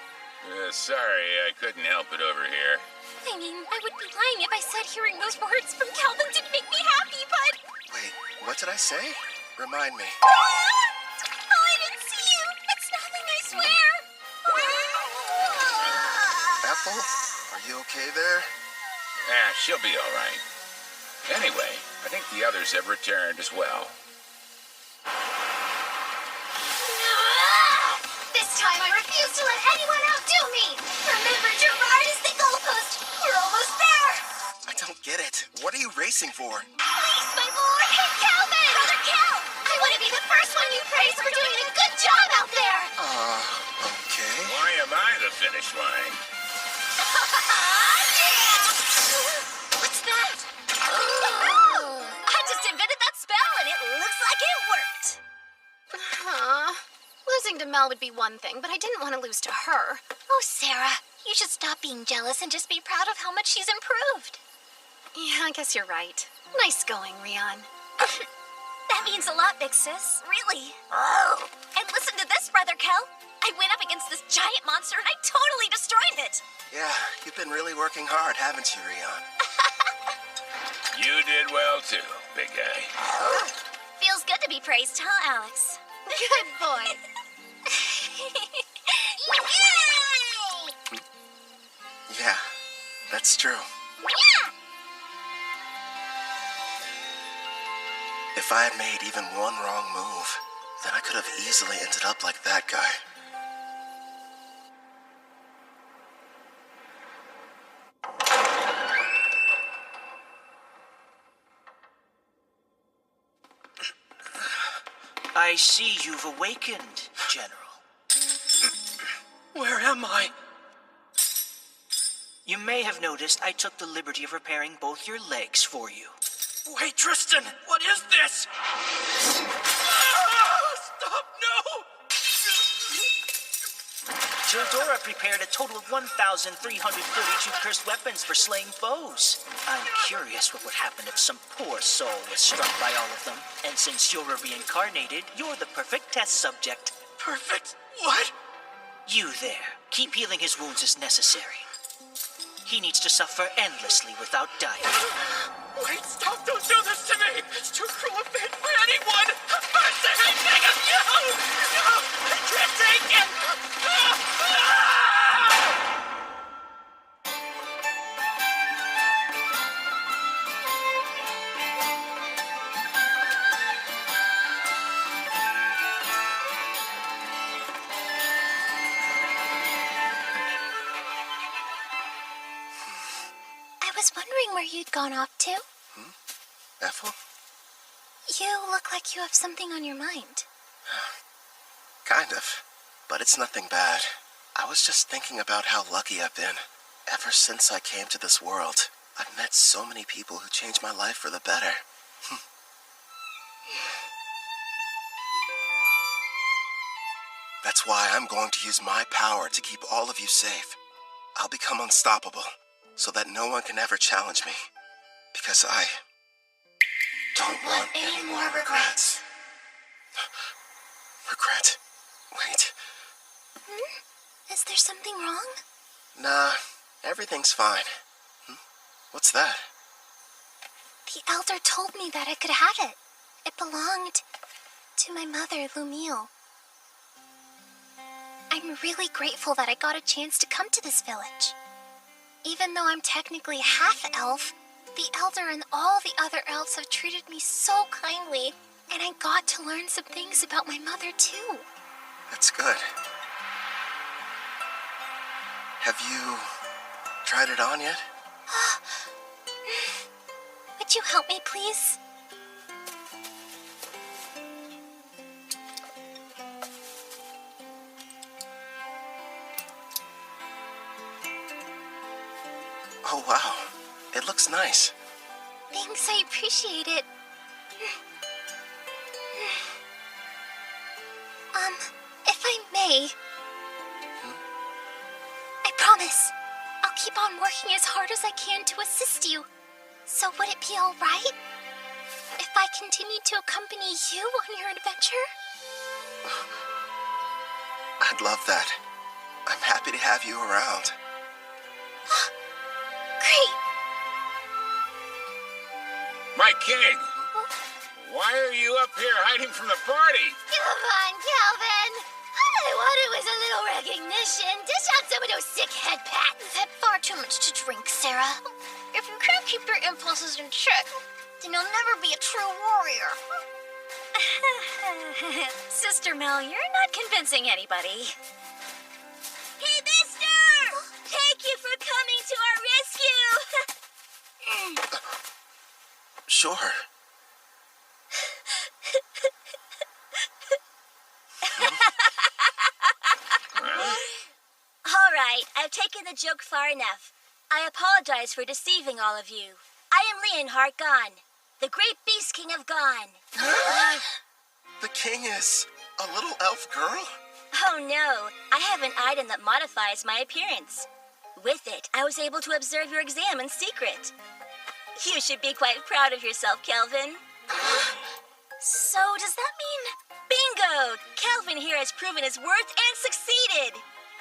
Sorry, I couldn't help it over here. I mean, I would be lying if I said hearing those words from Calvin didn't make me happy, but... Wait, what did I say? Remind me. Oh, I didn't see you. It's nothing, I swear. Ethel, are you okay there? She'll be all right. Anyway, I think the others have returned as well. This time I refuse to let anyone outdo me! Remember, Gerard is the goalpost! We're almost there! I don't get it. What are you racing for? Please, my lord! Hey, Calvin! Brother Cal! I want to be the first one you praise for doing a good job out there! Okay. Why am I the finish line? What's that? I just invented that spell and it looks like it worked! Losing to Mel would be one thing, but I didn't want to lose to her. Oh, Sarah, you should stop being jealous and just be proud of how much she's improved. Yeah, I guess you're right. Nice going, Rion. That means a lot, big sis. Really. And listen to this, Brother Kel. I went up against this giant monster and I totally destroyed it. Yeah, you've been really working hard, haven't you, Rion? You did well, too, big guy. Feels good to be praised, huh, Alex? Good boy. Yay! Yeah, that's true. Yeah! If I had made even one wrong move, then I could have easily ended up like that guy. I see you've awakened, General. Where am I? You may have noticed I took the liberty of repairing both your legs for you. Wait, Tristan, what is this? Stop, no! Teodora prepared a total of 1,342 cursed weapons for slaying foes. I'm curious what would happen if some poor soul was struck by all of them. And since you're a reincarnated, you're the perfect test subject. Perfect? What? You there. Keep healing his wounds as necessary. He needs to suffer endlessly without dying. Wait, stop! Don't do this to me! It's too cruel a fate for anyone! Mercy, I beg of you! No! I can't take it! I was wondering where you'd gone off to. Ethel? You look like you have something on your mind. Kind of. But it's nothing bad. I was just thinking about how lucky I've been. Ever since I came to this world, I've met so many people who changed my life for the better. That's why I'm going to use my power to keep all of you safe. I'll become unstoppable, so that no one can ever challenge me. Because I don't want any more regrets. Regret? Wait. Is there something wrong? Nah, everything's fine. What's that? The elder told me that I could have it. It belonged to my mother, Lumille. I'm really grateful that I got a chance to come to this village. Even though I'm technically half elf, the elder and all the other elves have treated me so kindly, and I got to learn some things about my mother too. That's good. Have you tried it on yet? Would you help me, please? Oh, wow. It looks nice. Thanks, I appreciate it. If I may... I promise, I'll keep on working as hard as I can to assist you. So would it be all right if I continued to accompany you on your adventure? I'd love that. I'm happy to have you around. Great! My king! Why are you up here hiding from the party? Come on, Calvin! All I wanted was a little recognition. Dish out some of those sick head pats. You've had far too much to drink, Sarah. If you can't keep your impulses in check, then you'll never be a true warrior. Sister Mel, you're not convincing anybody. Hey, mister! Thank you for coming to our rescue! Sure. All right, I've taken the joke far enough. I apologize for deceiving all of you. I am Leonhart Gon, the great beast king of Gon. The king is A little elf girl? Oh no, I have an item that modifies my appearance. With it, I was able to observe your exam in secret. You should be quite proud of yourself, Kelvin. So, does that mean... Bingo! Kelvin here has proven his worth and succeeded!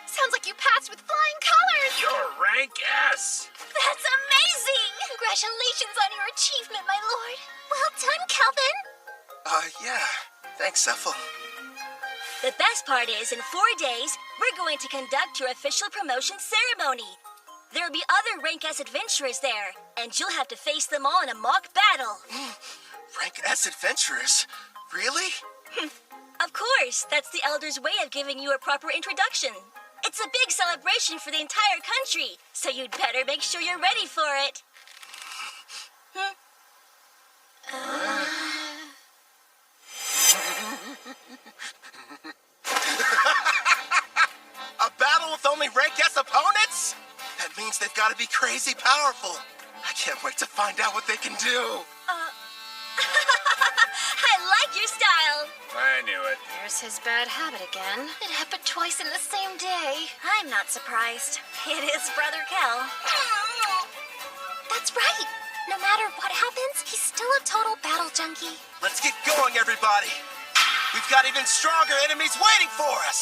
Sounds like you passed with flying colors! You're rank S! That's amazing! Congratulations on your achievement, my lord. Well done, Kelvin. Yeah. Thanks, Ethel. The best part is, in 4 days, we're going to conduct your official promotion ceremony. There will be other Rank S adventurers there, and you'll have to face them all in a mock battle. Rank S adventurers? Really? Of course, that's the Elder's way of giving you a proper introduction. It's a big celebration for the entire country, so you'd better make sure you're ready for it. A battle with only Rank S opponents? That means they've got to be crazy powerful. I can't wait to find out what they can do. I like your style. I knew it. There's his bad habit again. It happened twice in the same day. I'm not surprised. It is Brother Kel. That's right. No matter what happens, he's still a total battle junkie. Let's get going, everybody. We've got even stronger enemies waiting for us.